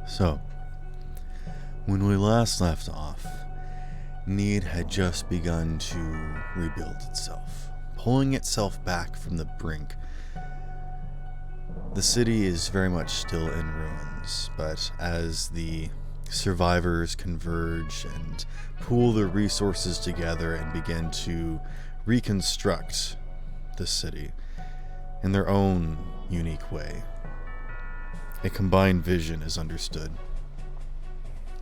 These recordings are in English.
So, when we last left off, Need had just begun to rebuild itself, pulling itself back from the brink. The city is very much still in ruins, but as the survivors converge and pool their resources together and begin to reconstruct the city in their own unique way, a combined vision is understood,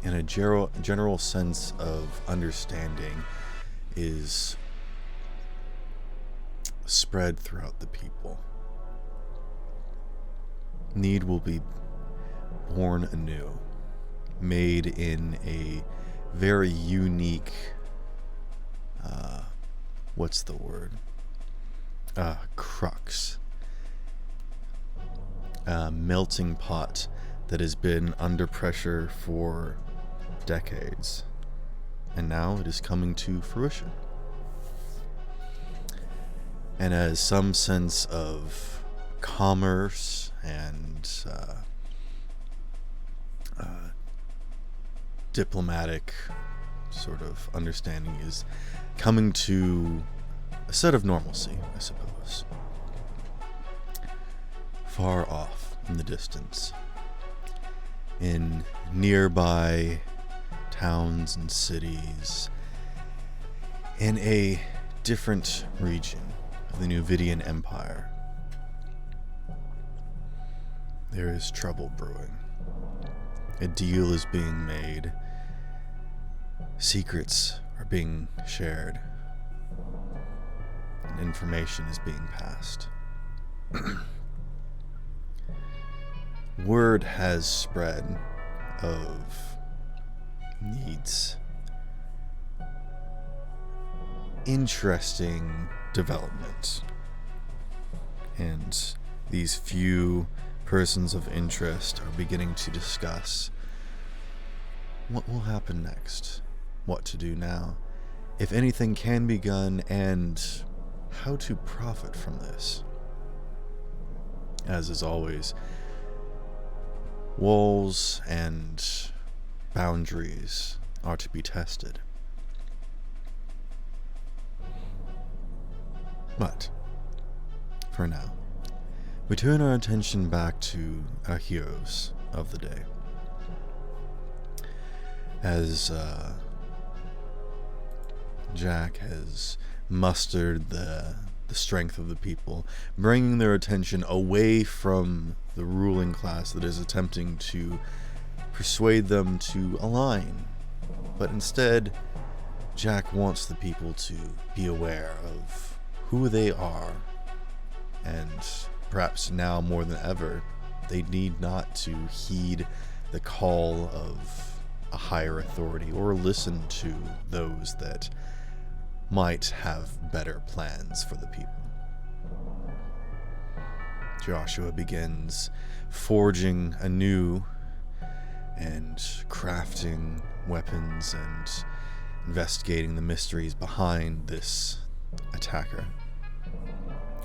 and a general sense of understanding is spread throughout the people. Need will be born anew, made in a very unique, crux. A melting pot that has been under pressure for decades, and now it is coming to fruition. And as some sense of commerce and diplomatic sort of understanding is coming to a set of normalcy, I suppose. Far off in the distance, in nearby towns and cities, in a different region of the Nuvidian Empire, there is trouble brewing. A deal is being made. Secrets are being shared. And information is being passed. Word has spread of Need's interesting development, and these few persons of interest are beginning to discuss what will happen next, what to do now, if anything can be done, and how to profit from this. As is always, walls and boundaries are to be tested. But, for now, we turn our attention back to our heroes of the day. As Jack has mustered the strength of the people, bringing their attention away from the ruling class that is attempting to persuade them to align. But instead, Jack wants the people to be aware of who they are, and perhaps now more than ever, they need not to heed the call of a higher authority or listen to those that might have better plans for the people. Joshua begins forging anew and crafting weapons and investigating the mysteries behind this attacker.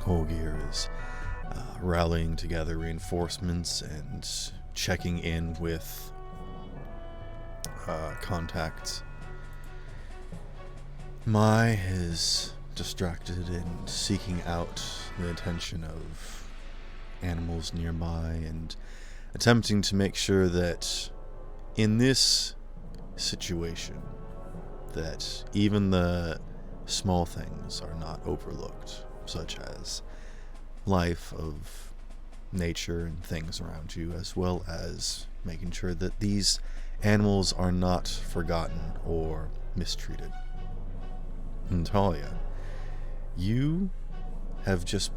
Holgir is rallying together reinforcements and checking in with contacts. Mai is distracted and seeking out the attention of animals nearby and attempting to make sure that in this situation that even the small things are not overlooked, such as life of nature and things around you, as well as making sure that these animals are not forgotten or mistreated. Natalia, you have just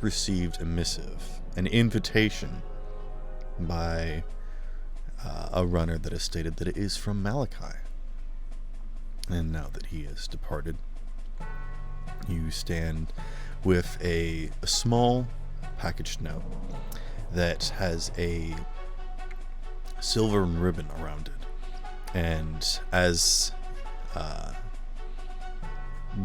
received a missive, an invitation by a runner that has stated that it is from Malachi. And now that he has departed, you stand with a small packaged note that has a silver ribbon around it. And as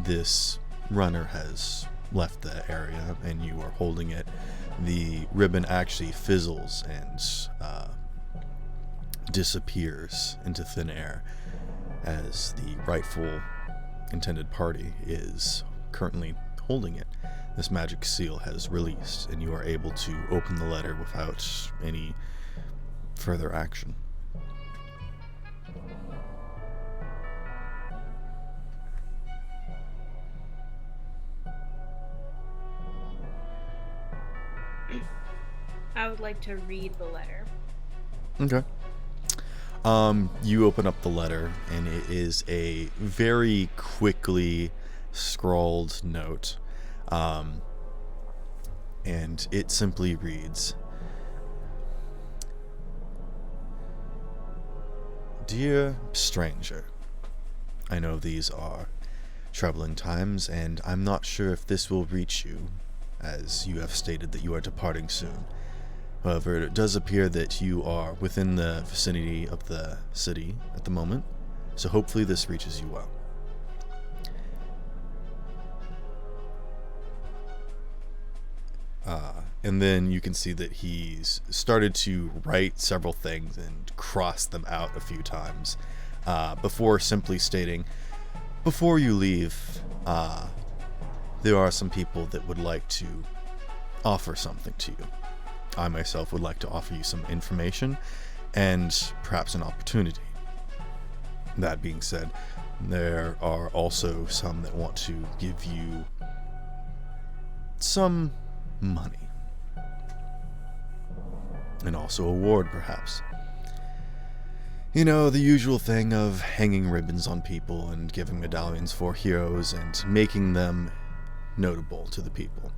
this runner has left the area and you are holding it, the ribbon actually fizzles and disappears into thin air as the rightful intended party is currently holding it. This magic seal has released, and you are able to open the letter without any further action. I would like to read the letter. Okay. You open up the letter, and it is a very quickly scrawled note. And it simply reads, "Dear stranger, I know these are troubling times, and I'm not sure if this will reach you, as you have stated that you are departing soon. However, it does appear that you are within the vicinity of the city at the moment, so hopefully this reaches you well. And then you can see that he's started to write several things and cross them out a few times before simply stating, before you leave, there are some people that would like to offer something to you. I myself would like to offer you some information and perhaps an opportunity. That being said, there are also some that want to give you some money. And also a reward, perhaps. You know, the usual thing of hanging ribbons on people and giving medallions for heroes and making them notable to the people.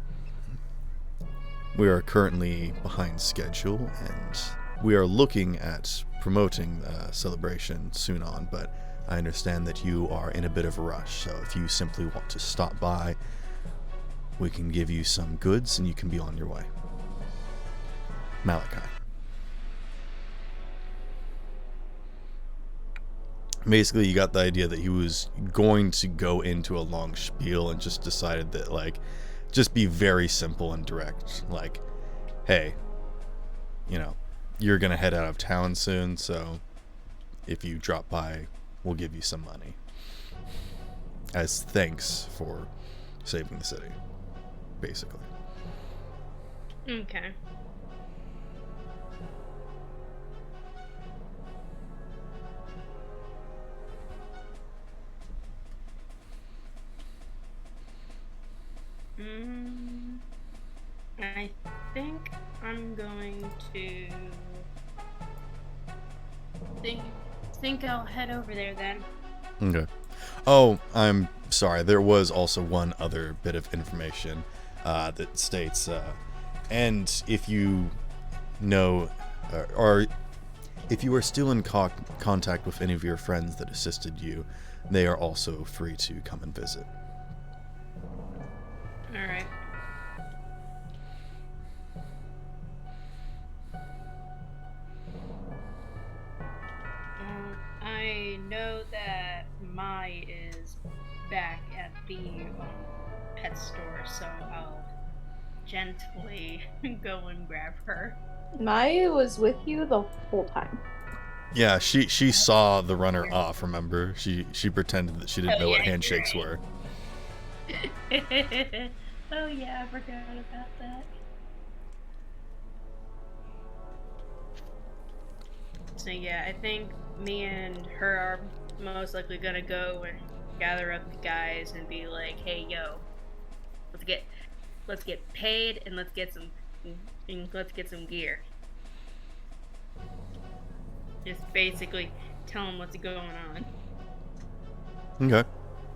We are currently behind schedule, and we are looking at promoting a celebration soon on, but I understand that you are in a bit of a rush, so if you simply want to stop by, we can give you some goods and you can be on your way. Malachi." Basically, you got the idea that he was going to go into a long spiel and just decided that, like, just be very simple and direct. Like, hey, you know, you're going to head out of town soon, so if you drop by, we'll give you some money as thanks for saving the city, basically. Okay. I think I'm going to think I'll head over there then. Okay. Oh, I'm sorry. There was also one other bit of information that states, and if you know, or if you are still in contact with any of your friends that assisted you, they are also free to come and visit. All right. I know that Mai is back at the pet store, so I'll gently go and grab her. Mai was with you the whole time. Yeah, she saw the runner off, remember? She pretended that she didn't know what handshakes were. Oh yeah, I forgot about that. So yeah, I think me and her are most likely gonna go and gather up the guys and be like, "Hey, yo, let's get paid and let's get some gear." Just basically tell them what's going on. Okay.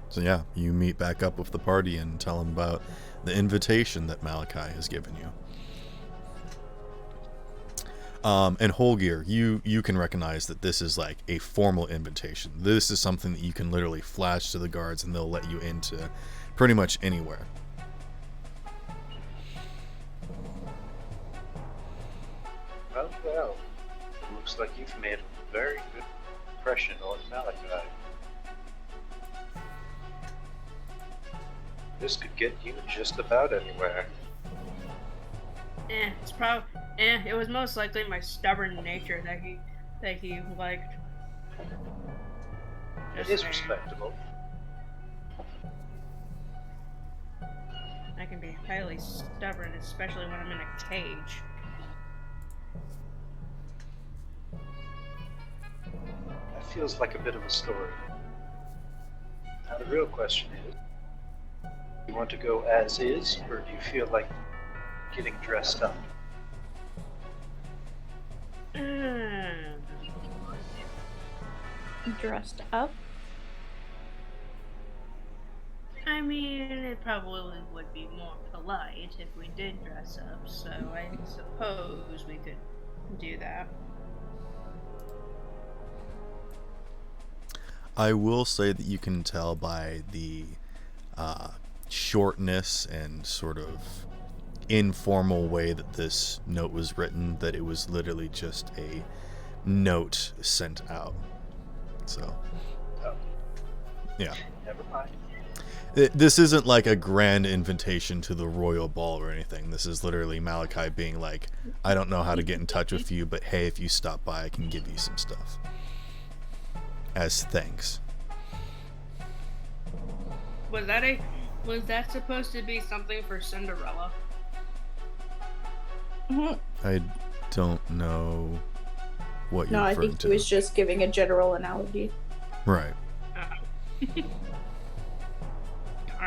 So yeah, you meet back up with the party and tell them about the invitation that Malachi has given you. And Holgir, you can recognize that this is like a formal invitation. This is something that you can literally flash to the guards and they'll let you into pretty much anywhere. Well, looks like you've made a very good impression on Malachi. This could get you just about anywhere. It's probably. It was most likely my stubborn nature that he liked. It Just is saying. respectable. I can be highly stubborn, especially when I'm in a cage. That feels like a bit of a story. Now the real question is, do you want to go as is, or do you feel like getting dressed up? Dressed up? I mean, it probably would be more polite if we did dress up, so I suppose we could do that. I will say that you can tell by the shortness and sort of informal way that this note was written that it was literally just a note sent out. So, Oh, yeah. never mind. This isn't like a grand invitation to the royal ball or anything. This is literally Malachi being like, I don't know how to get in touch with you, but hey, if you stop by, I can give you some stuff. As thanks. Was that supposed to be something for Cinderella? I don't know what you're No, I referring think to. he was just giving a general analogy. Right.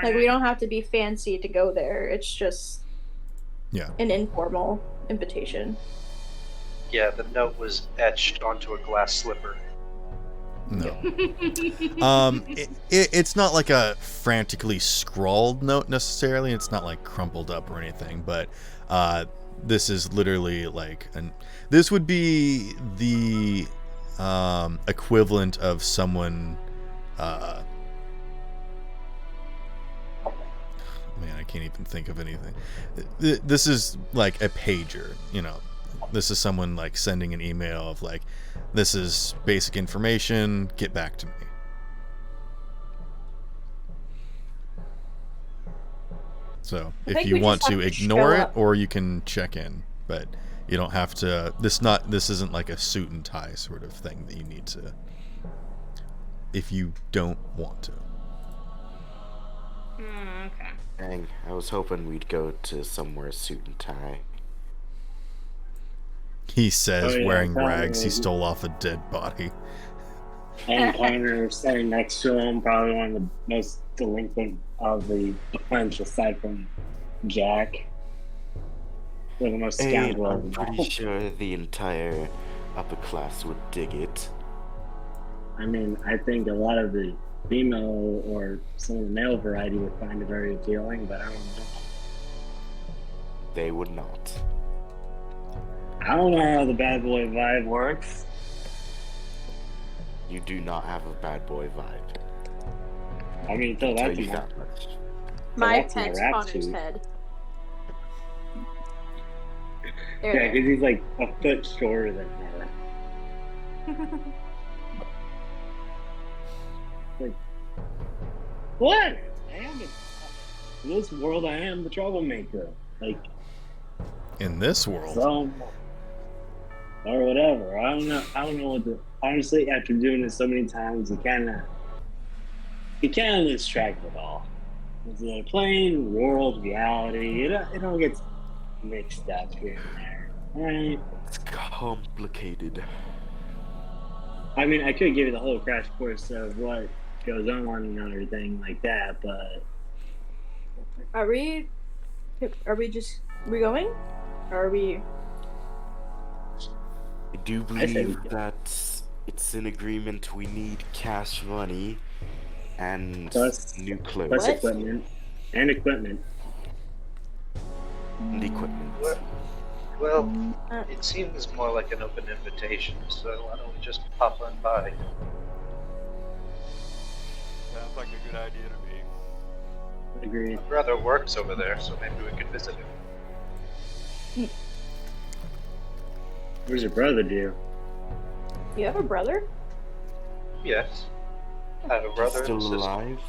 Like, we don't have to be fancy to go there. It's just Yeah. an informal invitation. Yeah, the note was etched onto a glass slipper. No. It's not like a frantically scrawled note necessarily. It's not like crumpled up or anything, but this is literally like this would be the equivalent of someone man, I can't even think of anything. This is like a pager, you know. This is someone like sending an email of like, this is basic information, get back to me. So if think you we want just to have to ignore show it, up. or you can check in, but you don't have to. This isn't like a suit and tie sort of thing that you need to, if you don't want to. Okay. Dang, I was hoping we'd go to somewhere suit and tie. He says, Oh, yeah, wearing probably. rags he stole off a dead body. And Connor standing next to him, probably one of the most delinquent of the bunch, aside from Jack. They're the most Hey, scoundrel I'm of them pretty all. sure the entire upper class would dig it. I mean, I think a lot of the female or some of the male variety would find it very appealing, but I don't know. They would not. I don't know how the bad boy vibe works. You do not have a bad boy vibe. I mean, so I'll tell that's you my, that much. My that's my pet's rap Connor's suit. head. Yeah, There. because he's like a foot shorter than her. Like, what? In this world, I am the troublemaker. Like, In this world, so, or whatever. I don't know. I don't know what to. Honestly, after doing this so many times, you kind of lose track of it all. Is it a plane, world, reality? It all gets mixed up here and there. Right? It's complicated. I mean, I could give you the whole crash course of what goes on and everything like that, but Are we going? Or are we? I do I say we believe go. that it's an agreement. We need cash money and Plus- new clothes plus What? equipment and equipment. and equipment. Well, Uh, it seems more like an open invitation, so why don't we just pop on by? Sounds like a good idea to me. Agreed. My brother works over there, so maybe we could visit him. Where's your brother, do? you have a brother? Yes. I have a brother Still and a sister. alive?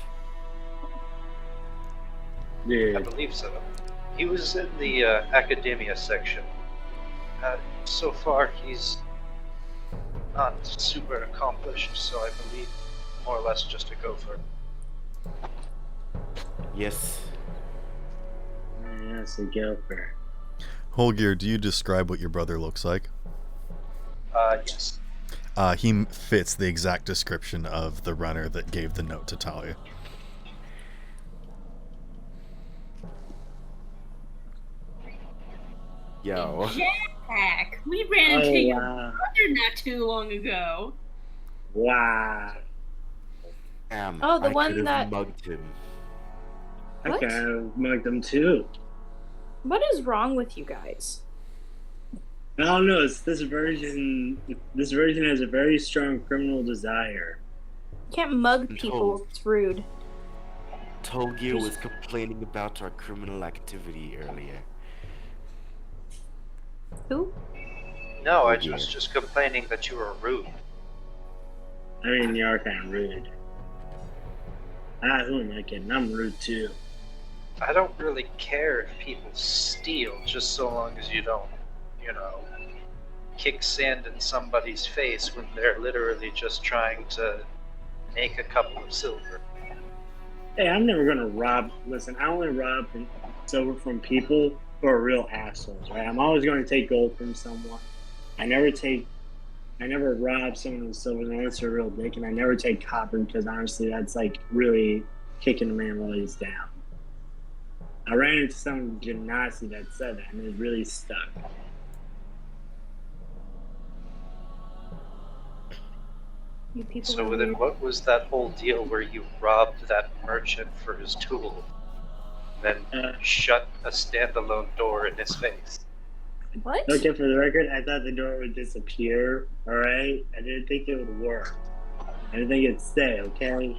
I Dude, believe so. He was in the academia section. So far, he's not super accomplished, so I believe more or less just a gopher. Yes. Yes, a gopher. Holger, do you describe what your brother looks like? Yes. He fits the exact description of the runner that gave the note to Talia. Yo. Jack, we ran into your wow. brother not too long ago. Wow. Damn, Oh, the I one could have that- mugged him. I What? kind of mugged them too. What is wrong with you guys? I don't know. It's this version. This version has a very strong criminal desire. You can't mug I'm people. told. It's rude. Tolgir was complaining about our criminal activity earlier. Who? No, I Oh, was dear. just complaining that you were rude. I mean, you are kind of rude. Who am I kidding? I'm rude too. I don't really care if people steal, just so long as you don't, kick sand in somebody's face when they're literally just trying to make a couple of silver. Hey, I'm never gonna rob. Listen, I only rob silver from people who are real assholes, right? I'm always going to take gold from someone. I never rob someone with silver unless they're a real dick, and I never take copper because honestly, that's like really kicking a man while he's down. I ran into some gymnasty that said that, and it really stuck. You people So are then weird. what was that whole deal where you robbed that merchant for his tool, then shut a standalone door in his face? What? Okay, for the record, I thought the door would disappear, alright? I didn't think it would work. I didn't think it'd stay, okay?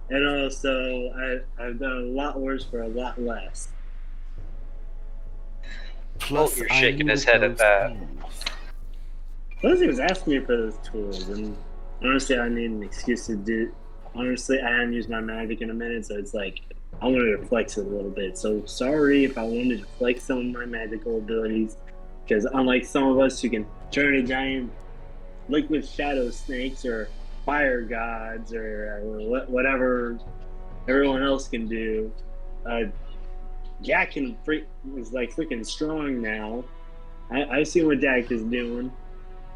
And also, I've done a lot worse for a lot less. Plus, you're I shaking knew his head at those that. tools. Plus, he was asking me for those tools, and honestly, I need an excuse to do. Honestly, I haven't used my magic in a minute, so it's like I wanted to flex it a little bit. So sorry if I wanted to flex some of my magical abilities, because unlike some of us who can turn a giant liquid shadow snakes or fire gods or whatever everyone else can do, Jack is like freaking strong now. I've seen what Jack is doing.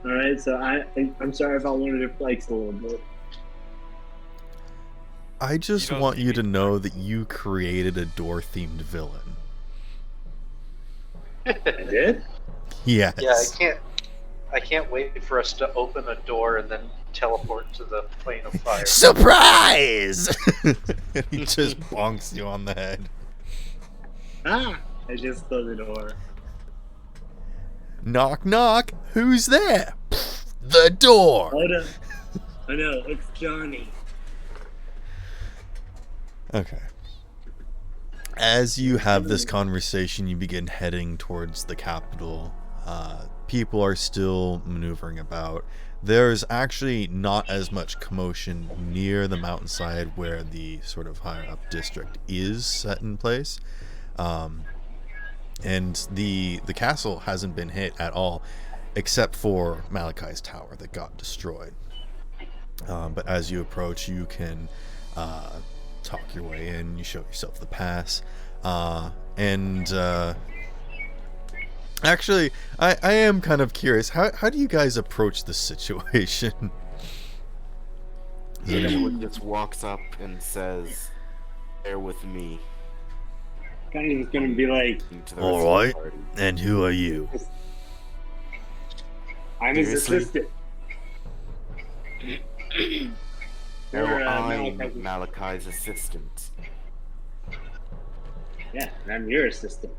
All right, so I'm sorry if I wanted to flex a little bit. I just You don't want see you me to know that you created a door-themed villain. I did? Yes. Yeah, I can't wait for us to open a door and then teleport to the plane of fire. Surprise! He just bonks you on the head. Ah! I just closed the door. Knock, knock. Who's there? The door. Hold up. Oh no, it's Johnny. Okay. As you have this conversation, you begin heading towards the capital. People are still maneuvering about. There's actually not as much commotion near the mountainside where the sort of higher up district is set in place. And the castle hasn't been hit at all, except for Malachi's tower that got destroyed. But as you approach, you can talk your way in. You show yourself the pass, actually, I am kind of curious. How do you guys approach this situation? Someone just walks up and says, "Bear with me." Kind of just gonna be like, To the All rest of the right. party. And who are you? I'm his Seriously? assistant. No, Or, I'm Malachi's- Malachi's assistant. Yeah, and I'm your assistant.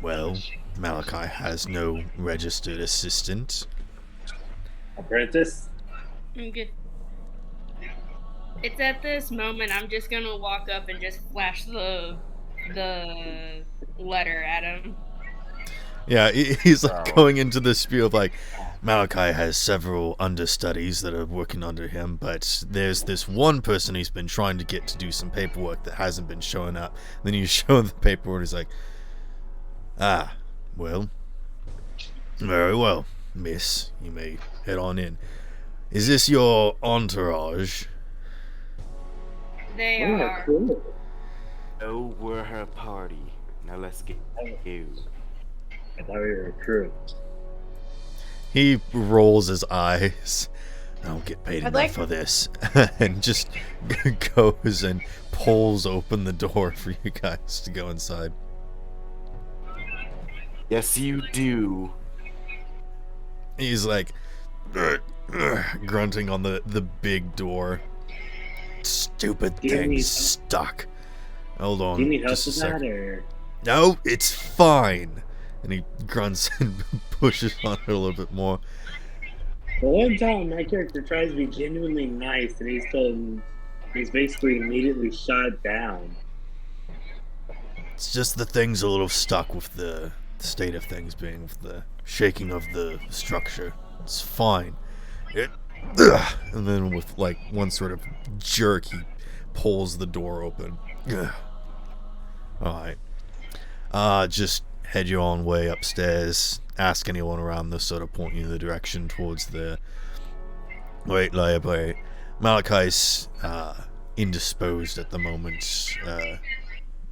Well, Malachi has no registered assistant. Apprentice? I'm good. It's at this moment I'm just gonna walk up and just flash the letter at him. Yeah, he's like Wow. going into this spiel of like, Malachi has several understudies that are working under him, but there's this one person he's been trying to get to do some paperwork that hasn't been showing up. Then you show the paperwork, he's like, ah, well, very well, miss, you may head on in. Is this your entourage? They Oh, are. cool. Oh, we're her party. Now let's get you. I thought we were a crew. He rolls his eyes. I don't get paid I'd enough like- for this. And just goes and pulls open the door for you guys to go inside. Yes, you do. He's like grunting on the big door. Stupid Do you thing need- stuck. Hold on. Do you need help just a with sec. that, or? No, it's fine. And he grunts and pushes on it a little bit more. The one time my character tries to be genuinely nice, and he's basically immediately shot down. It's just the thing's a little stuck with the state of things being with the shaking of the structure. It's fine. And then with like one sort of jerk, he pulls the door open. Alright. Just head your own way upstairs. Ask anyone around this sort of point you in the direction towards the Great Library. Malachi's indisposed at the moment.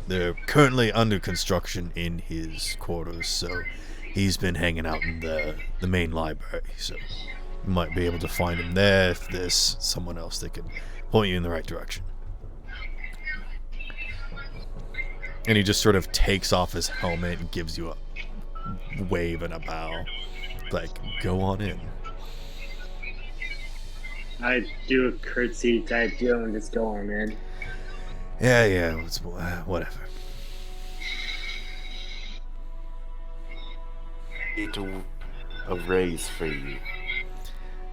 They're currently under construction in his quarters, so he's been hanging out in the main library, so you might be able to find him there if there's someone else that can point you in the right direction. And he just sort of takes off his helmet and gives you a wave and a bow. Like, go on in. I do a curtsy type deal and just go on in. Yeah, it's, whatever. Need a raise for you.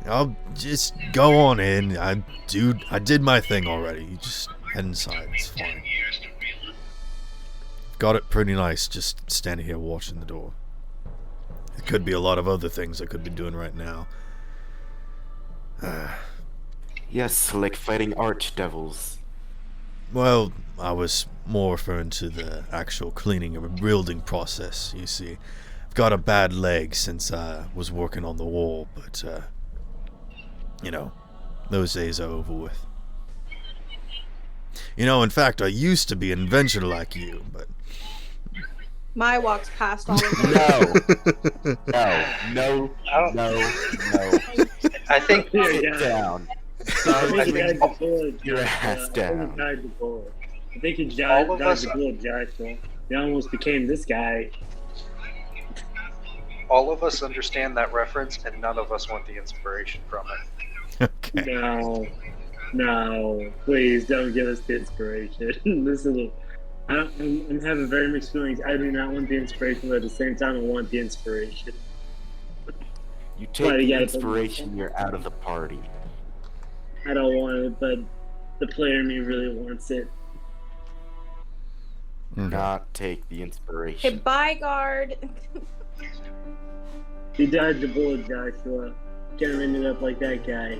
I'll just go on in. I did my thing already. You just head inside. It's fine. Got it pretty nice just standing here watching the door. It could be a lot of other things I could be doing right now. Yes, like fighting archdevils. Well, I was more referring to the actual cleaning and building process, you see. I've got a bad leg since I was working on the wall, but, you know, those days are over with. You know, in fact, I used to be an inventor like you, but... My walks past all of them. No. I think Sit down. I think you dodged the bullet. Your ass down. I think you dodged the bullet. I think you All of dodged us- the bullet, Joshua. You almost became this guy. all of us understand that reference, and none of us want the inspiration from it. Okay. No, please don't give us the inspiration. This is I'm having very mixed feelings. I do not want the inspiration, but at the same time, I want the inspiration. You take Right, the yeah, inspiration, you're out of the party. I don't want it, but the player in me really wants it. Not take the Okay, inspiration. bye, guard. You dodged the bullet, Joshua. Can't have ended up like that guy.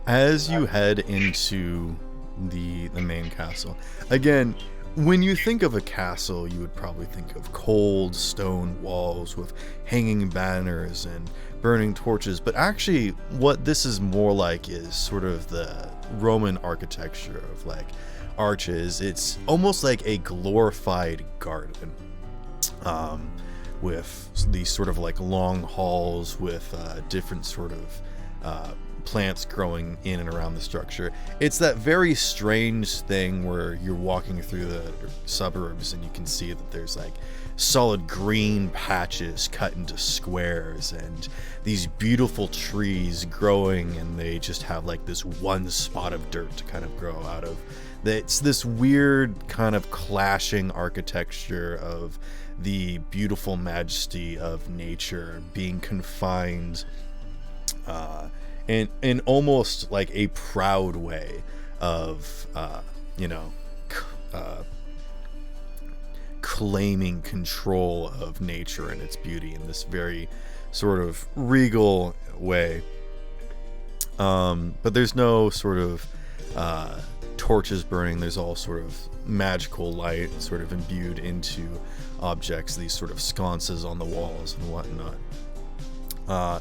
As you head into the main castle, again, when you think of a castle, you would probably think of cold stone walls with hanging banners and burning torches, but actually what this is more like is sort of the Roman architecture of like arches. It's almost like a glorified garden, with these sort of like long halls with different sort of plants growing in and around the structure. It's that very strange thing where you're walking through the suburbs and you can see that there's like solid green patches cut into squares and these beautiful trees growing, and they just have like this one spot of dirt to kind of grow out of. It's this weird kind of clashing architecture of the beautiful majesty of nature being confined in almost like a proud way of claiming control of nature and its beauty in this very sort of regal way. But there's no sort of torches burning. There's all sort of magical light sort of imbued into objects, these sort of sconces on the walls and whatnot.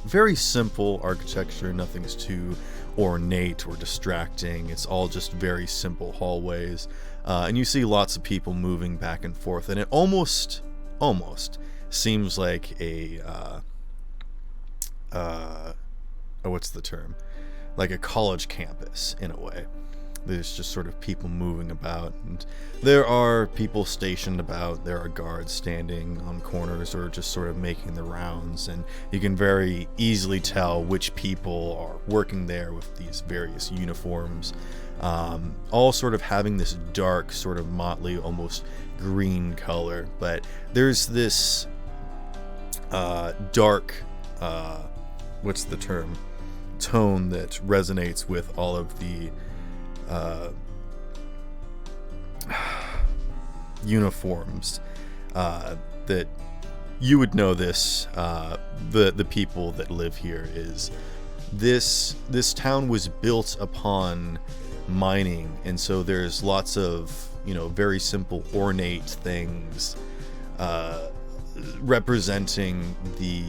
Very simple architecture, nothing's too ornate or distracting. It's all just very simple hallways, and you see lots of people moving back and forth, and it almost seems like a what's the term, like a college campus in a way. There's just sort of people moving about, and there are people stationed about. There are guards standing on corners or just sort of making the rounds, and you can very easily tell which people are working there with these various uniforms, all sort of having this dark, sort of motley, almost green color. But there's this dark, what's the term, tone that resonates with all of the uniforms, that you would know this, the people that live here, is this town was built upon mining, and so there's lots of, you know, very simple ornate things representing the,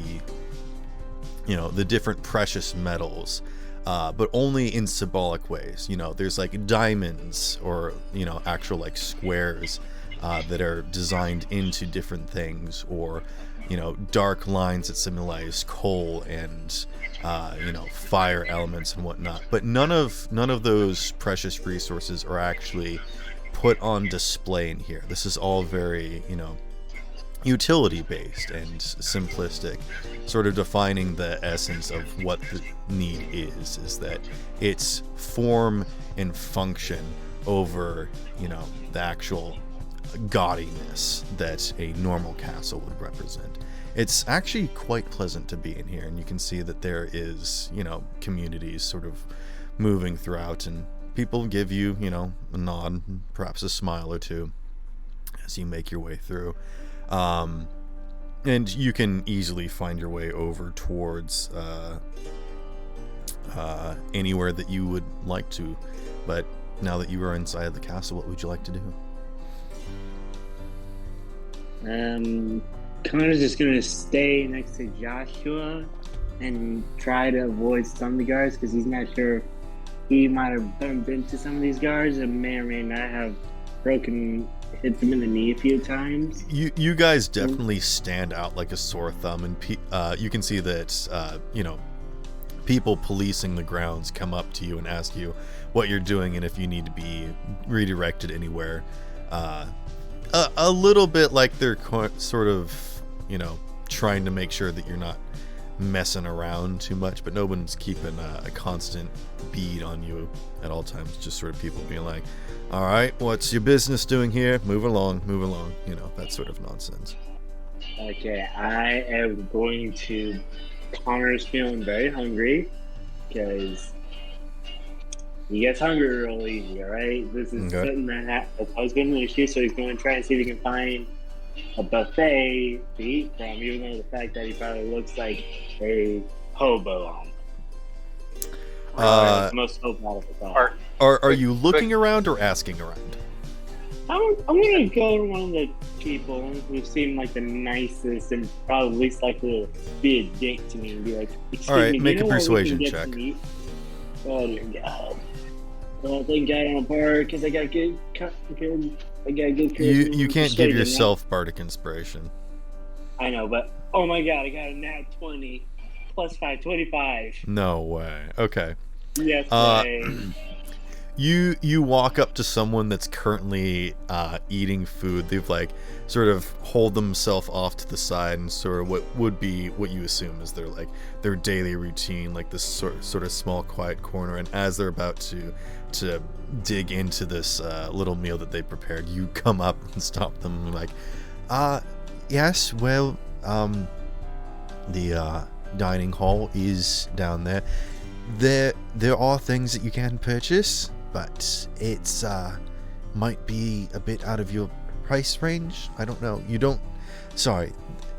you know, the different precious metals, but only in symbolic ways. You know, there's like diamonds or, you know, actual like squares that are designed into different things, or, you know, dark lines that symbolize coal and, you know, fire elements and whatnot. But none of those precious resources are actually put on display in here. This is all very, you know, utility based and simplistic, sort of defining the essence of what the need is that it's form and function over, you know, the actual gaudiness that a normal castle would represent. It's actually quite pleasant to be in here, and you can see that there is, you know, communities sort of moving throughout, and people give you, you know, a nod, perhaps a smile or two as you make your way through. And you can easily find your way over towards anywhere that you would like to. But now that you are inside the castle, what would you like to do? Connor's just gonna stay next to Joshua and try to avoid some of the guards, because he's not sure. He might have bumped into some of these guards and may or may not have hit them in the knee a few times. You guys definitely stand out like a sore thumb, and you can see that you know, people policing the grounds come up to you and ask you what you're doing and if you need to be redirected anywhere. A little bit like they're sort of, you know, trying to make sure that you're not messing around too much, but no one's keeping a constant bead on you at all times. Just sort of people being like, all right, what's your business doing here? Move along, you know, that sort of nonsense. Okay, I am going to... Connor's feeling very hungry, because he gets hungry real easy, alright? This is something that's always been an issue, so he's going to try and see if he can find a buffet to eat from, even though the fact that he probably looks like a hobo. Most hobo out of the all. Are you looking around or asking around? I'm gonna go to one of the people who seem like the nicest and probably least likely to be a dick to me and be like, all right, me, make a persuasion check. Oh dear God. Well, thank God I'm a bard, because I got good you can't give yourself bardic inspiration. I know, but oh my God, I got a nat 20 plus 5, 25. No way. Okay. Yes, You walk up to someone that's currently eating food. They've like sort of hold themselves off to the side and sort of what would be what you assume is their daily routine, like this sort of small quiet corner. And as they're about to dig into this little meal that they prepared, you come up and stop them and like, yes, well, the dining hall is down there. There are things that you can purchase, but it's might be a bit out of your price range. I don't know. You don't. Sorry,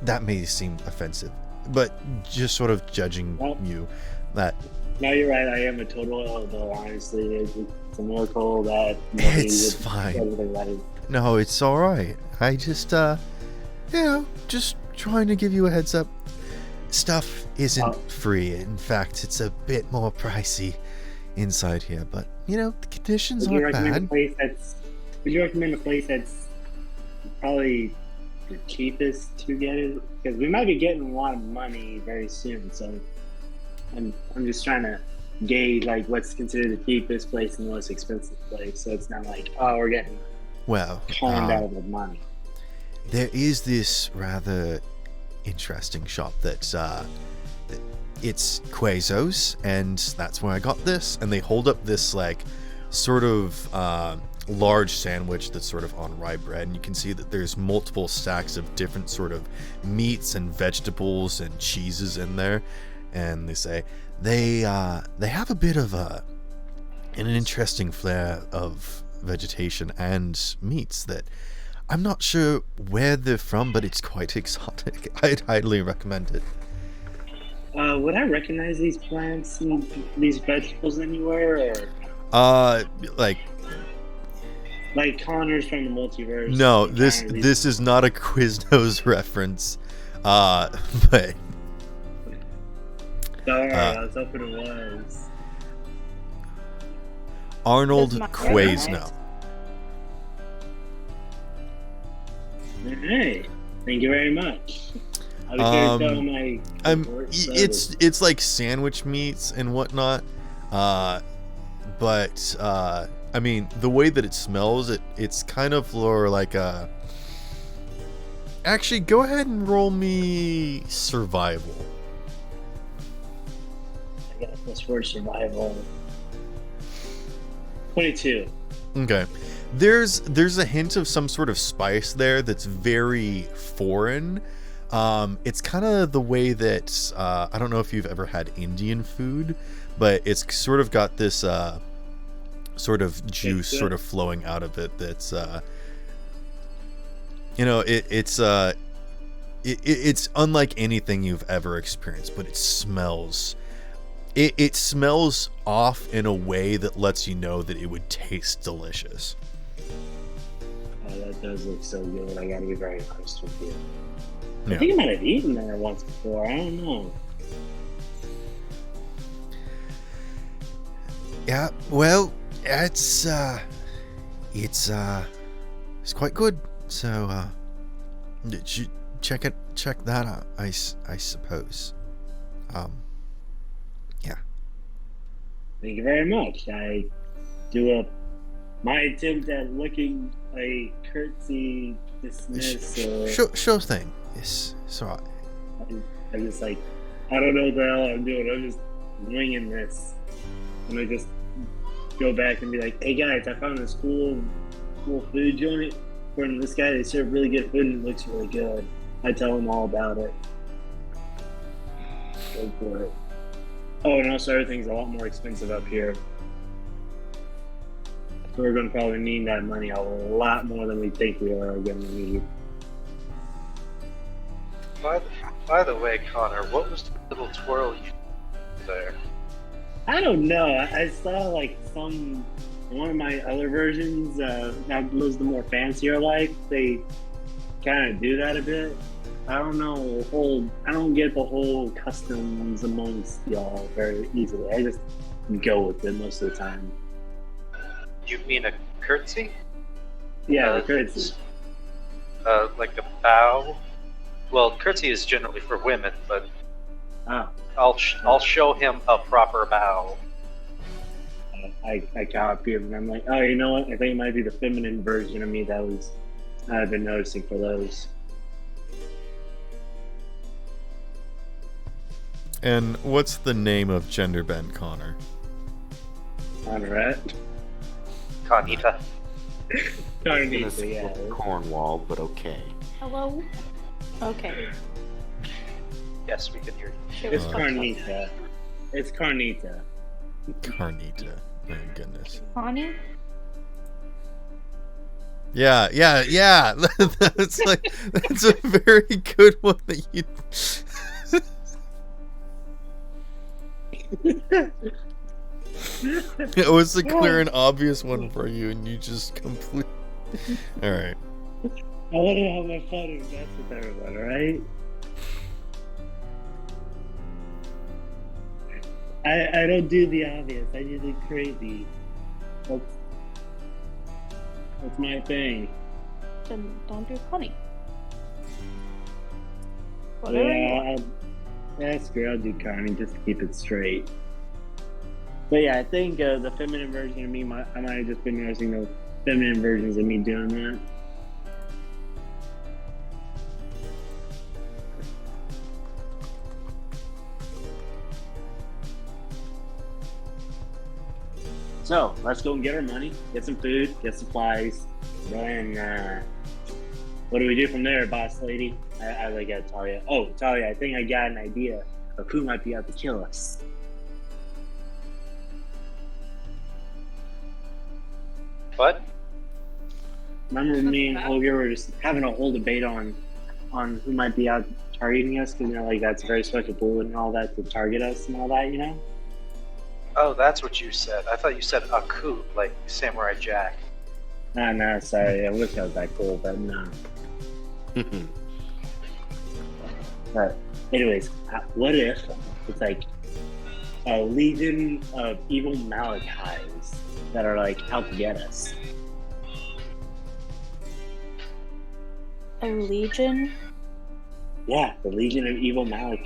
that may seem offensive, but just sort of judging you. That. No, you're right. I am a total elbow. Honestly, it's a miracle that It's fine. No, it's all right. I just, just trying to give you a heads up. Stuff isn't free. In fact, it's a bit more pricey inside here. But the conditions aren't bad. Would you recommend a place that's probably the cheapest to get it? Because we might be getting a lot of money very soon. So I'm just trying to gauge like what's considered the cheapest place and the most expensive place. So it's not like, oh, we're getting conned out of the money. There is this rather interesting shop that's it's Quazo's, and that's where I got this. And they hold up this like sort of large sandwich that's sort of on rye bread, and you can see that there's multiple stacks of different sort of meats and vegetables and cheeses in there. And they say they have a bit of an interesting flair of vegetation and meats that I'm not sure where they're from, but it's quite exotic. I'd highly recommend it. Would I recognize these plants and these vegetables anywhere? Or like Connors from the multiverse? No, this is not a Quiznos reference. But. Sorry, I was hoping it was. Arnold Quaizno. Hey, thank you very much. It's like sandwich meats and whatnot, but I mean the way that it smells, it's kind of more like a. Actually, go ahead and roll me survival. I got a +4 survival. 22. Okay. There's a hint of some sort of spice there that's very foreign. It's kind of the way that I don't know if you've ever had Indian food, but it's sort of got this sort of juice sort of flowing out of it. That's it's unlike anything you've ever experienced, but it smells. It smells off in a way that lets you know that it would taste delicious. Oh, that does look so good. I gotta be very honest with you. Yeah. I think I might have eaten there once before. I don't know. Yeah, well, it's quite good. So, check that out. I suppose. Yeah. Thank you very much. I do my attempt at looking a curtsy, dismiss. Sure thing. It's alright. I'm just like, I don't know what the hell I'm doing. I'm just winging this. And I just go back and be like, hey guys, I found this cool food joint. According to this guy, they serve really good food and it looks really good. I tell them all about it. Go for it. Oh, and also everything's a lot more expensive up here. So we're going to probably need that money a lot more than we think we are going to need. By the way, Connor, what was the little twirl you there? I don't know. I saw like one of my other versions that was the more fancier life. They kind of do that a bit. I don't know. I don't get the whole customs amongst y'all very easily. I just go with it most of the time. You mean a curtsy? Yeah, a curtsy. Like a bow? Well, curtsy is generally for women, but I'll show him a proper bow. I copy him and I'm like, oh, you know what? I think it might be the feminine version of me I've been noticing for those. And what's the name of gender bend Connor? Conrad. Conita. Conita, yeah. Cornwall, but okay. Hello? Okay. Yes, we can hear you. It's Carnita. It's Carnita. Carnita. My goodness. Connie? Yeah. That's like that's a very good one that you. It was a clear and obvious one for you, and you just complete. All right. I want to have my fun and mess with everyone, alright? I don't do the obvious. I do the crazy. That's my thing. Then don't do funny. Whatever. Yeah, that's great. I'll do Connie just to keep it straight. But yeah, I think the feminine version of me, I might have just been noticing the feminine versions of me doing that. So let's go and get our money, get some food, get supplies, then what do we do from there, boss lady? I look at Talia. Oh, Talia, I think I got an idea of who might be out to kill us. What? Remember me and Holger were just having a whole debate on who might be out targeting us, because like that's a very special bullet and all that to target us and all that, Oh, that's what you said. I thought you said Aku, like Samurai Jack. No, sorry. I wish I was that cool, but no. But anyways, what if it's like a legion of evil Malachis that are like out to get us? A legion? Yeah, the legion of evil Malachi.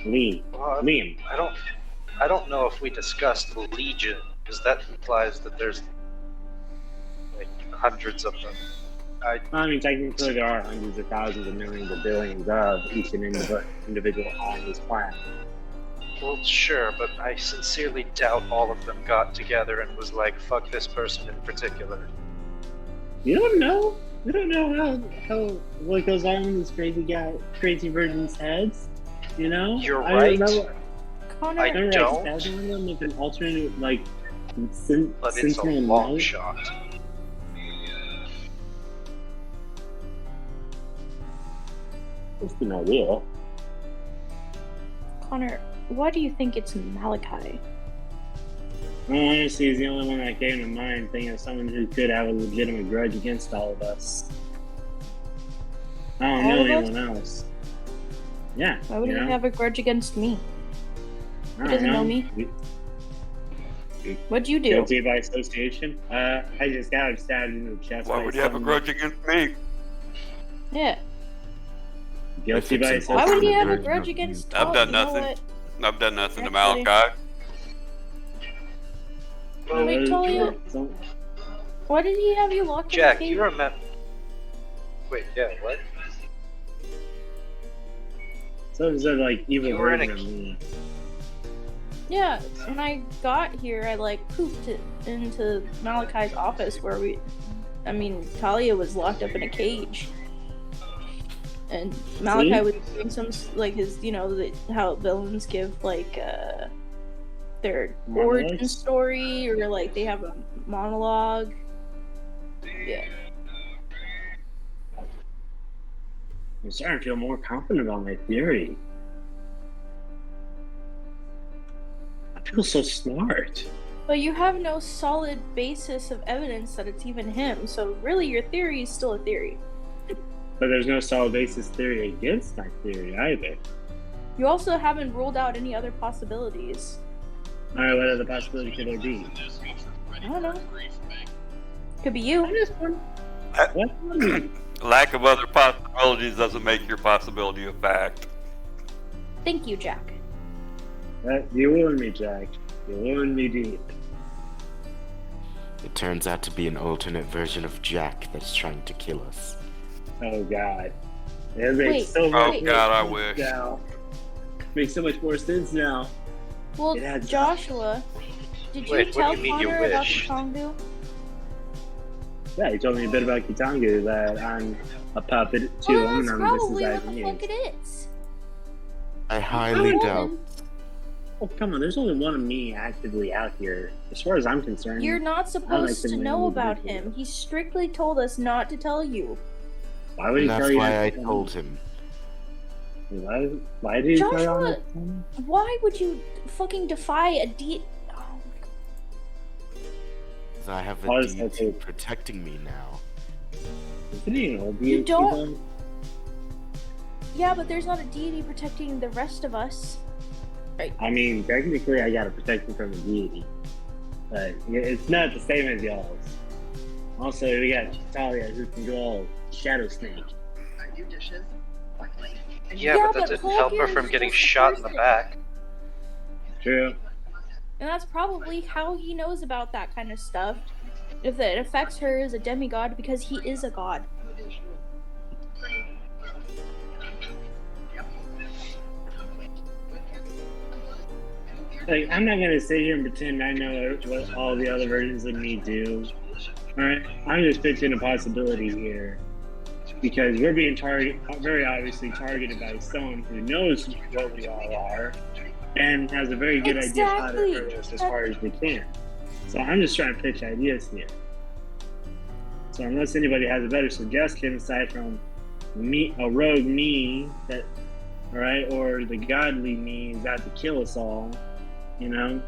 Liam. I don't know if we discussed the Legion, because that implies that there's like hundreds of them. I mean, technically there are hundreds of thousands of millions of billions of each and individual on this planet. Well, sure, but I sincerely doubt all of them got together and was like, fuck this person in particular. You don't know. We don't know how what goes on in this crazy version's heads. You're I right. Connor, I remember don't. like stabbing them with an alternate like But it's a long shot. Just an idea. Connor, why do you think it's Malachi? Honestly, he's the only one that came to mind, thinking of someone who could have a legitimate grudge against all of us. I don't know anyone else. Yeah. Why would he have a grudge against me? He doesn't know me. What'd you do? Guilty by association. I just got him stabbed in the chest. Why would you have a grudge against me? Yeah. Guilty by association. Why would he have a grudge against I've done You know nothing. what? I've done nothing to Actually- Malachi. Wait, Talia, why did he have you locked Jack, in the you cage? remember... Wait, yeah, what? So it's a like evil You were in version a- of me. Yeah, when I got here, I like pooped it into Malachi's office where Talia was locked up in a cage. And Malachi was doing some, like, his, how villains give, like, their origin Monologues? story, or, like, they have a monologue. Yeah. I'm starting to feel more confident about my theory. I feel so smart. But you have no solid basis of evidence that it's even him, so really your theory is still a theory. But there's no solid basis theory against my theory either. You also haven't ruled out any other possibilities. Alright, what other possibility could there be? I don't know. Could be you. What? Lack of other possibilities doesn't make your possibility a fact. Thank you, Jack. You ruined me, Jack. You ruined me deep. It turns out to be an alternate version of Jack that's trying to kill us. Oh god. It makes Wait, so much wait. Oh god, I more wish. sense now. Makes so much more sense now. Well, It adds up. Joshua, did you Wait, what tell do you mean you Connor about the wish? Kongu? Yeah, he told me a bit about Kitangu, that I'm a puppet to Well, him, that's and I'm just probably as what the I fuck it is. I highly Well, doubt. then, Oh, come on. There's only one of me actively out here. As far as I'm concerned. You're not I supposed like to the know main about individual. him. He strictly told us not to tell you. Why would he And tell that's you? why not I to tell told me? him. Why did he tell you Joshua, not to tell me? why would you fucking defy a Oh, 'Cause I have Why a does that deity take- protecting me now. Isn't he an old You deity, don't- though? yeah, but there's not a deity protecting the rest of us. I mean, technically, I gotta protect him from the deity, but it's not the same as y'all's. Also, we got Talia who can go all Shadow Snake. Yeah, but that didn't help her Holger from is getting just a shot in the person. back. True. And that's probably how he knows about that kind of stuff. If it affects her as a demigod, because he is a god. Like, I'm not gonna sit here and pretend I know what all the other versions of me do. Alright? I'm just pitching a possibility here. Because we're being very obviously targeted by someone who knows what we all are and has a very good idea of how to hurt us as hard as they can. So I'm just trying to pitch ideas here. So unless anybody has a better suggestion aside from me, a rogue me that, alright, or the godly me is out to kill us all, you know,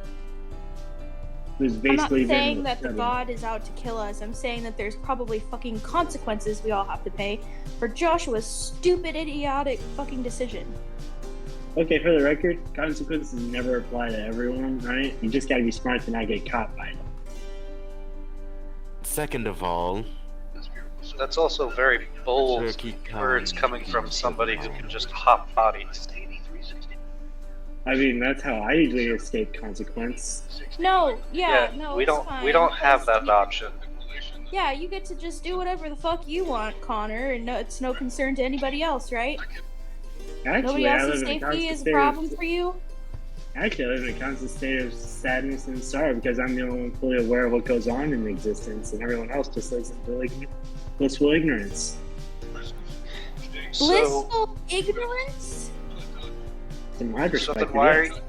who's I'm not basically saying that the studying. god is out to kill us. I'm saying that there's probably fucking consequences we all have to pay for Joshua's stupid, idiotic fucking decision. Okay, for the record, consequences never apply to everyone, right? You just gotta be smart to not get caught by them. Second of all, That's also very bold Turkey words kind coming from of somebody who people. can just hop bodies. I mean, that's how I usually escape consequence. No, no, we it's don't fine, we don't have because that you- option. Yeah, you get to just do whatever the fuck you want, Connor, and no, it's no concern to anybody else, right? Actually, Nobody I else's live in a safety constant is a state problem of, for you? actually, I live in a constant state of sadness and sorrow because I'm the only one fully aware of what goes on in existence, and everyone else just lives in blissful ignorance. So, Blissful ignorance? From my so perspective, then why yes.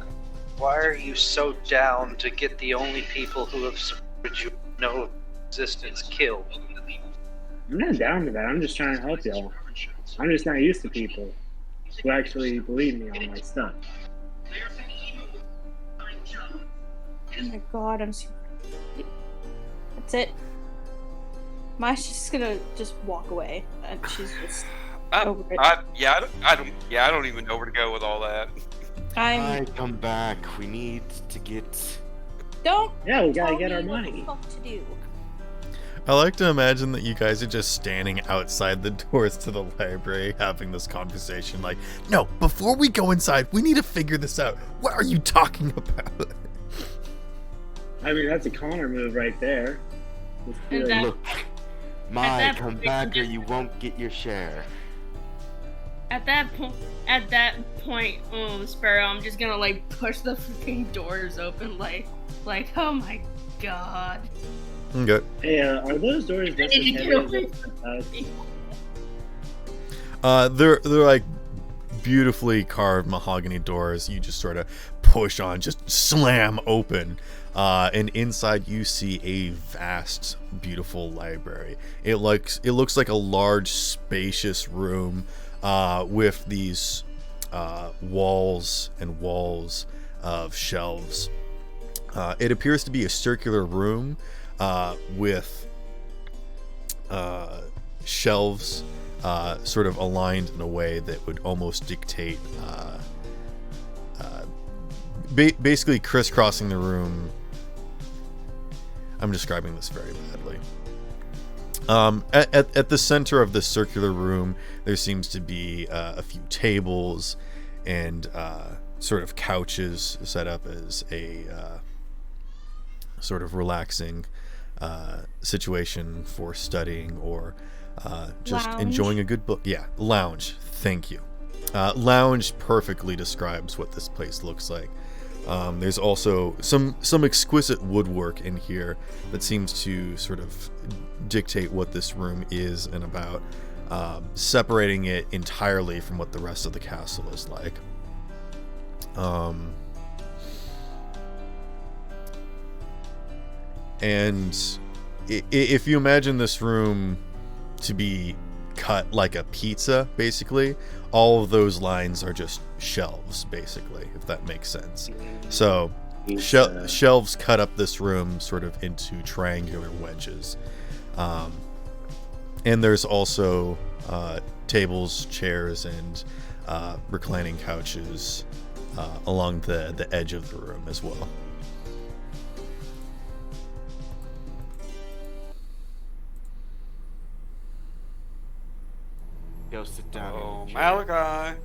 why are you so down to get the only people who have supported you know existence killed? I'm not down to that. I'm just trying to help y'all. I'm just not used to people who actually believe me on my stuff. Oh my god, I'm so... That's it. Maya's just gonna just walk away, and she's just over it. I don't even know where to go with all that. I'm... come back. We need to get. Don't Yeah, we gotta tell get our me what the money. fuck to do. I like to imagine that you guys are just standing outside the doors to the library having this conversation. Like, no, before we go inside, we need to figure this out. What are you talking about? I mean, that's a Connor move right there. Just be And like, that- Look, Mai, that come point, back or just- you won't get your share. At that point, Sparrow, I'm just gonna like push the freaking doors open, like, oh my god. Okay. hey, are those doors just I as need to heavy get as away us? They're like beautifully carved mahogany doors. You just sort of push on, just slam open, and inside you see a vast, beautiful library. It looks like a large, spacious room with these walls and walls of shelves. It appears to be a circular room with shelves sort of aligned in a way that would almost dictate basically crisscrossing the room. I'm describing this very badly. At the center of this circular room, there seems to be a few tables and sort of couches set up as a sort of relaxing situation for studying or just Lounge. enjoying a good book. Yeah, lounge. Thank you. Lounge perfectly describes what this place looks like. There's also some exquisite woodwork in here that seems to sort of dictate what this room is and about, separating it entirely from what the rest of the castle is like. And if you imagine this room to be cut like a pizza, basically, all of those lines are just shelves, basically, if that makes sense. So shelves cut up this room sort of into triangular wedges. And there's also tables, chairs, and reclining couches along the edge of the room as well. Go sit down. Oh, Malachi.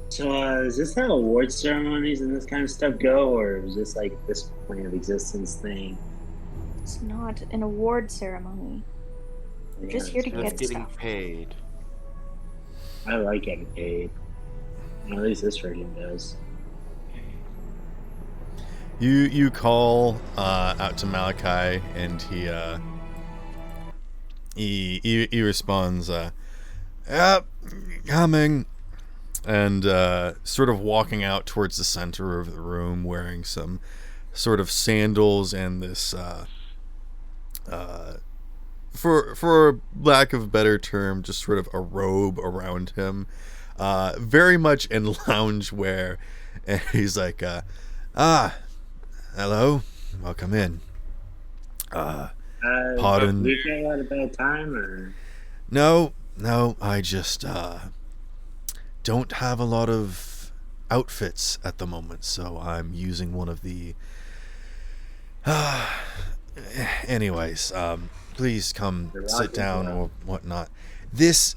So, is this how award ceremonies and this kind of stuff go, or is this like this plane of existence thing? It's not an award ceremony. We're just here to Just get getting stuff. paid. I like getting paid. Well, at least this version does. You call out to Malachi, and he responds, "Yep, coming," and sort of walking out towards the center of the room, wearing some sort of sandals and this, for lack of a better term, just sort of a robe around him, very much in lounge wear, and he's like, hello, welcome in. Pardon. We got a bad time, or No, I just don't have a lot of outfits at the moment, so I'm using one of the anyways, please come sit down or whatnot. This,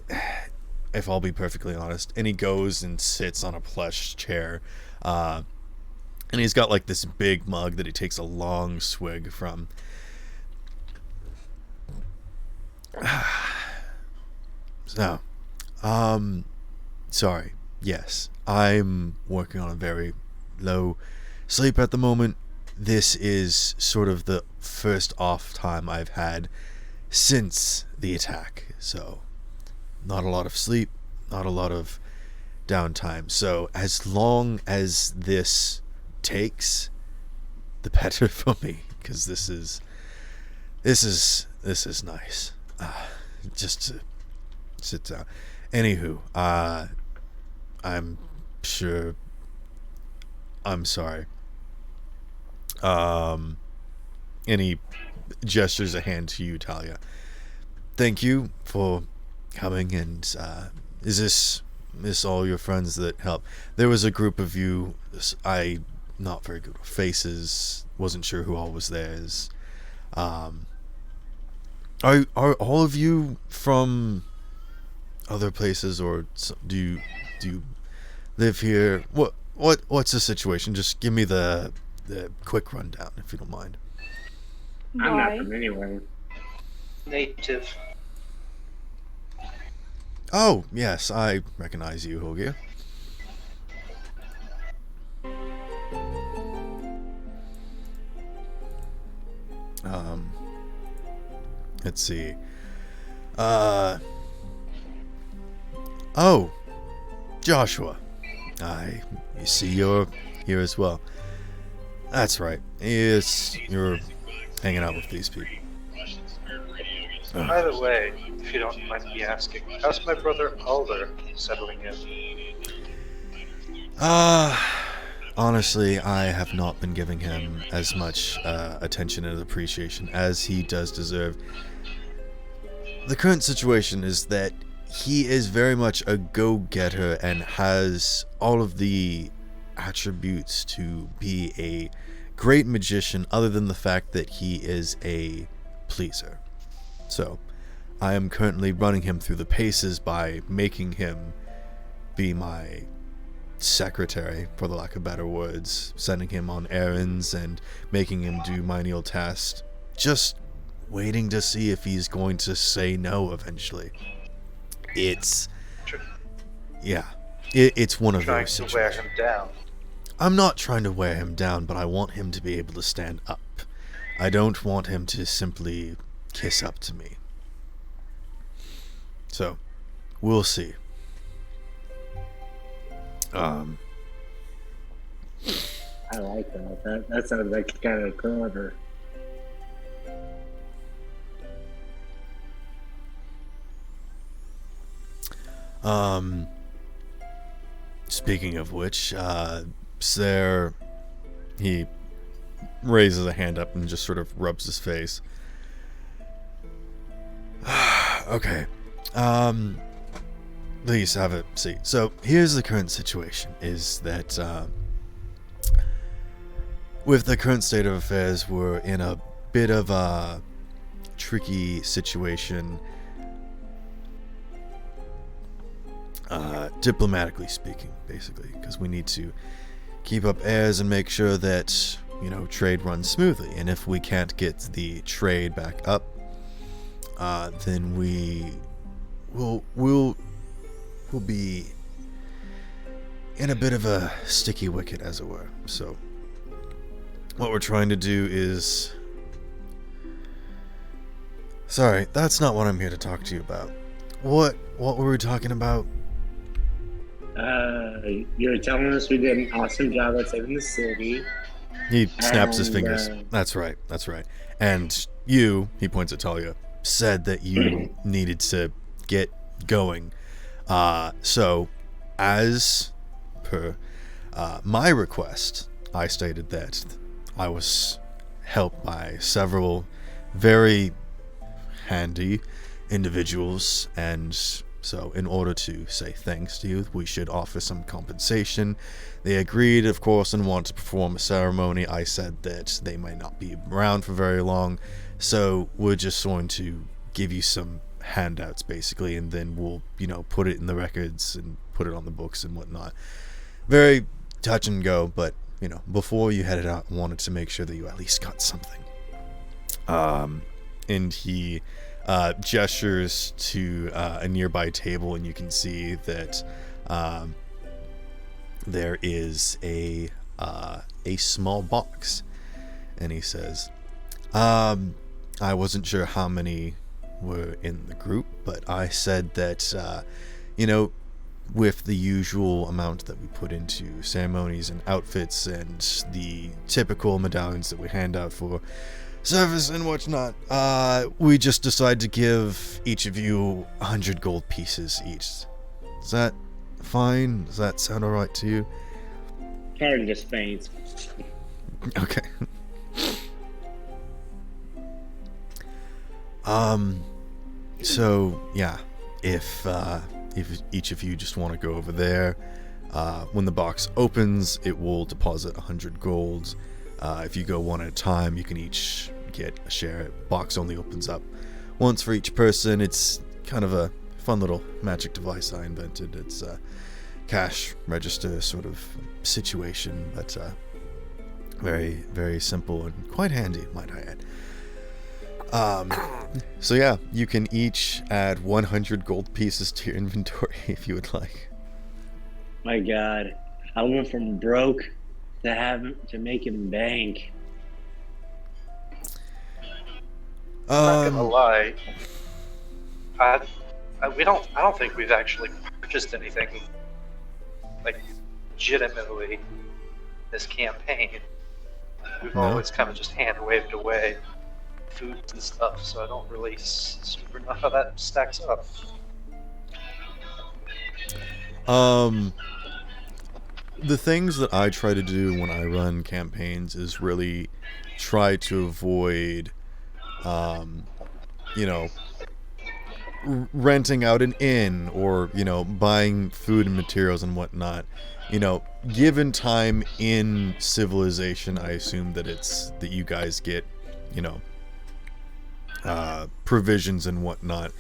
if I'll be perfectly honest, and he goes and sits on a plush chair, and he's got like this big mug that he takes a long swig from. So, sorry. Yes, I'm working on a very low sleep at the moment. This is sort of the first off time I've had since the attack. So, not a lot of sleep, not a lot of downtime. So, as long as this takes, the better for me, because this is nice. Just to sit down. Anywho, I'm sure. I'm sorry. And he gestures a hand to you, Talia. Thank you for coming. And is this all your friends that help? There was a group of you. I not very good with faces. Wasn't sure who all was there. Are all of you from other places, or do you live here? What's the situation? Just give me the quick rundown, if you don't mind. I'm Why? not from anywhere. Native. Oh yes, I recognize you, Hogia. Let's see. Oh, Joshua. You see you're here as well. That's right. Yes, you're hanging out with these people. By the way, if you don't mind me asking, how's my brother Alder settling in? Honestly, I have not been giving him as much attention and appreciation as he does deserve. The current situation is that he is very much a go-getter and has all of the attributes to be a great magician, other than the fact that he is a pleaser. So, I am currently running him through the paces by making him be my secretary, for the lack of better words, sending him on errands and making him do menial tasks, just waiting to see if he's going to say no eventually. It's one of Trying those to wear situations. him down. I'm not trying to wear him down, but I want him to be able to stand up. I don't want him to simply kiss up to me. So, we'll see. I like that. That sounds like kind of clever. Speaking of which, Sir, he raises a hand up and just sort of rubs his face. Okay. Please have a seat. So here's the current situation: is that with the current state of affairs, we're in a bit of a tricky situation, diplomatically speaking, basically, because we need to keep up airs and make sure that, you know, trade runs smoothly. And if we can't get the trade back up, then we'll be in a bit of a sticky wicket, as it were. So what we're trying to do is... Sorry, that's not what I'm here to talk to you about. What were we talking about? You were telling us we did an awesome job at saving the city. He snaps his And, fingers. That's right. And you, he points at Talia, said that you needed to get going. So, as per my request, I stated that I was helped by several very handy individuals, and so in order to say thanks to you, we should offer some compensation. They agreed, of course, and want to perform a ceremony. I said that they might not be around for very long, so we're just going to give you some handouts, basically, and then we'll, you know, put it in the records and put it on the books and whatnot. Very touch and go, but, you know, before you headed out, I wanted to make sure that you at least got something. And he gestures to a nearby table, and you can see that there is a small box. And he says, I wasn't sure how many were in the group, but I said that, you know, with the usual amount that we put into ceremonies and outfits and the typical medallions that we hand out for service and whatnot, we just decided to give each of you 100 gold pieces each. Is that fine? Does that sound alright to you? Karen just faints. Okay. So yeah, if each of you just want to go over there, when the box opens, it will deposit 100 gold. If you go one at a time, you can each get a share. Box only opens up once for each person. It's kind of a fun little magic device I invented. It's a cash register sort of situation, but very, very simple and quite handy, might I add. So yeah, you can each add 100 gold pieces to your inventory if you would like. My God, I went from broke to making bank. I'm not gonna lie. I don't think we've actually purchased anything like legitimately this campaign. We've No. always kind of just hand waved away foods and stuff, so I don't really super know how that stacks up. The things that I try to do when I run campaigns is really try to avoid, you know, renting out an inn or, you know, buying food and materials and whatnot. You know, given time in civilization, I assume that it's that you guys get, you know, provisions and whatnot.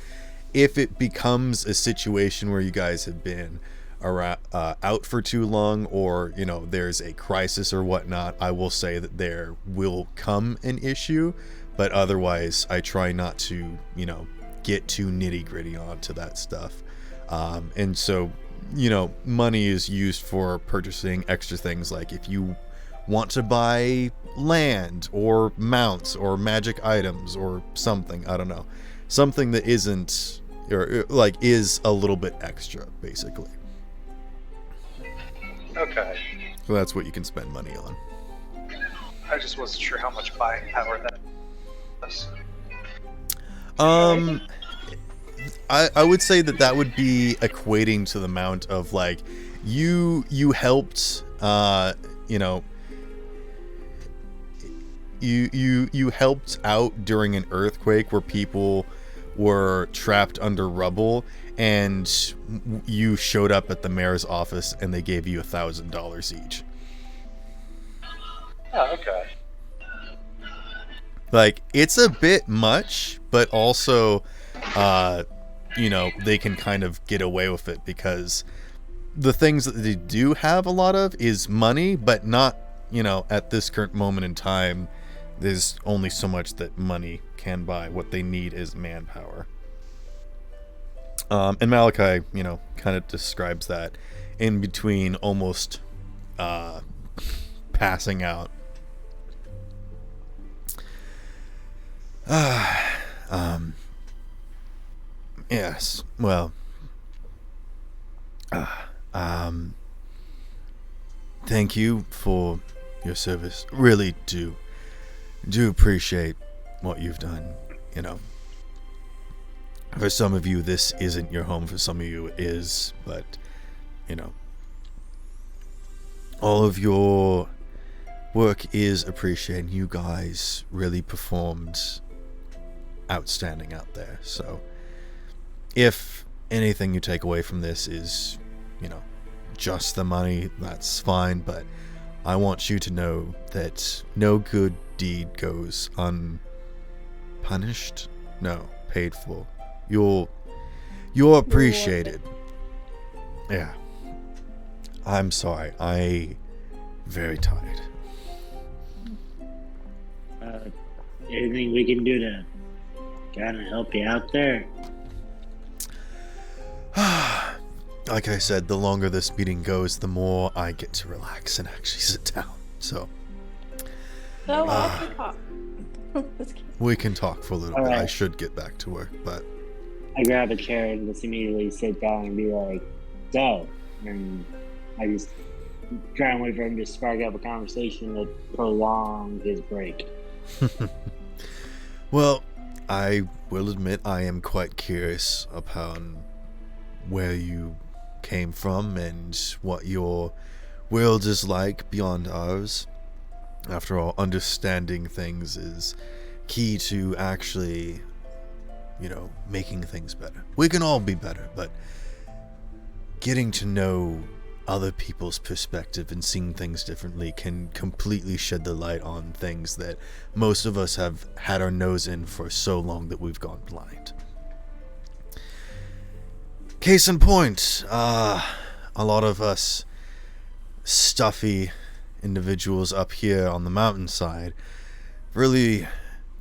If it becomes a situation where you guys have been out for too long, or, you know, there's a crisis or whatnot, I will say that there will come an issue, but otherwise I try not to, you know, get too nitty gritty onto that stuff. And so, you know, money is used for purchasing extra things, like if you want to buy land or mounts or magic items or something, I don't know, something that isn't, or like is a little bit extra, basically. Okay. So that's what you can spend money on. I just wasn't sure how much buying power that was. I would say that would be equating to the amount of like you helped you know you helped out during an earthquake where people were trapped under rubble, and you showed up at the mayor's office and they gave you $1,000 each. Oh, okay. Like, it's a bit much, but also you know, they can kind of get away with it because the things that they do have a lot of is money, but not, you know, at this current moment in time, there's only so much that money can buy. What they need is manpower. And Malachi, you know, kind of describes that in between almost passing out. Yes, well, thank you for your service. Really do appreciate what you've done. You know, for some of you, this isn't your home. For some of you, it is. But, you know, all of your work is appreciated. You guys really performed outstanding out there. So, if anything you take away from this is, you know, just the money, that's fine. But I want you to know that no good deed goes unpunished. No, paid for. You're appreciated. Yeah. I'm sorry. Very tired. Anything we can do to kind of help you out there? Like I said, the longer this meeting goes, the more I get to relax and actually sit down. So I can talk. we can talk for a little All bit. right. I should get back to work, but I grab a chair and just immediately sit down and be like, so, and I just try and wait for him to spark up a conversation that prolongs his break. well, I will admit I am quite curious upon where you came from and what your world is like beyond ours. After all, understanding things is key to actually, you know, making things better. We can all be better, but getting to know other people's perspective and seeing things differently can completely shed the light on things that most of us have had our nose in for so long that we've gone blind. Case in point, a lot of us stuffy individuals up here on the mountainside really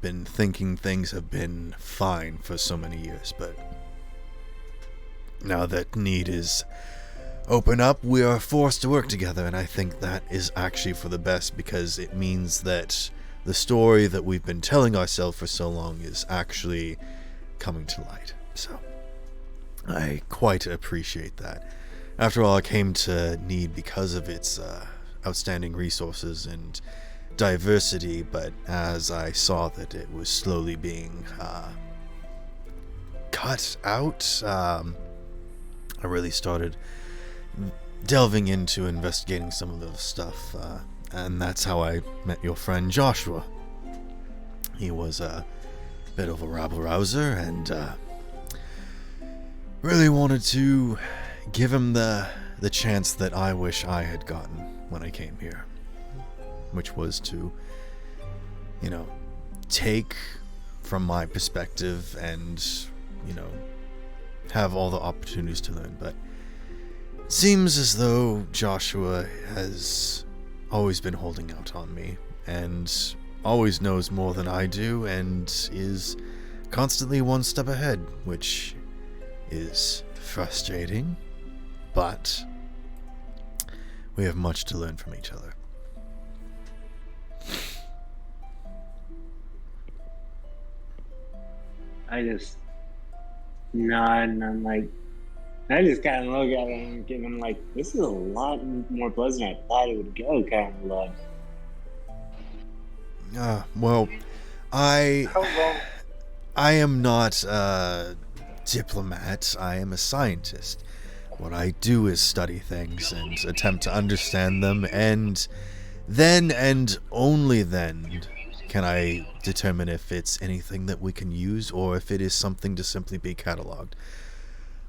been thinking things have been fine for so many years, but now that need is open up, we are forced to work together, and I think that is actually for the best, because it means that the story that we've been telling ourselves for so long is actually coming to light. So I quite appreciate that. After all, I came to need because of its outstanding resources and diversity, but as I saw that it was slowly being cut out, I really started delving into investigating some of the stuff, and that's how I met your friend Joshua. He was a bit of a rabble-rouser, and really wanted to give him the chance that I wish I had gotten when I came here, which was to, you know, take from my perspective and, you know, have all the opportunities to learn. But it seems as though Joshua has always been holding out on me and always knows more than I do and is constantly one step ahead, which is frustrating, but we have much to learn from each other. I just nod and I'm like, I just kind of look at him and I'm like, this is a lot more pleasant than I thought it would go, kind of look. Well, I How long? am not diplomat. I am a scientist. What I do is study things and attempt to understand them, and then and only then can I determine if it's anything that we can use or if it is something to simply be catalogued.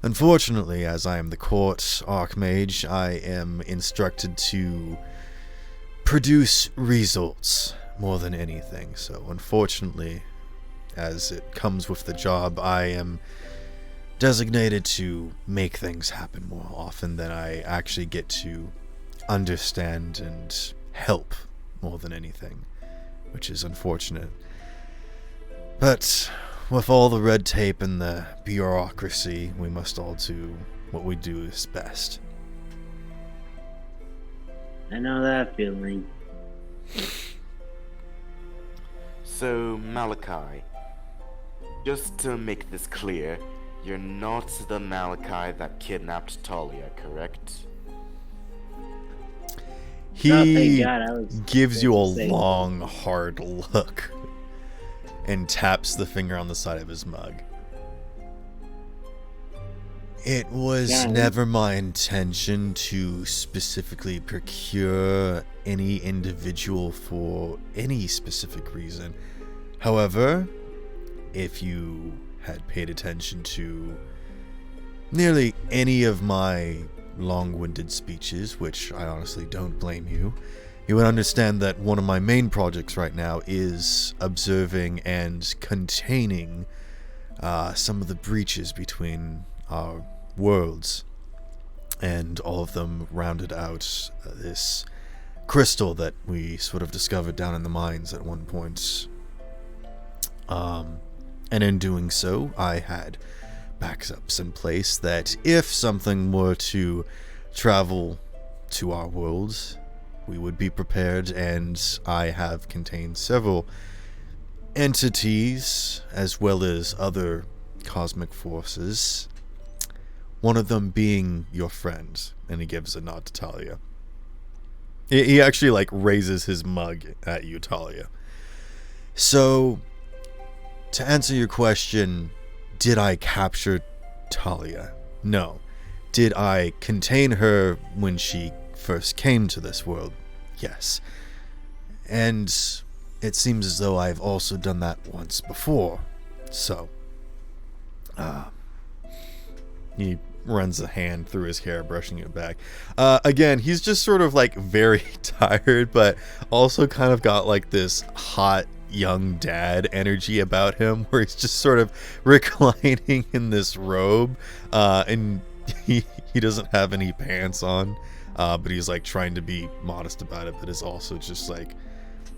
Unfortunately, as I am the court archmage, I am instructed to produce results more than anything. So unfortunately, as it comes with the job, I am designated to make things happen more often than I actually get to understand and help more than anything, which is unfortunate. But with all the red tape and the bureaucracy, we must all do what we do is best. I know that feeling. So, Malachi, just to make this clear, you're not the Malachi that kidnapped Talia, correct? He Oh, thank God, I was gives you a going to say that. long, hard look and taps the finger on the side of his mug. It was Yeah. never my intention to specifically procure any individual for any specific reason. However, if you had paid attention to nearly any of my long-winded speeches, which I honestly don't blame you, you would understand that one of my main projects right now is observing and containing some of the breaches between our worlds, and all of them rounded out this crystal that we sort of discovered down in the mines at one point. And in doing so, I had backups in place that if something were to travel to our worlds, we would be prepared, and I have contained several entities as well as other cosmic forces, one of them being your friend, and he gives a nod to Talia. He actually like raises his mug at you, Talia. So, to answer your question, did I capture Talia? No. Did I contain her when she first came to this world? Yes. And it seems as though I've also done that once before. So, he runs a hand through his hair, brushing it back. Again, he's just sort of like very tired, but also kind of got like this hot young dad energy about him, where he's just sort of reclining in this robe, and he doesn't have any pants on, but he's like trying to be modest about it, but is also just like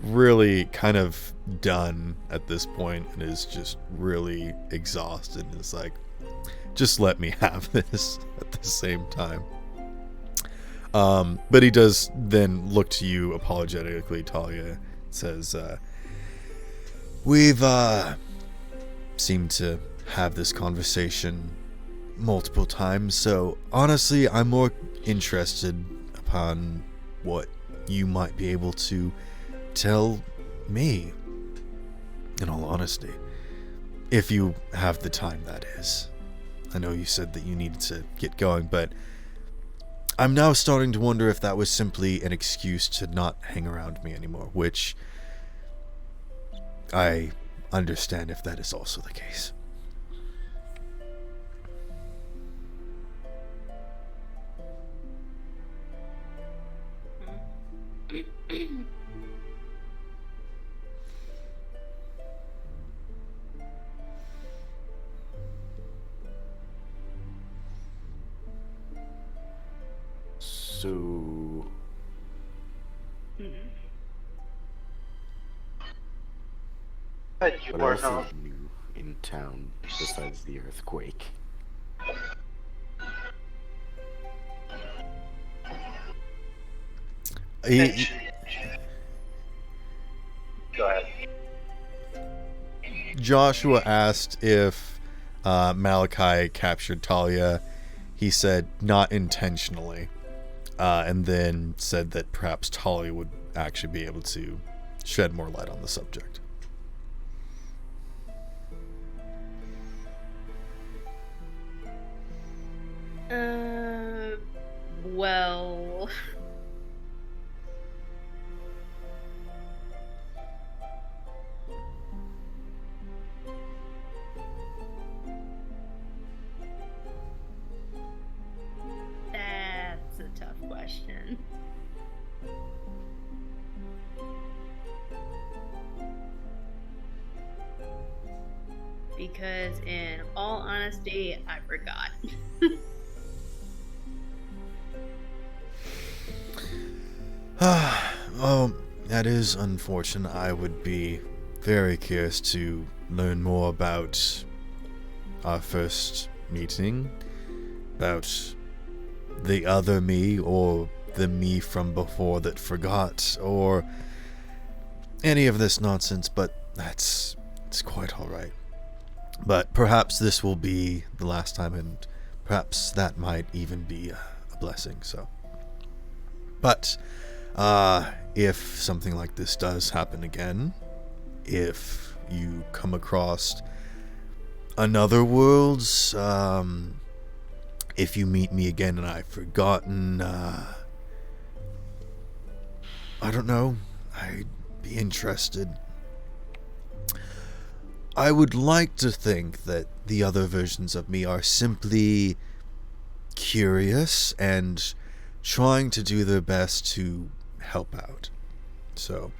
really kind of done at this point and is just really exhausted, and is like, just let me have this at the same time. But he does then look to you apologetically, Talia, says, we've seemed to have this conversation multiple times, so honestly, I'm more interested upon what you might be able to tell me, in all honesty. If you have the time, that is. I know you said that you needed to get going, but I'm now starting to wonder if that was simply an excuse to not hang around me anymore, which I understand if that is also the case. So, But you what are else not. is new in town besides the earthquake? Go ahead. Joshua asked if Malachi captured Talia. He said not intentionally, and then said that perhaps Talia would actually be able to shed more light on the subject. Well. That's a tough question. Because, in all honesty, I forgot. Oh, that is unfortunate. I would be very curious to learn more about our first meeting, about the other me, or the me from before that forgot, or any of this nonsense, but it's quite alright. But perhaps this will be the last time, and perhaps that might even be a blessing, so. But, if something like this does happen again, if you come across another worlds, if you meet me again and I've forgotten, I don't know, I'd be interested. I would like to think that the other versions of me are simply curious and trying to do their best to help out. So,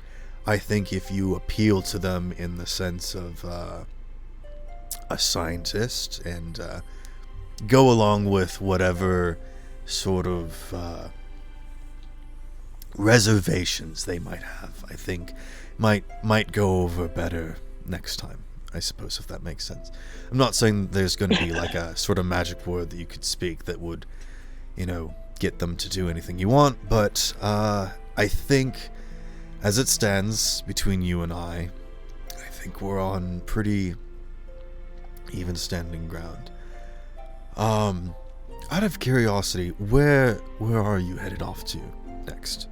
I think if you appeal to them in the sense of a scientist and go along with whatever sort of reservations they might have, I think might go over better next time, I suppose, if that makes sense. I'm not saying there's going to be like a sort of magic word that you could speak that would, get them to do anything you want, but I think, as it stands between you and I think we're on pretty even standing ground. Out of curiosity, where are you headed off to next?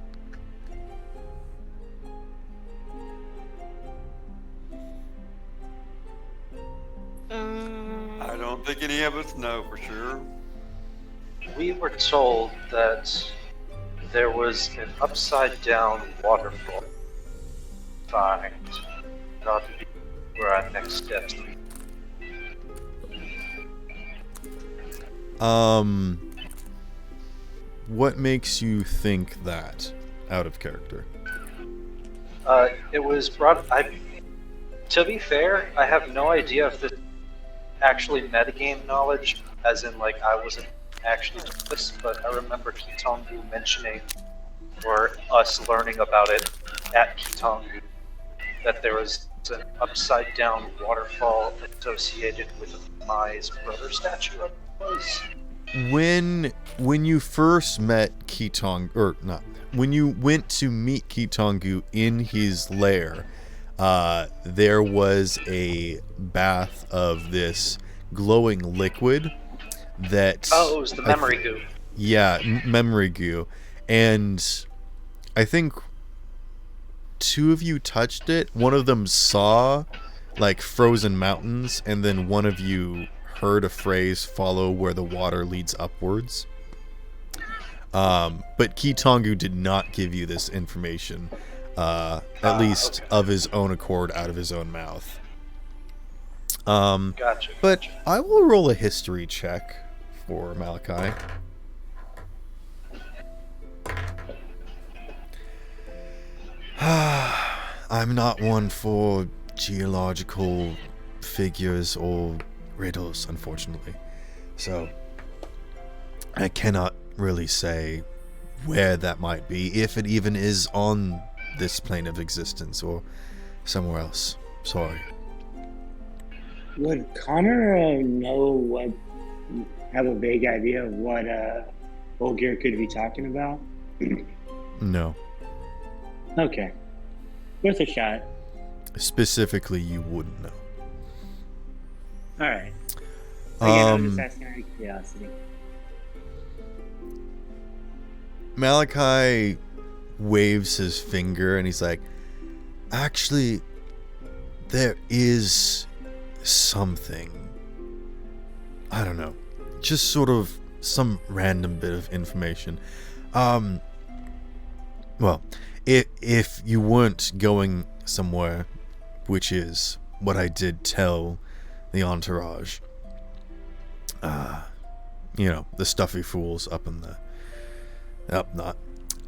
I don't think any of us know for sure. We were told that there was an upside down waterfall. Find that ought to be where our next steps lead. What makes you think that, out of character? It was brought. To be fair, I have no idea if this actually metagame knowledge, as in like I wasn't actually doing this, but I remember Kitongu mentioning, or us learning about it at Kitongu, that there was an upside down waterfall associated with Mai's brother statue. When you first met when you went to meet Kitongu in his lair, there was a bath of this glowing liquid that... Oh, it was the memory goo. Yeah, memory goo. And I think two of you touched it. One of them saw, like, frozen mountains, and then one of you heard a phrase follow where the water leads upwards. But Kitongu did not give you this information, at least of his own accord, out of his own mouth. Gotcha. But I will roll a history check for Malachi. I'm not one for geological figures or riddles, unfortunately. So, I cannot really say where that might be, if it even is on this plane of existence or somewhere else. Sorry. Would Connor have a vague idea of what Olgir could be talking about? No. Okay. Worth a shot. Specifically, you wouldn't know. Alright. Again, I'm just asking out of curiosity. Malachi waves his finger and he's like, actually, there is something. I don't know. Just sort of some random bit of information. Well, if you weren't going somewhere, which is what I did tell the entourage, the stuffy fools up in the not.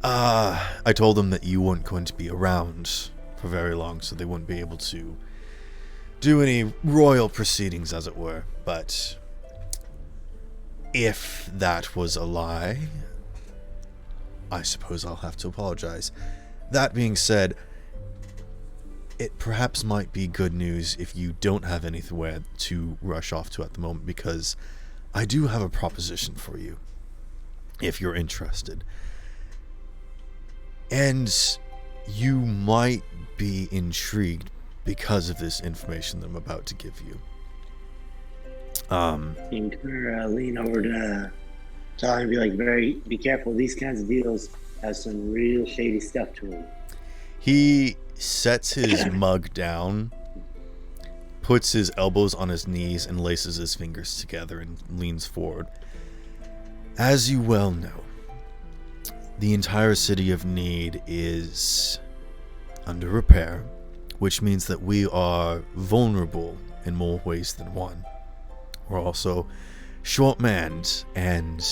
I told them that you weren't going to be around for very long, so they wouldn't be able to do any royal proceedings, as it were. But if that was a lie, I suppose I'll have to apologize. That being said, it perhaps might be good news if you don't have anywhere to rush off to at the moment, because I do have a proposition for you, if you're interested. And you might be intrigued because of this information that I'm about to give you. You can lean over to Charlie and be like, be careful, these kinds of deals have some real shady stuff to them. He sets his mug down, puts his elbows on his knees, and laces his fingers together and leans forward. As you well know, the entire city of Need is under repair, which means that we are vulnerable in more ways than one. We're also short-manned, and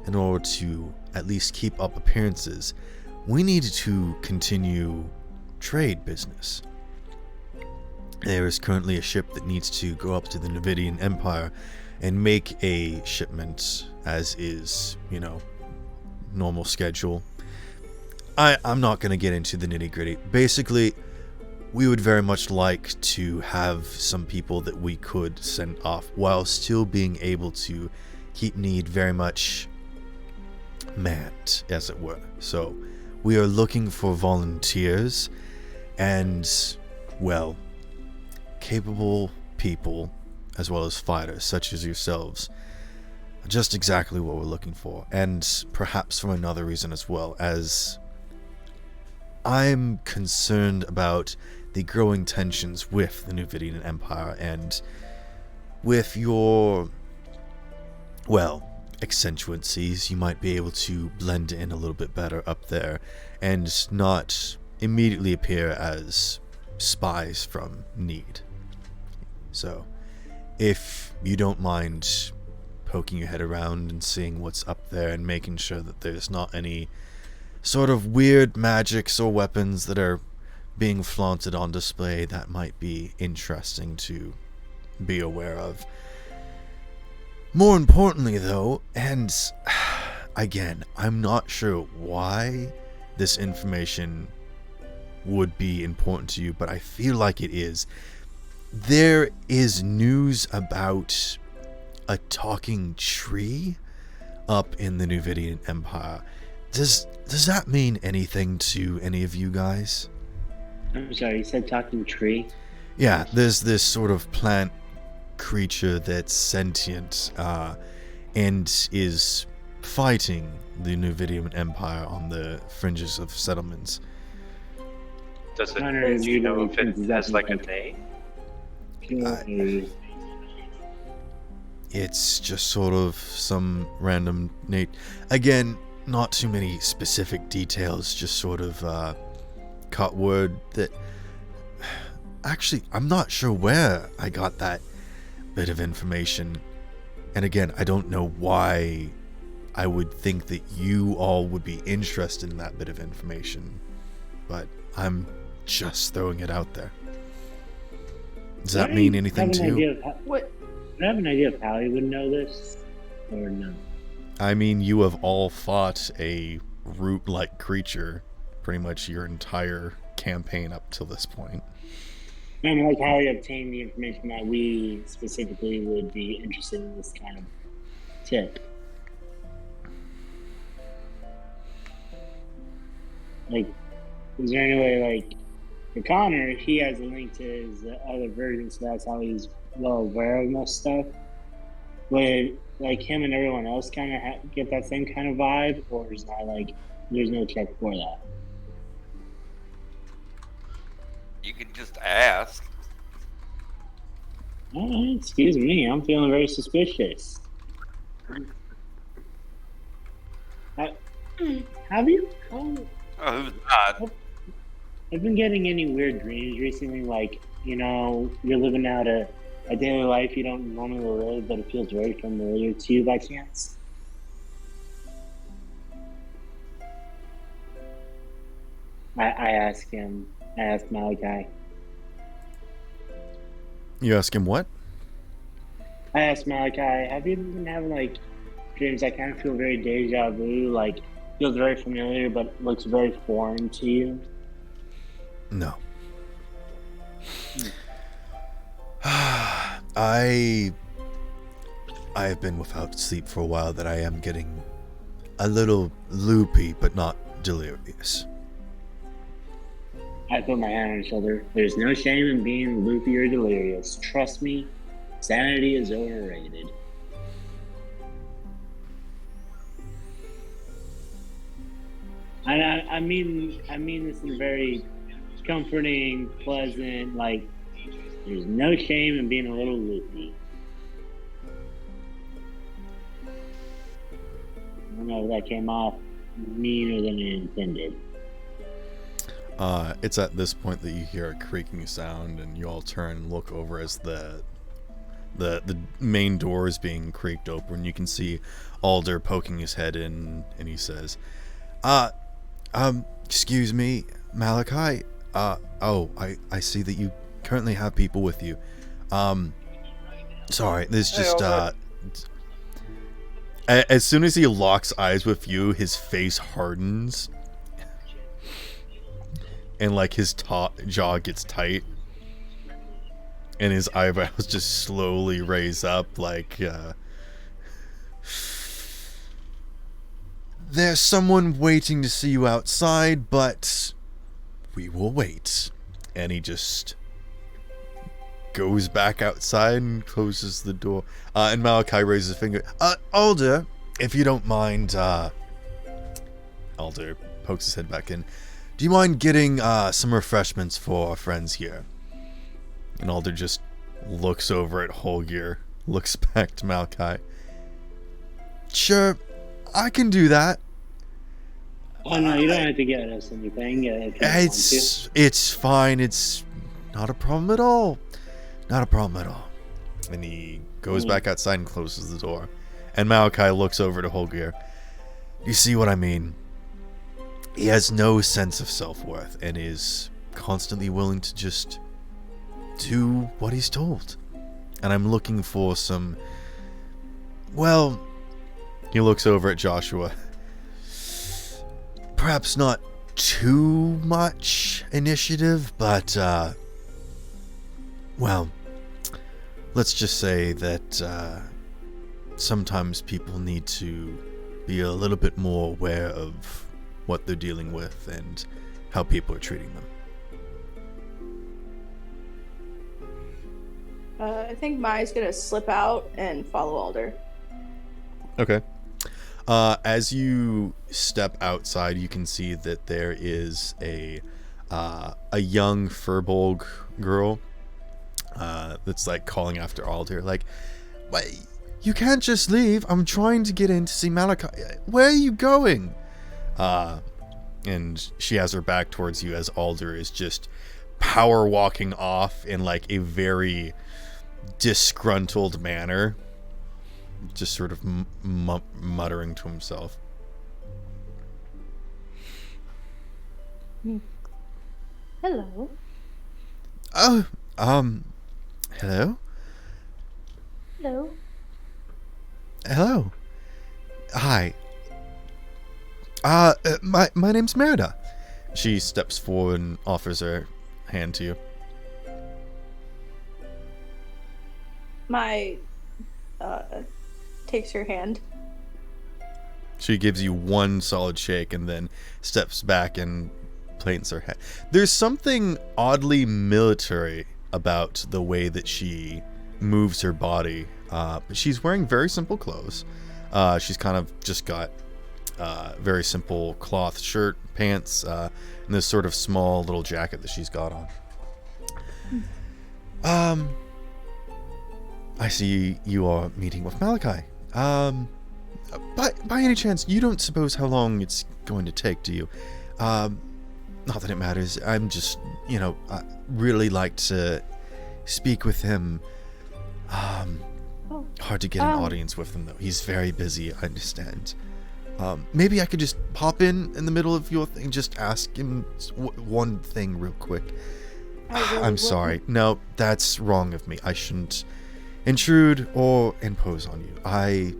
in order to at least keep up appearances, we need to continue trade business. There is currently a ship that needs to go up to the Nuvidian Empire and make a shipment, as is, normal schedule. I'm not going to get into the nitty-gritty. Basically, we would very much like to have some people that we could send off while still being able to keep Need very much manned, as it were. So we are looking for volunteers and, well, capable people as well as fighters such as yourselves. Just exactly what we're looking for, and perhaps for another reason as well, as I'm concerned about the growing tensions with the Nuvidian Empire and with your, eccentricities. You might be able to blend in a little bit better up there and not immediately appear as spies from Need. So, if you don't mind poking your head around and seeing what's up there and making sure that there's not any sort of weird magics or weapons that are being flaunted on display, that might be interesting to be aware of. More importantly though, and again, I'm not sure why this information would be important to you, but I feel like it is. There is news about a talking tree up in the Nuvidian Empire. Does that mean anything to any of you guys? I'm sorry, you said talking tree? Yeah, there's this sort of plant creature that's sentient and is fighting the Nuvidian Empire on the fringes of settlements. Does it, Hunter, do you know you if it know has like a name? It's just sort of some random Nate. Again, not too many specific details, just sort of cut word that... Actually, I'm not sure where I got that bit of information. And again, I don't know why I would think that you all would be interested in that bit of information. But I'm just throwing it out there. Does that mean anything to you? What? Do I have an idea of how he would know this? Or no? I mean, you have all fought a root-like creature pretty much your entire campaign up till this point. I mean, like how he obtained the information that we specifically would be interested in this kind of tip. Like, is there any way, like, for Connor, he has a link to his other version, so that's how he's well aware of most stuff. Would, like, him and everyone else kind of get that same kind of vibe, or is that, like, there's no check for that? You can just ask. Oh, excuse me, I'm feeling very suspicious. Have you? Oh, who's not? I've been getting any weird dreams recently, like, you're living out a daily life you don't normally live, but it feels very familiar to you by chance. I ask him, I ask Malachi. You ask him what? I ask Malachi, have you been having, like, dreams that kind of feel very deja vu, like, feels very familiar, but looks very foreign to you? No. I have been without sleep for a while that I am getting a little loopy, but not delirious. I put my hand on his shoulder. There's no shame in being loopy or delirious. Trust me, sanity is overrated. And I mean this in a very comforting, pleasant, like, there's no shame in being a little loopy. I don't know if that came off meaner than it intended. It's at this point that you hear a creaking sound, and you all turn and look over as the main door is being creaked open. You can see Alder poking his head in, and he says, excuse me, Malachi. I see that you currently have people with you. Sorry, there's just, as soon as he locks eyes with you, his face hardens. And, like, his jaw gets tight. And his eyebrows just slowly raise up, like, there's someone waiting to see you outside, but we will wait. And he just goes back outside and closes the door. And Malachi raises a finger. Alder, if you don't mind, Alder pokes his head back in. Do you mind getting some refreshments for our friends here? And Alder just looks over at Holgear, looks back to Malachi. Sure, I can do that. Oh no, you don't have to get us anything. It's fine. It's not a problem at all. Not a problem at all. And he goes back outside and closes the door. And Malachi looks over to Holgear. You see what I mean? He has no sense of self-worth and is constantly willing to just do what he's told. And I'm looking for some... Well, he looks over at Joshua. Perhaps not too much initiative, but, well, let's just say that sometimes people need to be a little bit more aware of what they're dealing with and how people are treating them. I think Mai's gonna slip out and follow Alder. Okay. As you step outside, you can see that there is a young Furbolg girl that's like calling after Alder, like, "Wait, you can't just leave. I'm trying to get in to see Malachi. Where are you going?" And she has her back towards you as Alder is just power walking off in like a very disgruntled manner, just sort of muttering to himself. Hello. Oh, hello? Hello. Hello. Hi. My name's Merida. She steps forward and offers her hand to you. Mai takes her hand. She gives you one solid shake and then steps back and plants her head. There's something oddly military about the way that she moves her body. She's wearing very simple clothes. She's kind of just got very simple cloth shirt, pants, and this sort of small little jacket that she's got on. I see you are meeting with Malachi. by any chance, you don't suppose how long it's going to take, do you? Not that it matters. I'm just, I really like to speak with him. Hard to get an audience with him, though. He's very busy, I understand. Maybe I could just pop in the middle of your thing, just ask him one thing real quick. I'm sorry. No, that's wrong of me. I shouldn't intrude or impose on you. I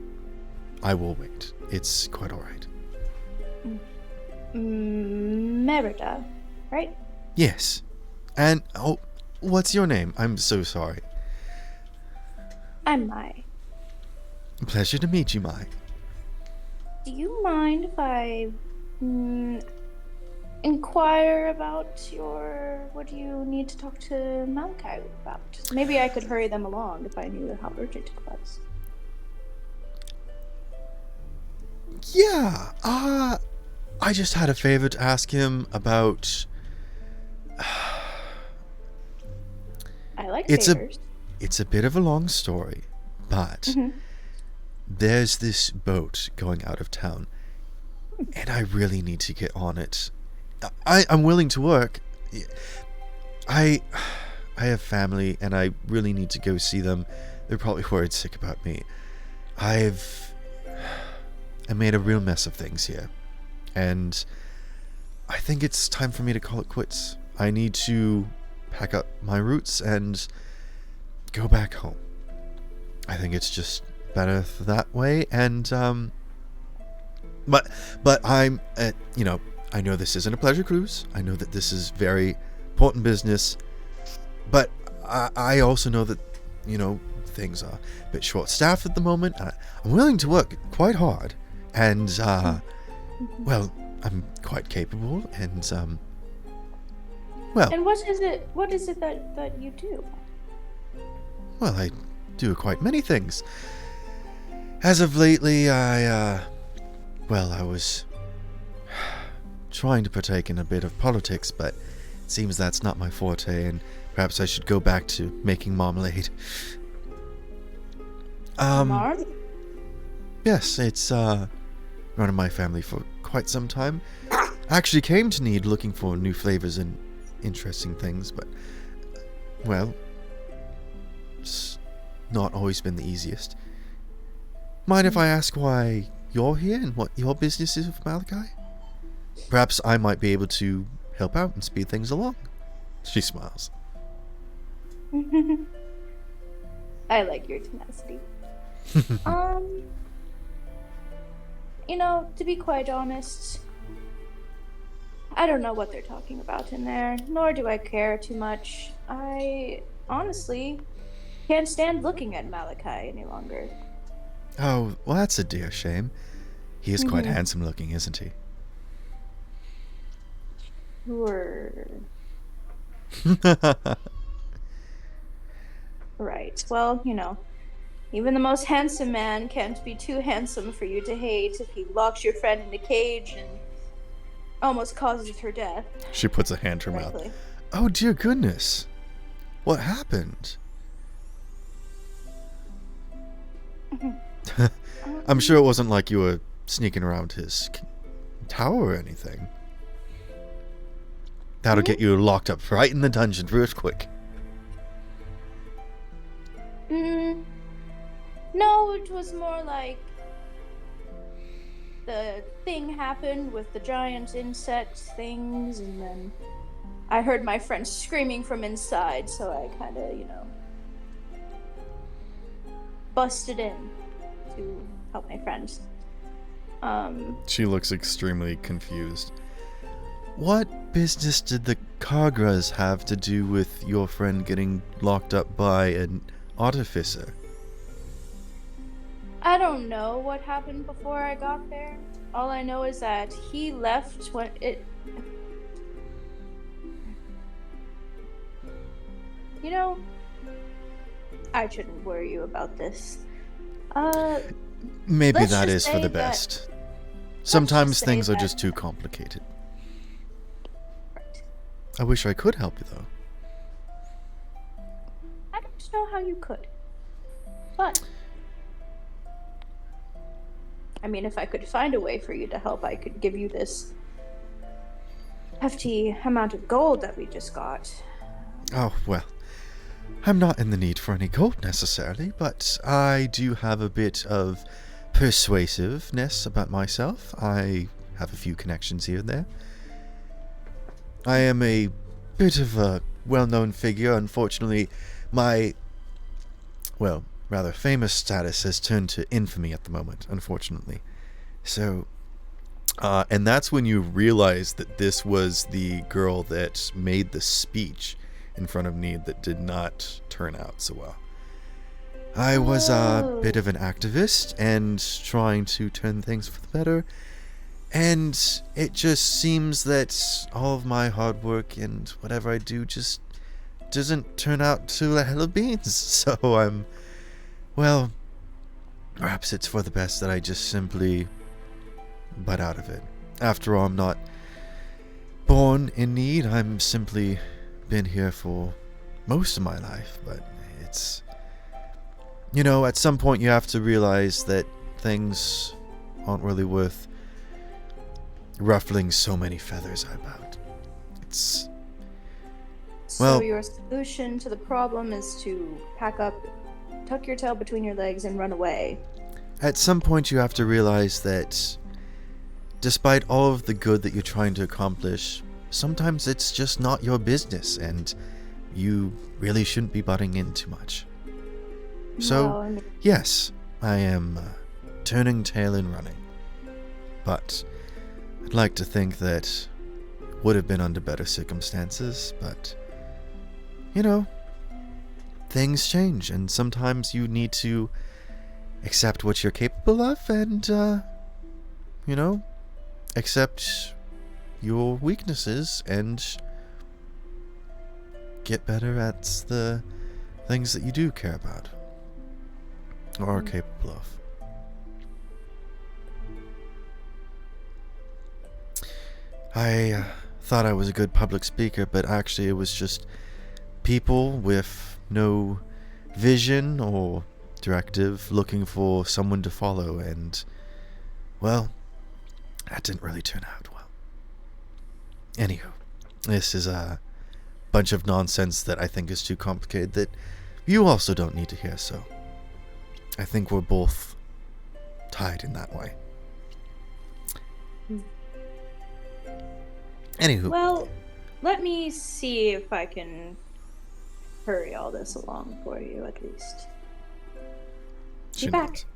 will wait. It's quite all right. Merida, right? Yes. And, what's your name? I'm so sorry. I'm Mai. Pleasure to meet you, Mai. Do you mind if I inquire about what do you need to talk to Malachi about? Maybe I could hurry them along if I knew how urgent it was. Yeah, I just had a favor to ask him about... I like favors. It's a bit of a long story, but there's this boat going out of town, and I really need to get on it. I'm willing to work. I have family, and I really need to go see them. They're probably worried sick about me. I made a real mess of things here, and I think it's time for me to call it quits. I need to pack up my roots and go back home. I think it's just better that way, and but I'm I know this isn't a pleasure cruise. I know that this is very important business, but I also know that things are a bit short-staffed at the moment. I'm willing to work quite hard, and well, I'm quite capable, and well. And what is it that you do? Well, I do quite many things. As of lately, I was trying to partake in a bit of politics, but it seems that's not my forte, and perhaps I should go back to making marmalade. Yes, it's run in my family for quite some time. I actually came to Need looking for new flavors and interesting things, but, well, it's not always been the easiest. Mind if I ask why you're here and what your business is with Malachi? Perhaps I might be able to help out and speed things along. She smiles. I like your tenacity. To be quite honest, I don't know what they're talking about in there, nor do I care too much. I honestly can't stand looking at Malachi any longer. Oh, well, that's a dear shame. He is quite handsome looking, isn't he? Sure. Right. Well, even the most handsome man can't be too handsome for you to hate if he locks your friend in a cage and almost causes her death. She puts a hand to her mouth. Oh, dear goodness. What happened? I'm sure it wasn't like you were sneaking around his tower or anything. That'll get you locked up right in the dungeon real quick. No, it was more like the thing happened with the giant insect things, and then I heard my friend screaming from inside, so I kind of, busted in to help my friend. She looks extremely confused. What business did the Kagras have to do with your friend getting locked up by an artificer? I don't know what happened before I got there. All I know is that he left when it... I shouldn't worry you about this. Maybe that is for the best. Sometimes things are just too complicated. Right. I wish I could help you, though. I don't know how you could. But I mean, if I could find a way for you to help, I could give you this hefty amount of gold that we just got. Oh, well, I'm not in the need for any gold necessarily, but I do have a bit of persuasiveness about myself. I have a few connections here and there. I am a bit of a well-known figure. Unfortunately, my, well, rather famous status has turned to infamy at the moment, unfortunately. So, and that's when you realize that this was the girl that made the speech in front of Need that did not turn out so well. I was a bit of an activist and trying to turn things for the better, and it just seems that all of my hard work and whatever I do just doesn't turn out to a hell of beans. So well, perhaps it's for the best that I just simply butt out of it. After all, I'm not born in need. I'm simply been here for most of my life, but it's, at some point you have to realize that things aren't really worth ruffling so many feathers about. It's, well, so your solution to the problem is to pack up, tuck your tail between your legs, and run away. at some point you have to realize that despite all of the good that you're trying to accomplish, sometimes it's just not your business, and you really shouldn't be butting in too much. So, Well, I mean, yes, I am turning tail and running. But I'd like to think that would have been under better circumstances, but, things change, and sometimes you need to accept what you're capable of and, accept your weaknesses and get better at the things that you do care about or are capable of. I thought I was a good public speaker, but actually it was just people with no vision or directive looking for someone to follow, and, well, that didn't really turn out well. Anywho, this is a bunch of nonsense that I think is too complicated that you also don't need to hear, so I think we're both tied in that way. Anywho. well, let me see if I can hurry all this along for you, at least. She Be back. nods.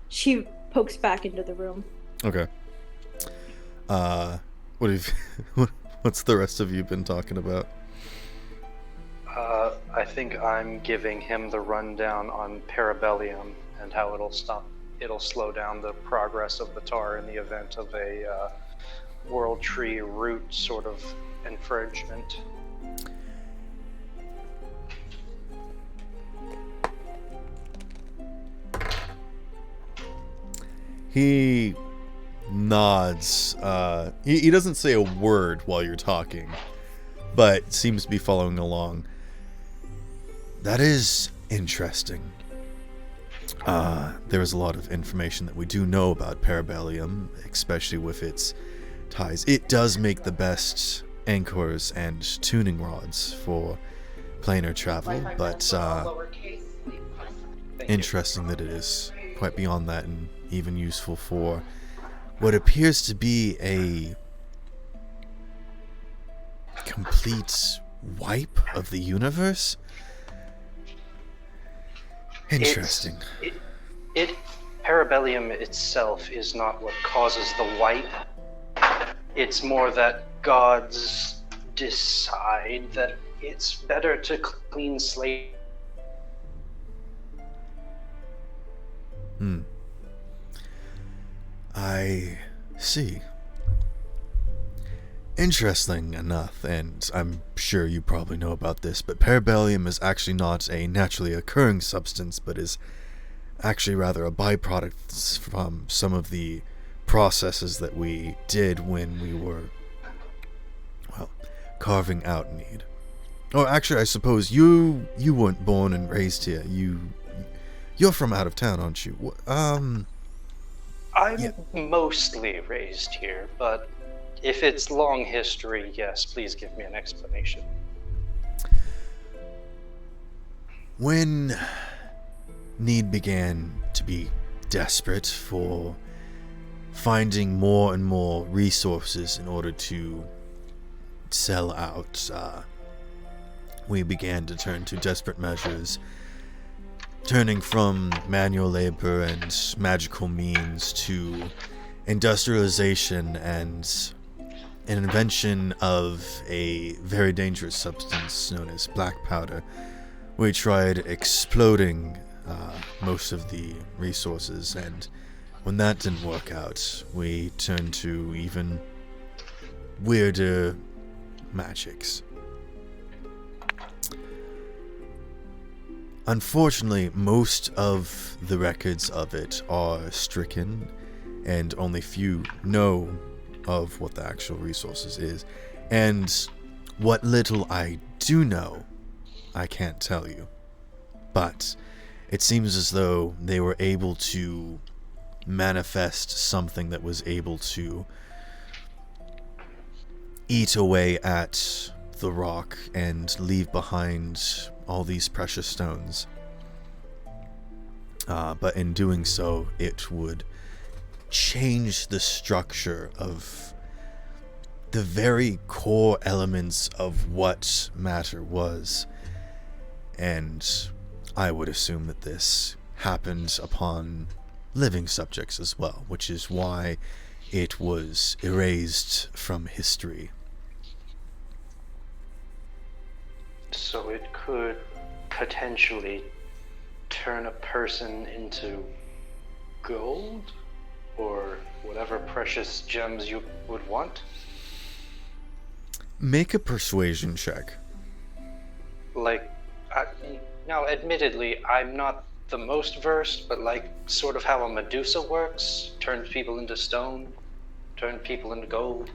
She pokes back into the room. Okay. What have what's the rest of you been talking about? I think I'm giving him the rundown on Parabellium and how it'll slow down the progress of the tar in the event of a World Tree root sort of infringement. He nods. He doesn't say a word while you're talking, but seems to be following along. That is interesting. There is a lot of information that we do know about Parabellium, especially with its ties. It does make the best anchors and tuning rods for planar travel, but interesting that it is quite beyond that and even useful for what appears to be a complete wipe of the universe. Interesting. Parabellium itself is not what causes the wipe. It's more that gods decide that it's better to clean slate. I see. Interesting enough, and I'm sure you probably know about this, but Parabellium is actually not a naturally occurring substance, but is actually rather a byproduct from some of the processes that we did when we were, well, carving out Need. Oh, actually, I suppose you weren't born and raised here. You're from out of town, aren't you? I'm Yeah. mostly raised here, but if it's long history, yes, please give me an explanation. When need began to be desperate for finding more and more resources in order to sell out, we began to turn to desperate measures, turning from manual labor and magical means to industrialization and an invention of a very dangerous substance known as black powder. We tried exploding most of the resources, and when that didn't work out, we turned to even weirder magics. Unfortunately, most of the records of it are stricken, and only few know of what the actual resources is. And what little I do know, I can't tell you. But it seems as though they were able to manifest something that was able to eat away at the rock and leave behind all these precious stones. But in doing so, it would change the structure of the very core elements of what matter was. And I would assume that this happened upon living subjects as well, which is why it was erased from history. So it could potentially turn a person into gold? Or whatever precious gems you would want? Make a persuasion check. Like, now admittedly, I'm not the most versed, but like sort of how a Medusa works, turns people into stone, turns people into gold.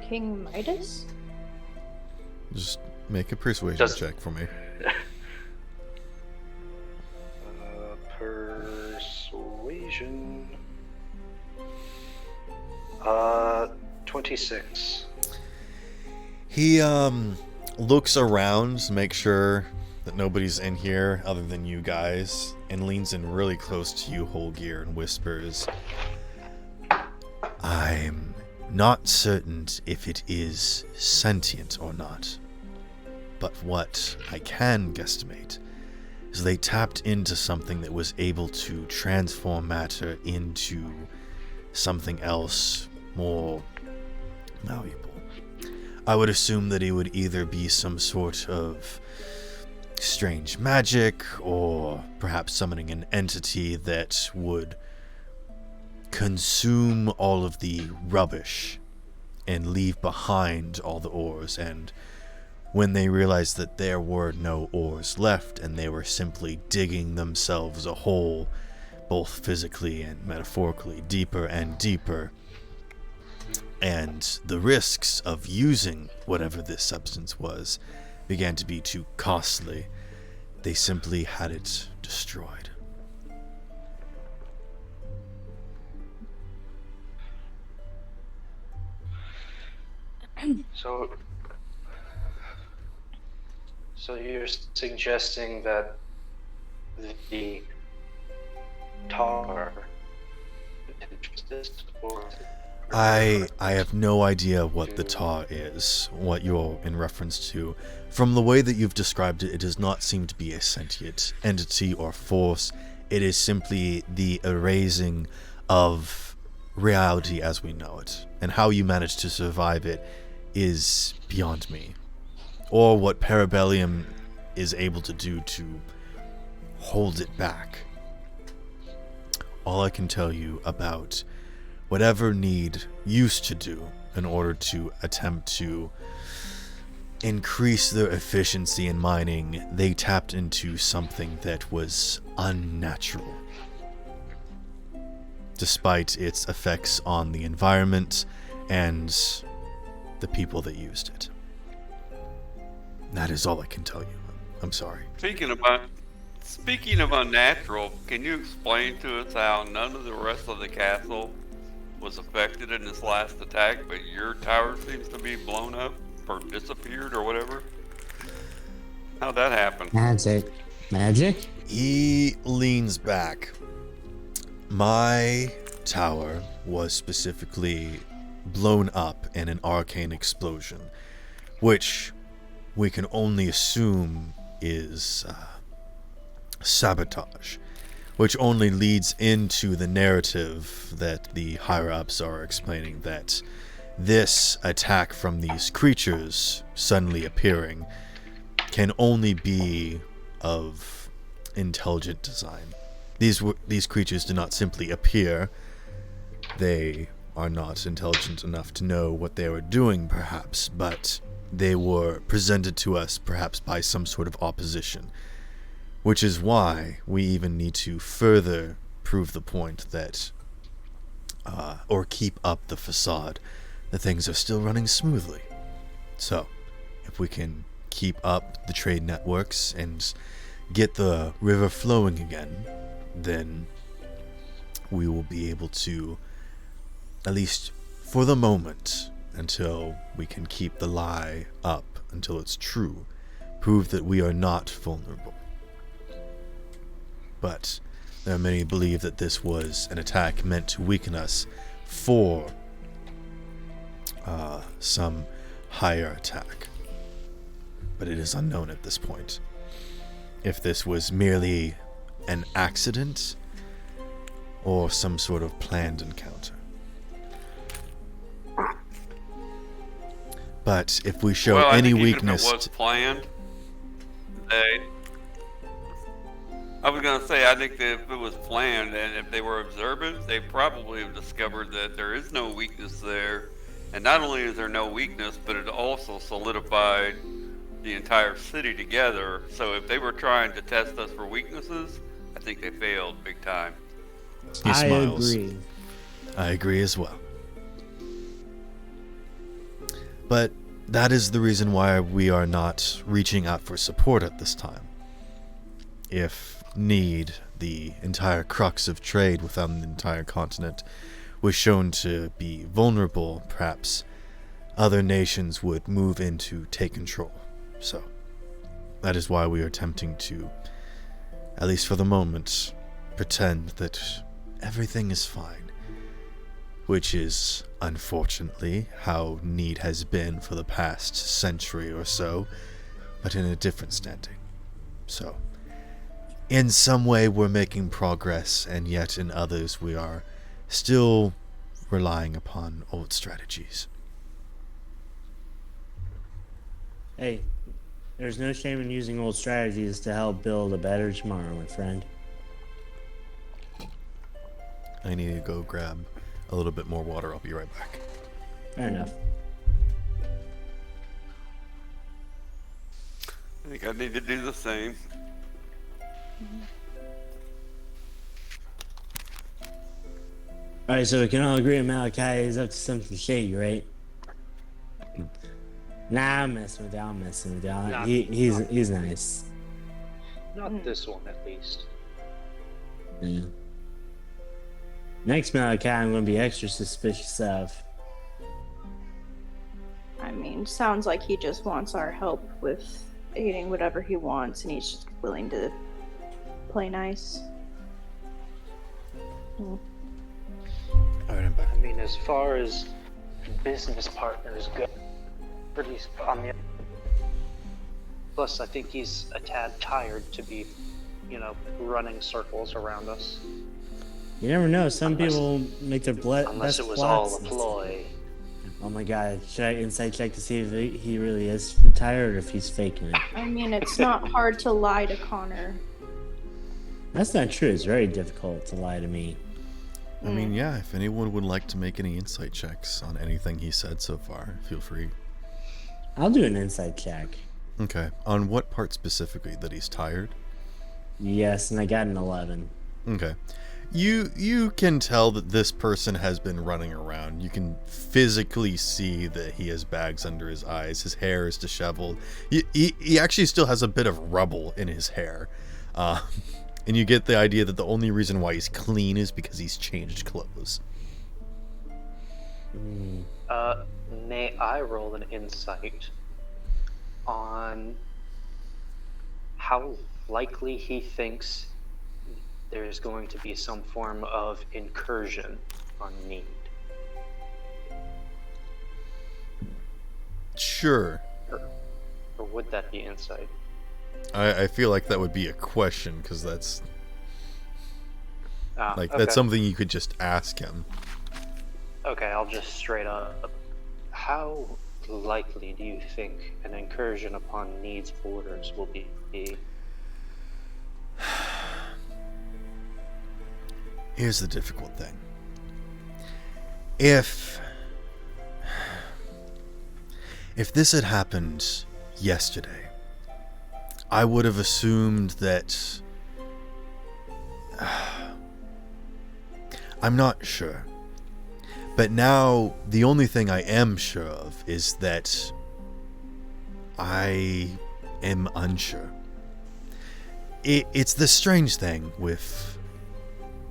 King Midas? Just make a persuasion Does- check for me. Persuasion. 26. He looks around to make sure that nobody's in here other than you guys, and leans in really close to you, Holgear, and whispers, "I'm not certain if it is sentient or not, but what I can guesstimate is they tapped into something that was able to transform matter into something else more malleable. I would assume that it would either be some sort of strange magic, or perhaps summoning an entity that would consume all of the rubbish and leave behind all the ores. And when they realized that there were no ores left and they were simply digging themselves a hole, both physically and metaphorically, deeper and deeper, and the risks of using whatever this substance was began to be too costly, they simply had it destroyed." So you're suggesting that the tar exists, or I have no idea what the tar is, what you're in reference to. From the way that you've described it, it does not seem to be a sentient entity or force. It is simply the erasing of reality as we know it. And how you managed to survive it is beyond me. Or what Parabellum is able to do to hold it back. All I can tell you about whatever Need used to do in order to attempt to increase their efficiency in mining, they tapped into something that was unnatural, despite its effects on the environment and the people that used it. That is all I can tell you. I'm sorry. Speaking Speaking of unnatural, can you explain to us how none of the rest of the castle was affected in this last attack, but your tower seems to be blown up or disappeared or whatever? How'd that happen? Magic? He leans back. My tower was specifically blown up in an arcane explosion, which we can only assume is sabotage, which only leads into the narrative that the higher-ups are explaining, that this attack from these creatures suddenly appearing can only be of intelligent design. These creatures do not simply appear. They are not intelligent enough to know what they were doing, perhaps, but they were presented to us perhaps by some sort of opposition, which is why we even need to further prove the point that, or keep up the facade, that things are still running smoothly. So, if we can keep up the trade networks and get the river flowing again, then we will be able to, at least for the moment, until we can keep the lie up until it's true, prove that we are not vulnerable. But there are many who believe that this was an attack meant to weaken us for some higher attack. But it is unknown at this point if this was merely an accident or some sort of planned encounter. But if we show Well, I any think weakness, even if it was planned, I was gonna say, I think that if it was planned and if they were observant, they probably have discovered that there is no weakness there. And not only is there no weakness, but it also solidified the entire city together. So if they were trying to test us for weaknesses, I think they failed big time. he smiles. agree. I agree as well. But that is the reason why we are not reaching out for support at this time. If need, the entire crux of trade within the entire continent was shown to be vulnerable, perhaps other nations would move in to take control. So, that is why we are attempting to, at least for the moment, pretend that everything is fine. Which is, unfortunately, how need has been for the past century or so, but in a different standing. So, in some way we're making progress, and yet in others we are still relying upon old strategies. Hey, there's no shame in using old strategies to help build a better tomorrow, my friend. I need to go grab a little bit more water. I'll be right back. Fair enough. I think I need to do the same. Alright, so we can all agree Malachi is up to something shady, right? Nah, I'm messing with y'all. Nah, He's nice. Not this one, at least. Yeah. Next Malachi, I'm gonna be extra suspicious of. I mean, sounds like he just wants our help with getting whatever he wants, and he's just willing to play nice. Alright, I'm back. I mean, as far as business partners go, pretty on the. Plus, I think he's a tad tired to be, running circles around us. You never know. Some Unless- people make their Unless best it was all plots a and- ploy. Oh my god, should I insight check to see if he really is tired or if he's faking it? I mean, it's not hard to lie to Connor. That's not true. It's very difficult to lie to me. I mean, yeah, if anyone would like to make any insight checks on anything he said so far, feel free. I'll do an insight check. Okay, on what part specifically? That he's tired? Yes, and I got an 11. Okay. You can tell that this person has been running around. You can physically see that he has bags under his eyes. His hair is disheveled. He actually still has a bit of rubble in his hair. Uh, and you get the idea that the only reason why he's clean is because he's changed clothes. May I roll an insight on how likely he thinks there's going to be some form of incursion on need? Sure. Or would that be insight? I feel like that would be a question, because that's Okay. that's something you could just ask him. Okay, I'll just straight up. How likely do you think an incursion upon Need's borders will be? Here's the difficult thing. If this had happened yesterday, I would have assumed that... I'm not sure. But now, the only thing I am sure of is that I am unsure. It's the strange thing with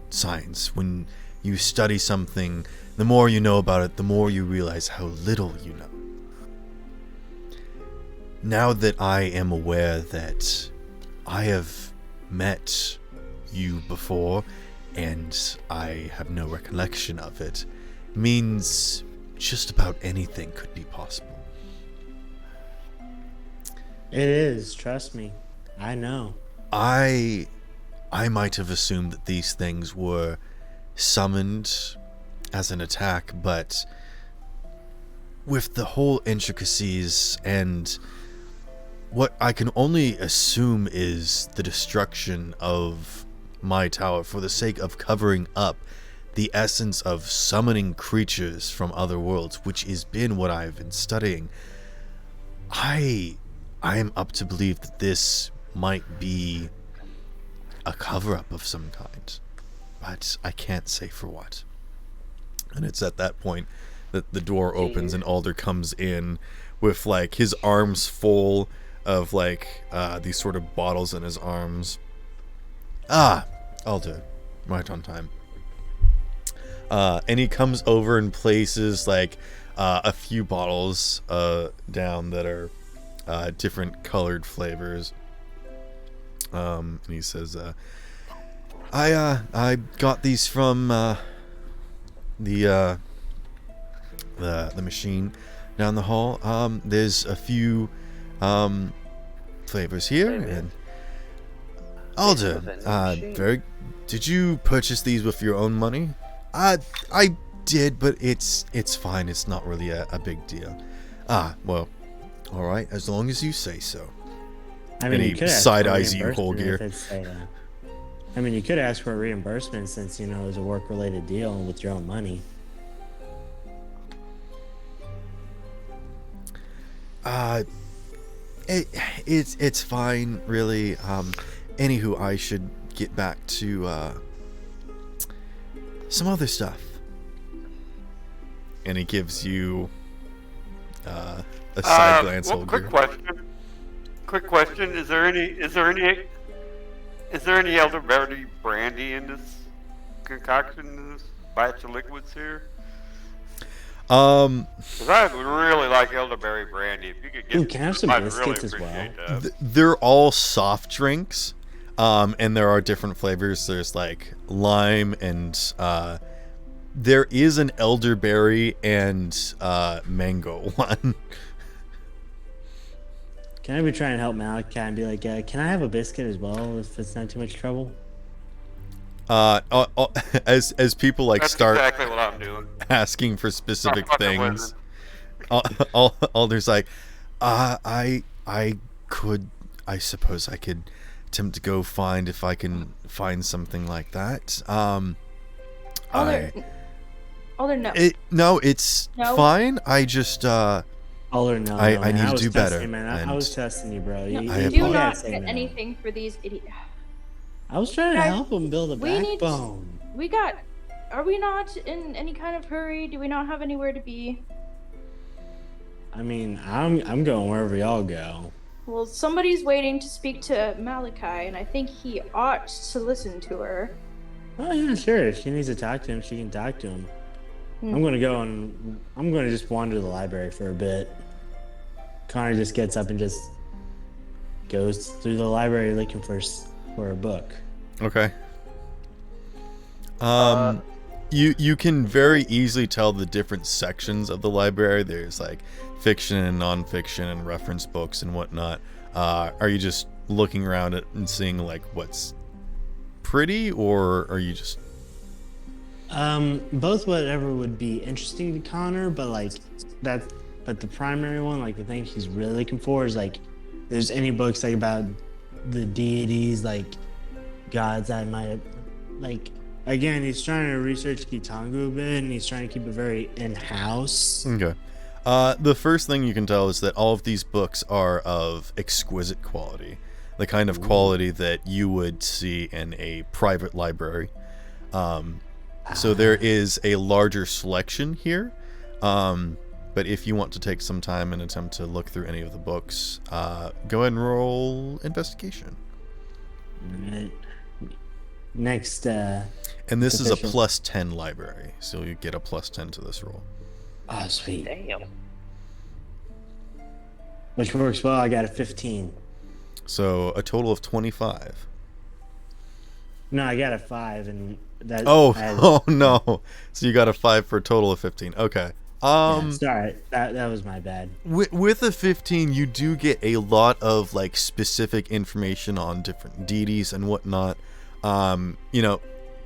science. When you study something, the more you know about it, the more you realize how little you know. Now that I am aware that I have met you before and I have no recollection of it, means just about anything could be possible. It is, trust me. I know. I might have assumed that these things were summoned as an attack, but with the whole intricacies and what I can only assume is the destruction of my tower for the sake of covering up the essence of summoning creatures from other worlds, which has been what I've been studying, I am up to believe that this might be a cover-up of some kind, but I can't say for what. And it's at that point that the door opens and Alder comes in with like his arms full of like these sort of bottles in his arms. Alder, right on time. And he comes over and places like a few bottles down that are different colored flavors. And he says, I got these from the machine down the hall. There's a few flavors here, and Alder, did you purchase these with your own money? I did, but it's fine. It's not really a big deal. Well, all right, as long as you say so. I mean, And he you could ask side for eyes you, reimbursement Holgear. if it's I mean, you could ask for a reimbursement since, you know, it was a work-related deal with your own money. It's fine, really. Anywho, I should get back to some other stuff. And he gives you a side glance. Well, quick question. Quick question: Is there any elderberry brandy in this concoction, in this batch of liquids here? Because I would really like elderberry brandy. If you could get, Ooh, can I have some I'd biscuits really as well? appreciate that. They're all soft drinks, and there are different flavors. There's like lime, and there is an elderberry and mango one. Can I be trying to help Malachi and be like, can I have a biscuit as well if it's not too much trouble? As people like That's start exactly what I'm doing. asking for specific Start fucking with things, it. Alder's like, I suppose I could attempt to go find if I can find something like that. Alder, no. No, it's No. fine. I just Or no, I man, need to was do testing, better, Man. I and was testing you, bro. No, You I do apologize. not say get no. anything for these idiots. I was trying to Guys, help him build a we need- backbone. Are we not in any kind of hurry? Do we not have anywhere to be? I mean, I'm going wherever y'all go. Well, somebody's waiting to speak to Malachi, and I think he ought to listen to her. Oh yeah, sure. If she needs to talk to him, she can talk to him. I'm gonna go and I'm gonna just wander the library for a bit. Connor just gets up and just goes through the library looking for a book. Okay. You can very easily tell the different sections of the library. There's like fiction and nonfiction and reference books and whatnot. Are you just looking around it and seeing like what's pretty, or are you just Both whatever would be interesting to Connor, but like but the primary one, like the thing he's really looking for is like there's any books like about the deities, like gods that might have, like, again, he's trying to research Kitangu a bit and he's trying to keep it very in-house. Okay. The first thing you can tell is that all of these books are of exquisite quality. The kind of quality that you would see in a private library. So there is a larger selection here. But if you want to take some time and attempt to look through any of the books, go ahead and roll investigation. Next, and this is a official. plus 10 library, so you get a plus 10 to this roll. Oh, sweet. Damn. Which works well. I got a 15. So a total of 25. No, I got a 5, and that. Oh no! So you got a 5 for a total of 15. Okay. Sorry, that was my bad. With a 15, you do get a lot of like specific information on different deities and whatnot. You know,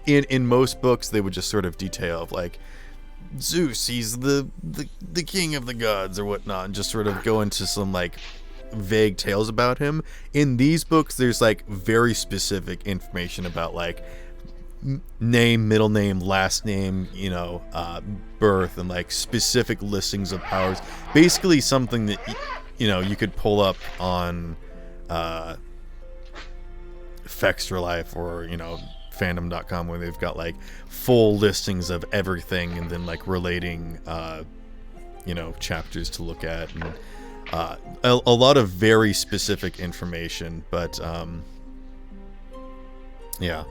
in most books they would just sort of detail of like Zeus, he's the king of the gods or whatnot, and just sort of go into some like vague tales about him. In these books, there's like very specific information about like name, middle name, last name, you know, birth, and like specific listings of powers. Basically something that you know you could pull up on Fextra Life or, you know, fandom.com, where they've got like full listings of everything and then like relating you know, chapters to look at, and a lot of very specific information. But yeah.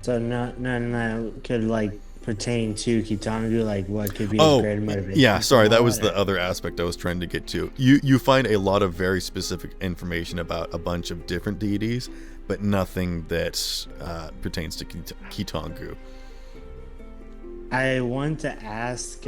So none that could like pertain to Kitangu, like what could be his greater motivation. Yeah, sorry, that was the other aspect I was trying to get to. You find a lot of very specific information about a bunch of different deities, but nothing that pertains to Kitangu. I want to ask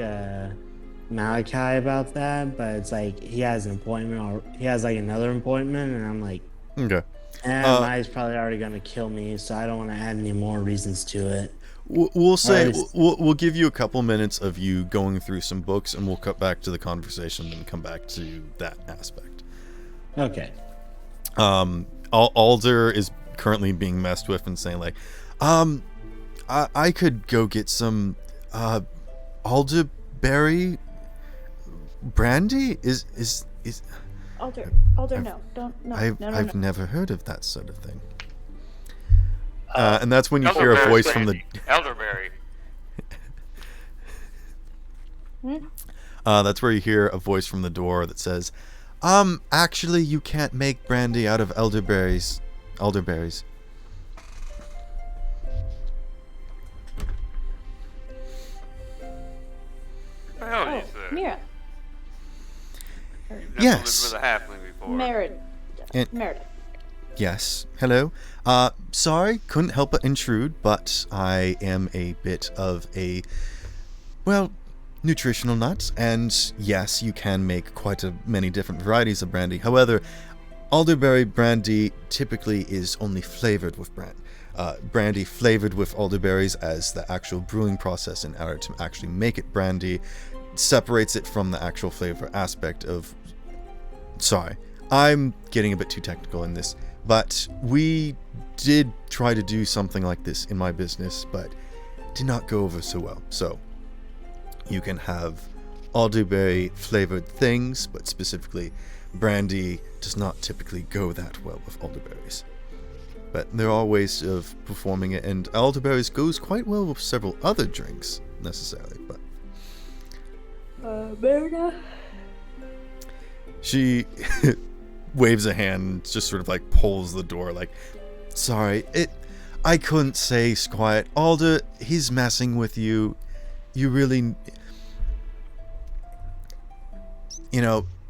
Malachi about that, but it's like he has an appointment, or he has like another appointment, and I'm like, okay. Mai's probably already gonna kill me, so I don't want to add any more reasons to it. We'll say we'll give you a couple minutes of you going through some books, and we'll cut back to the conversation and come back to that aspect. Okay. Alder is currently being messed with and saying like, I could go get some alderberry brandy. Is Alder, no, don't, no, I've never heard of that sort of thing. And that's when you hear a voice from the elderberry. That's where you hear a voice from the door that says, actually you can't make brandy out of elderberries. Elderberries. What the hell did you say? Mira. You've never Yes. lived with a halfling before. Meredith. Yes. Hello. Sorry, couldn't help but intrude, but I am a bit of a, well, nutritional nut, and yes, you can make quite many different varieties of brandy. However, elderberry brandy typically is only flavored with brandy flavored with elderberries, as the actual brewing process in order to actually make it brandy separates it from the actual flavor aspect of... Sorry, I'm getting a bit too technical in this, but we did try to do something like this in my business, but did not go over so well. So you can have elderberry flavored things, but specifically brandy does not typically go that well with elderberries. But there are ways of performing it, and elderberries goes quite well with several other drinks necessarily. But Merida? She waves a hand, just sort of like pulls the door, like, sorry, I couldn't say quiet. Alder, he's messing with you. You really,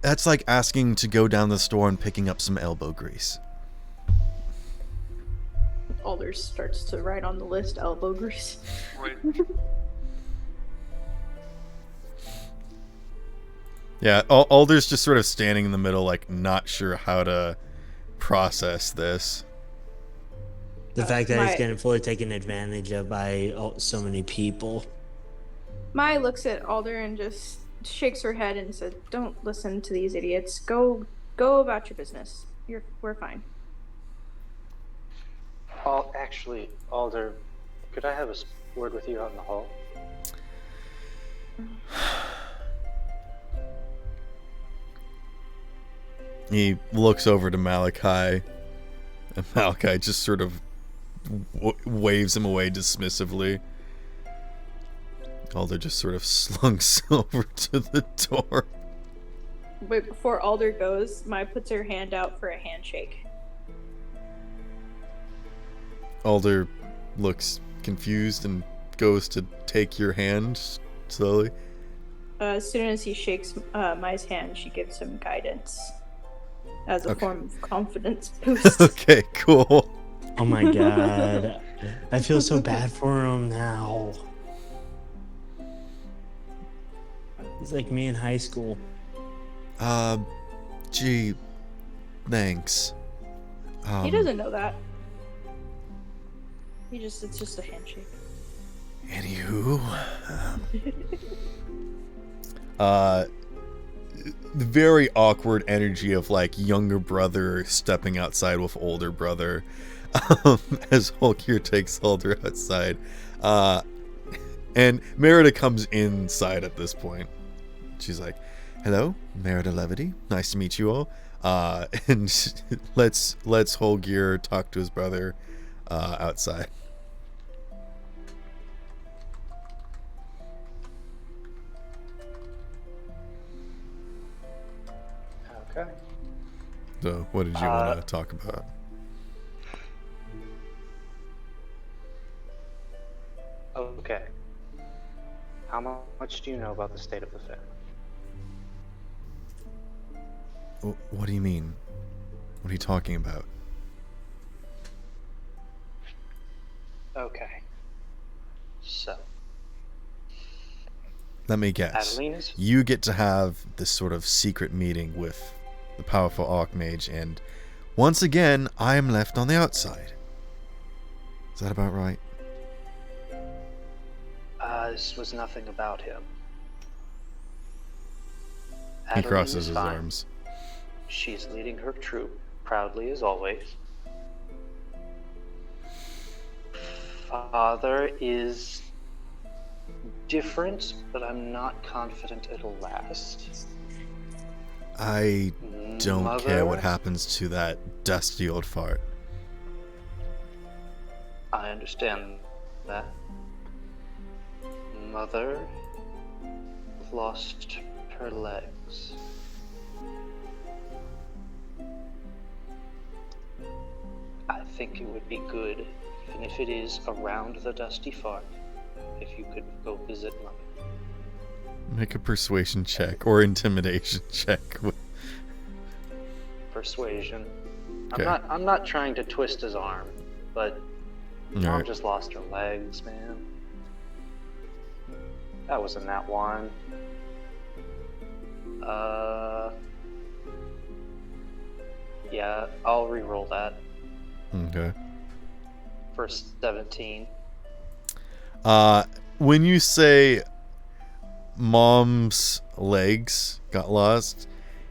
that's like asking to go down the store and picking up some elbow grease. Alder starts to write on the list elbow grease. Right. Yeah, Alder's just sort of standing in the middle, like, not sure how to process this. The fact that he's getting fully taken advantage of by so many people. Mai looks at Alder and just shakes her head and says, "Don't listen to these idiots. Go about your business. We're fine." Actually, Alder, could I have a word with you out in the hall? He looks over to Malachi, and Malachi just sort of waves him away dismissively. Alder just sort of slunks over to the door. Wait, before Alder goes, Mai puts her hand out for a handshake. Alder looks confused and goes to take your hand slowly. As soon as he shakes Mai's hand, she gives him guidance as a form of confidence boost. Okay, cool. Oh my god. I feel so bad for him now. He's like me in high school. Gee, thanks. He doesn't know that. It's just a handshake. Anywho, the very awkward energy of like younger brother stepping outside with older brother, as Hulkier takes Alder outside, and Merida comes inside at this point. She's like, "Hello, Merida Levity. Nice to meet you all. And let's Hulkier talk to his brother outside." Okay. So, what did you want to talk about? Okay. How much do you know about the state of the fair? What do you mean? What are you talking about? Okay. So. Let me guess. Adelina's? You get to have this sort of secret meeting with the powerful Archmage, and once again, I am left on the outside. Is that about right? This was nothing about him. He crosses Adeline is his fine. arms. She's leading her troop, proudly as always. Father is different, but I'm not confident it'll last. I don't care what Mother? happens to that dusty old fart. I understand that. Mother lost her legs. I think it would be good, even if it is around the dusty fart, if you could go visit Mother. Make a persuasion check or intimidation check. Persuasion. Okay. I'm not trying to twist his arm, but Mom Alright. just lost her legs, man. That was in that one. Yeah, I'll re-roll that Okay. for 17. When you say Mom's legs got lost,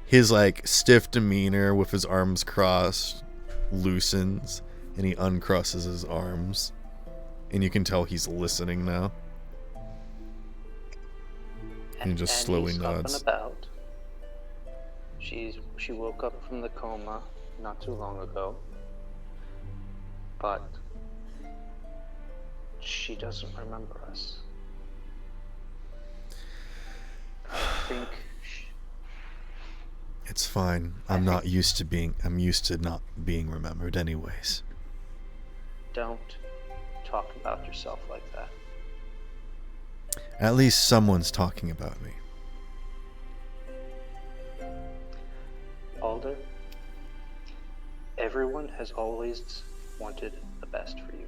his like stiff demeanor with his arms crossed loosens, and he uncrosses his arms, and you can tell he's listening now. And he just slowly he's nods. Up and about. She woke up from the coma not too long ago, but she doesn't remember us. think It's fine. I'm used to not being remembered anyways. don't talk about yourself like that. At least someone's talking about me. Alder, everyone has always wanted the best for you.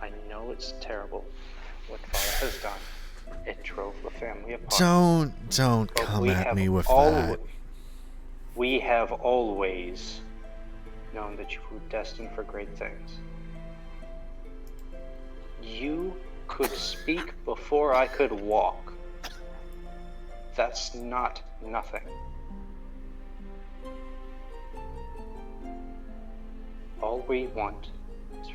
I know it's terrible what Father has done. It drove the family apart. Don't But come we at have me with alwa- that. We have always known that you were destined for great things. You could speak before I could walk. That's not nothing. All we want is,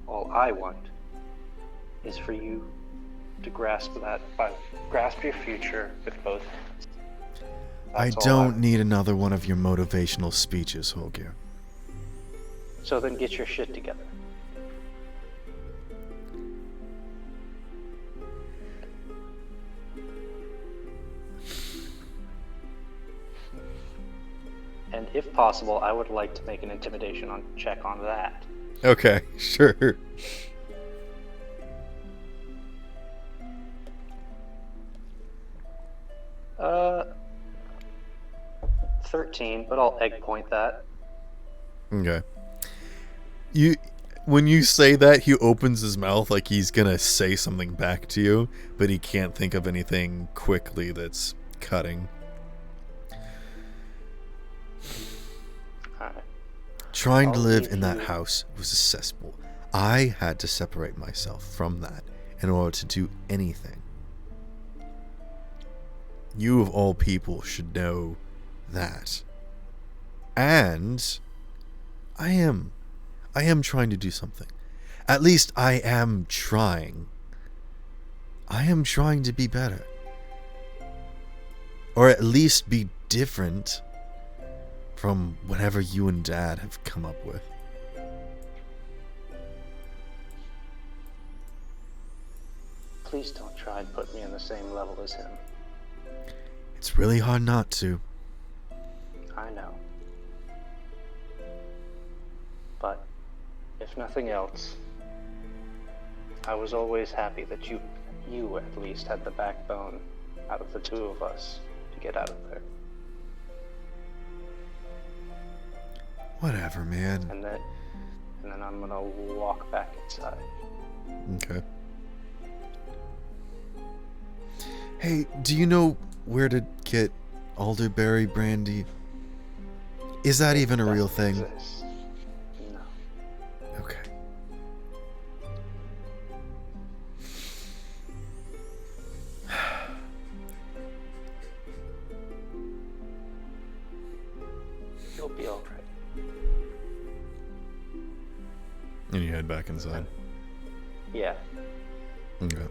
all I want is for you to grasp your future with both hands. I That's all don't need another one of your motivational speeches, Holger. So then get your shit together. And if possible, I would like to make an intimidation check on that. Okay, sure. 13, but I'll egg point that. Okay. When you say that, he opens his mouth like he's gonna say something back to you, but he can't think of anything quickly that's cutting. Alright. Trying to I'll live give in that you- house was a cesspool. I had to separate myself from that in order to do anything. You of all people should know that. And I am trying to do something. At least I am trying. I am trying to be better. Or at least be different from whatever you and Dad have come up with. Please don't try and put me on the same level as him. It's really hard not to. I know. But, if nothing else, I was always happy that you at least had the backbone out of the two of us to get out of there. Whatever, man. And then I'm gonna walk back inside. Okay. Hey, do you know where to get elderberry brandy? Is that even a real thing? Exists. No. Okay. You'll be alright. And you head back inside. Yeah. Okay.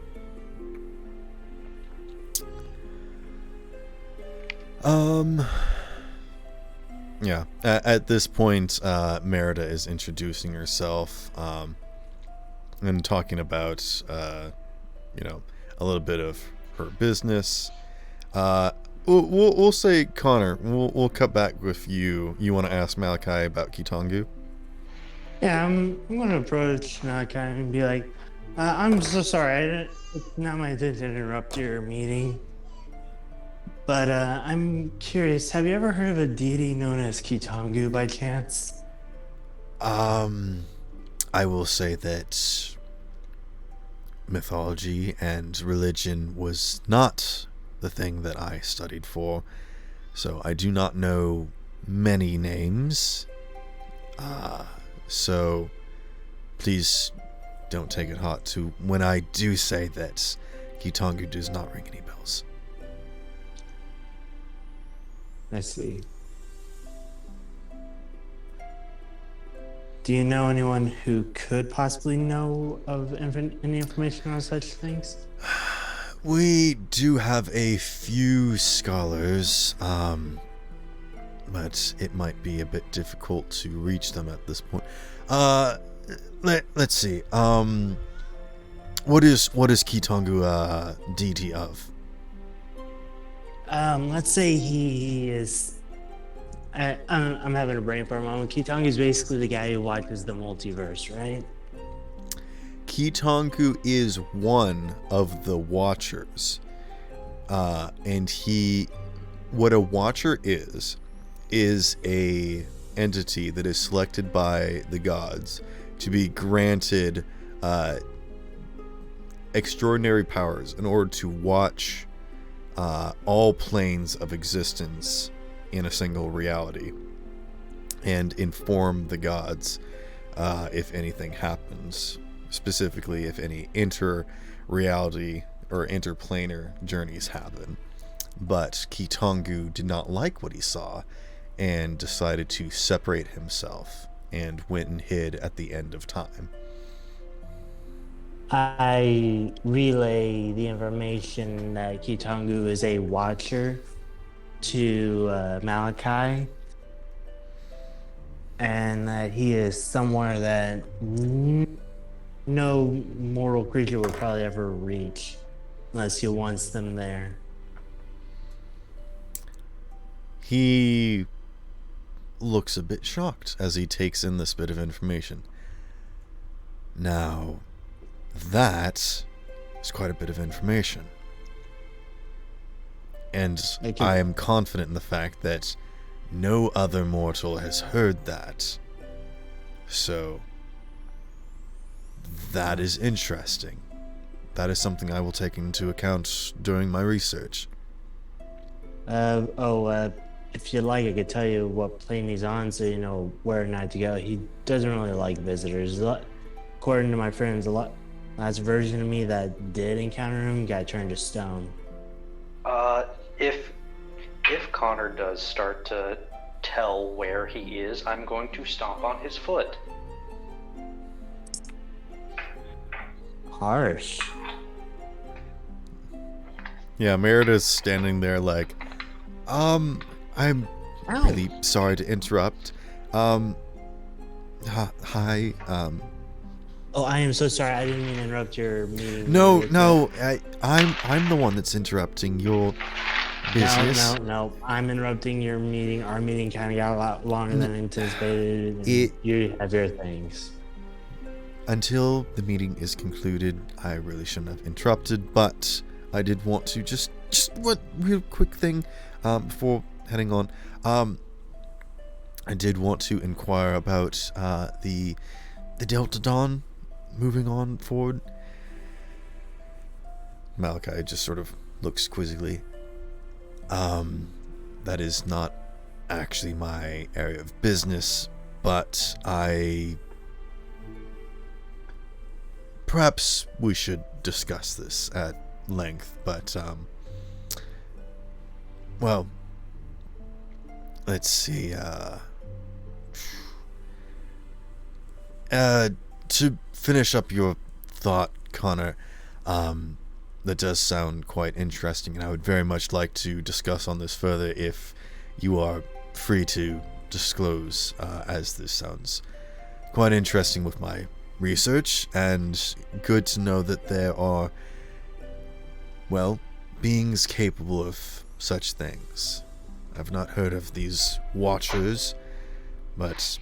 Yeah. At this point, Merida is introducing herself, and talking about, a little bit of her business. We'll say Connor. We'll cut back with you. You want to ask Malachi about Kitongu? Yeah, I'm gonna approach Malachi and be like, I'm so sorry. It's not my intention to interrupt your meeting. But I'm curious, have you ever heard of a deity known as Kitongu by chance? I will say that mythology and religion was not the thing that I studied for, so I do not know many names. So please don't take it hot to when I do say that Kitongu does not ring any bells. I see. Do you know anyone who could possibly know of any information on such things? We do have a few scholars, but it might be a bit difficult to reach them at this point. Let's see. What is Kitongu deity of? Let's say he is. I'm having a brain for a moment. Kitongu is basically the guy who watches the multiverse, right? Kitongu is one of the Watchers. And what a Watcher is a entity that is selected by the gods to be granted extraordinary powers in order to watch all planes of existence in a single reality and inform the gods if anything happens, specifically if any inter-reality or interplanar journeys happen. But Kitongu did not like what he saw and decided to separate himself and went and hid at the end of time. I relay the information that Kitongu is a watcher to Malachi, and that he is somewhere that no mortal creature would probably ever reach unless he wants them there. He looks a bit shocked as he takes in this bit of information. Now, that is quite a bit of information. And I am confident in the fact that no other mortal has heard that. So, that is interesting. That is something I will take into account during my research. If you'd like, I could tell you what plane he's on so you know where not to go. He doesn't really like visitors. According to my friends, last version of me that did encounter him got turned to stone. If Connor does start to tell where he is, I'm going to stomp on his foot. Harsh. Yeah, Merida's standing there like, I'm really sorry to interrupt. Hi, Oh, I am so sorry. I didn't mean to interrupt your meeting. No, I'm the one that's interrupting your business. No. I'm interrupting your meeting. Our meeting kind of got a lot longer than anticipated. You have your things. Until the meeting is concluded, I really shouldn't have interrupted, but I did want to just one real quick thing before heading on. I did want to inquire about the Delta Dawn moving on forward. Malachi just sort of looks quizzically. That is not actually my area of business, but perhaps we should discuss this at length, but well, let's see. To finish up your thought, Connor, that does sound quite interesting, and I would very much like to discuss on this further if you are free to disclose, as this sounds quite interesting with my research, and good to know that there are, well, beings capable of such things. I've not heard of these Watchers, but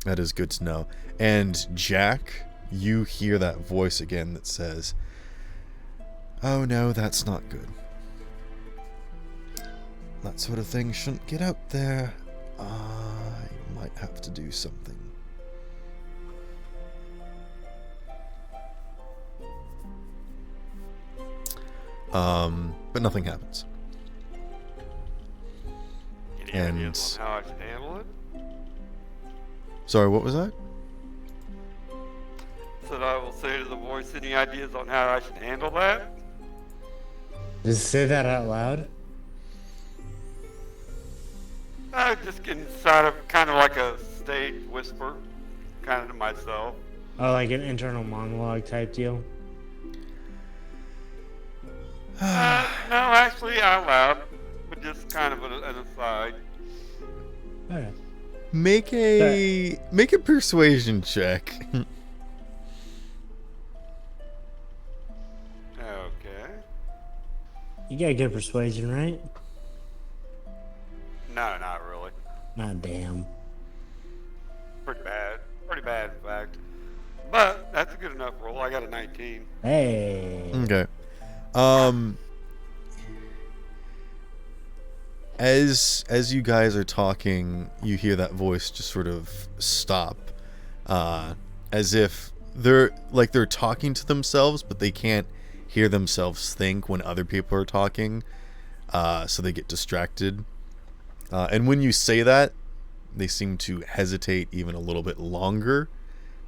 that is good to know. And Jack, you hear that voice again that says, "Oh no, that's not good. That sort of thing shouldn't get out there. I might have to do something." But nothing happens. Any ideas on how I should handle it? Sorry, what was that? Said I will say to the voice, any ideas on how I should handle that? Just say that out loud. I'm just getting kind of like a stage whisper, kind of to myself. Oh, like an internal monologue type deal. No, actually out loud, but just kind of an aside. Okay. Make a persuasion check. Okay. You got good persuasion, right? No, not really. Not damn. Pretty bad. Pretty bad, in fact. But that's a good enough roll. I got a 19. Hey. Okay. As you guys are talking, you hear that voice just sort of stop, as if they're talking to themselves, but they can't hear themselves think when other people are talking, so they get distracted. And when you say that, they seem to hesitate even a little bit longer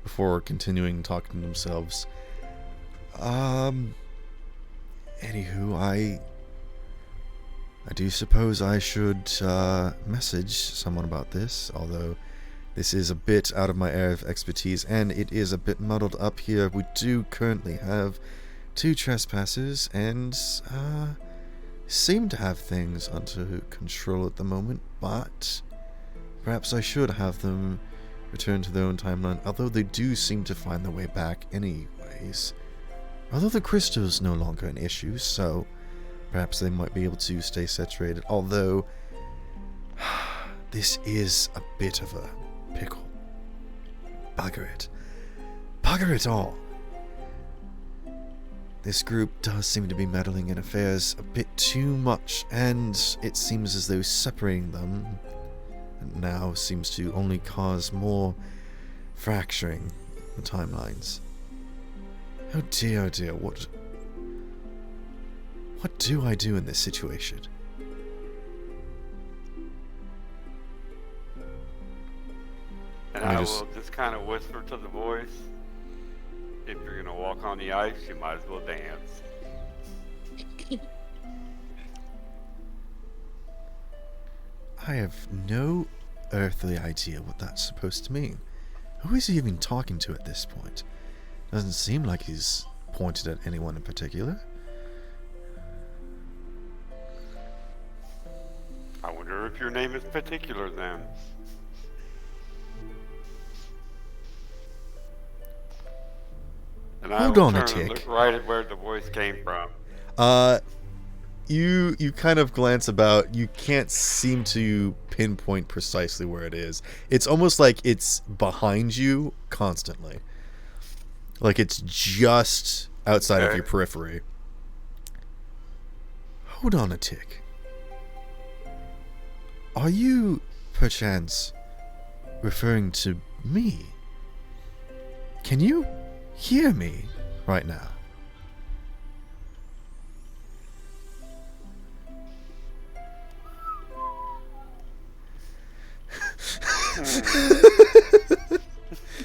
before continuing talking to themselves. Anywho, I do suppose I should message someone about this, although this is a bit out of my area of expertise and it is a bit muddled up here. We do currently have 2 trespassers and seem to have things under control at the moment, but perhaps I should have them return to their own timeline, although they do seem to find their way back anyways. Although the crystal's no longer an issue, so perhaps they might be able to stay saturated, although this is a bit of a pickle. Bugger it. Bugger it all. This group does seem to be meddling in affairs a bit too much, and it seems as though separating them now seems to only cause more fracturing the timelines. Oh dear, what do I do in this situation? And I will just kind of whisper to the voice, if you're going to walk on the ice, you might as well dance. I have no earthly idea what that's supposed to mean. Who is he even talking to at this point? Doesn't seem like he's pointed at anyone in particular. I wonder if your name is particular then. And Hold I will on a turn and tick. look right at where the voice came from. You kind of glance about. You can't seem to pinpoint precisely where it is. It's almost like it's behind you constantly. Like it's just outside of your periphery. Hold on a tick. Are you, perchance, referring to me? Can you hear me right now?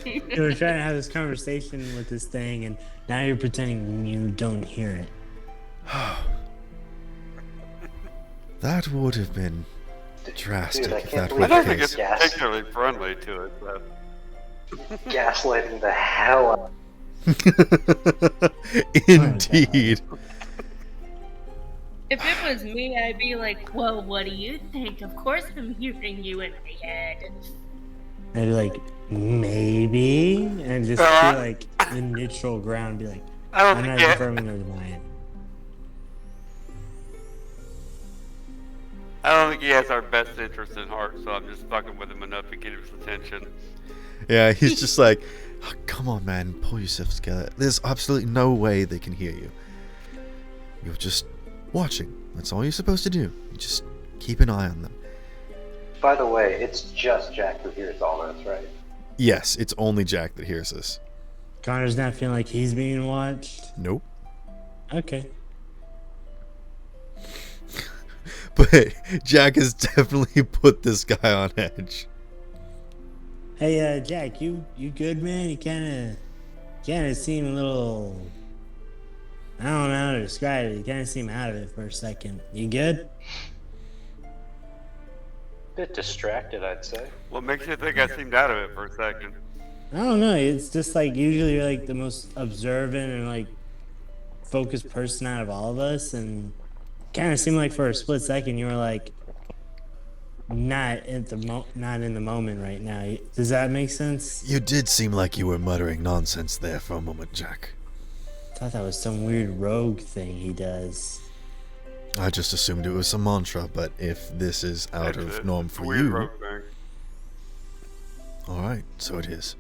You were trying to have this conversation with this thing, and now you're pretending you don't hear it. That would have been drastic Dude, I if can't that believe were I the don't think it's case. Gas. particularly friendly to it, but Gaslighting the hell out. Indeed. If it was me, I'd be like, well, what do you think? Of course I'm hearing you in my head. I'd be like, maybe, and just be like in neutral ground, be like, I don't I'm think not confirming or denying. I don't think he has our best interest in heart, so I'm just fucking with him enough to get his attention. Yeah, he's just like, "Oh, come on, man, pull yourself together. There's absolutely no way they can hear you. You're just watching. That's all you're supposed to do. You just keep an eye on them." By the way, it's just Jack who hears all this, right? Yes, it's only Jack that hears this. Connor's not feeling like he's being watched. Nope. Okay. But Jack has definitely put this guy on edge. Hey, Jack, you good, man? You kind of seem a little. I don't know how to describe it. You kind of seem out of it for a second. You good? Bit distracted, I'd say. What makes you think I seemed out of it for a second? I don't know. It's just like usually you're like the most observant and like focused person out of all of us, and kind of seemed like for a split second you were like not in the moment right now. Does that make sense? You did seem like you were muttering nonsense there for a moment, Jack. I thought that was some weird rogue thing he does. I just assumed it was a mantra, but if this is out That's of it. norm It's a for weird you, rope thing. alright, so it is.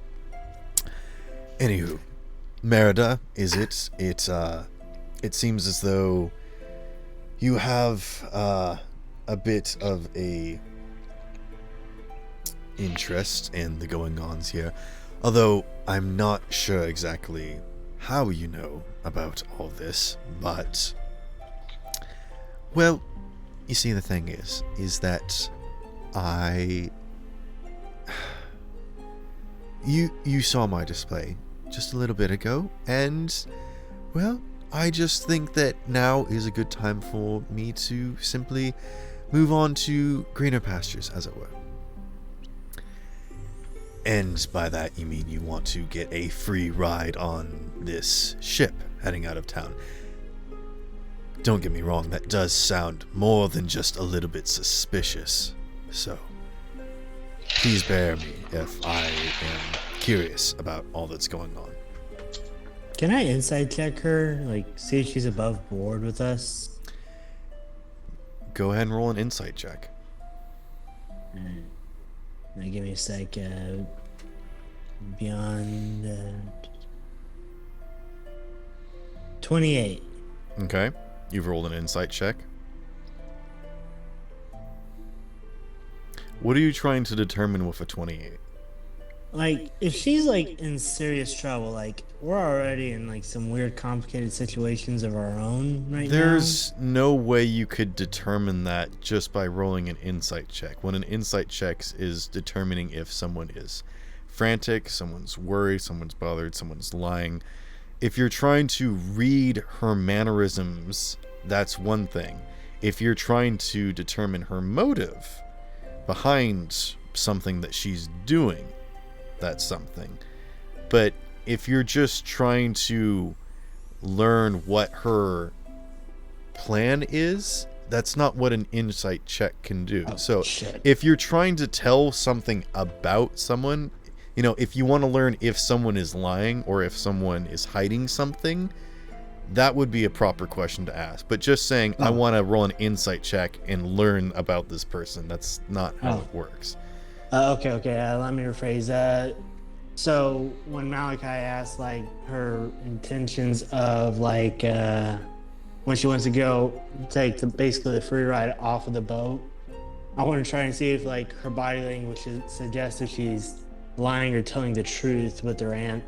Anywho, Merida, is it? It seems as though you have a bit of a interest in the going-ons here, although I'm not sure exactly how you know about all this, but well, you see, the thing is that you saw my display just a little bit ago, and well, I just think that now is a good time for me to simply move on to greener pastures, as it were. And by that you mean you want to get a free ride on this ship heading out of town. Don't get me wrong, that does sound more than just a little bit suspicious. So, please bear me if I am curious about all that's going on. Can I insight check her? Like, see if she's above board with us? Go ahead and roll an insight check. Now give me a sec. Beyond 28. Okay, you've rolled an insight check. What are you trying to determine with a 28? Like, if she's like in serious trouble, like we're already in like some weird, complicated situations of our own right now. There's no way you could determine that just by rolling an insight check. When an insight check is determining if someone is frantic, someone's worried, someone's bothered, someone's lying. If you're trying to read her mannerisms, that's one thing. If you're trying to determine her motive behind something that she's doing, that's something. But if you're just trying to learn what her plan is, that's not what an insight check can do. So if you're trying to tell something about someone, you know, if you want to learn if someone is lying or if someone is hiding something, that would be a proper question to ask. But just saying, I want to roll an insight check and learn about this person, that's not how it works. Okay. Let me rephrase. So when Malachi asked like her intentions of like when she wants to go take basically the free ride off of the boat, I want to try and see if like her body language suggests if she's lying or telling the truth with her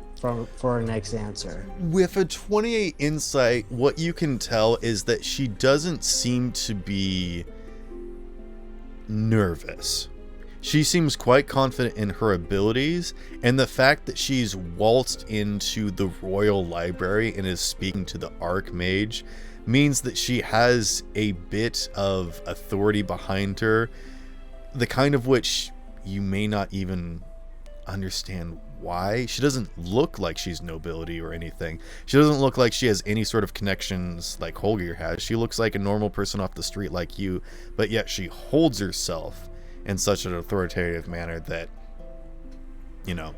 for her next answer. With a 28 insight, what you can tell is that she doesn't seem to be nervous. She seems quite confident in her abilities, and the fact that she's waltzed into the Royal Library and is speaking to the Archmage means that she has a bit of authority behind her, the kind of which you may not even understand why. She doesn't look like she's nobility or anything. She doesn't look like she has any sort of connections like Holger has. She looks like a normal person off the street like you, but yet she holds herself in such an authoritative manner that, you know,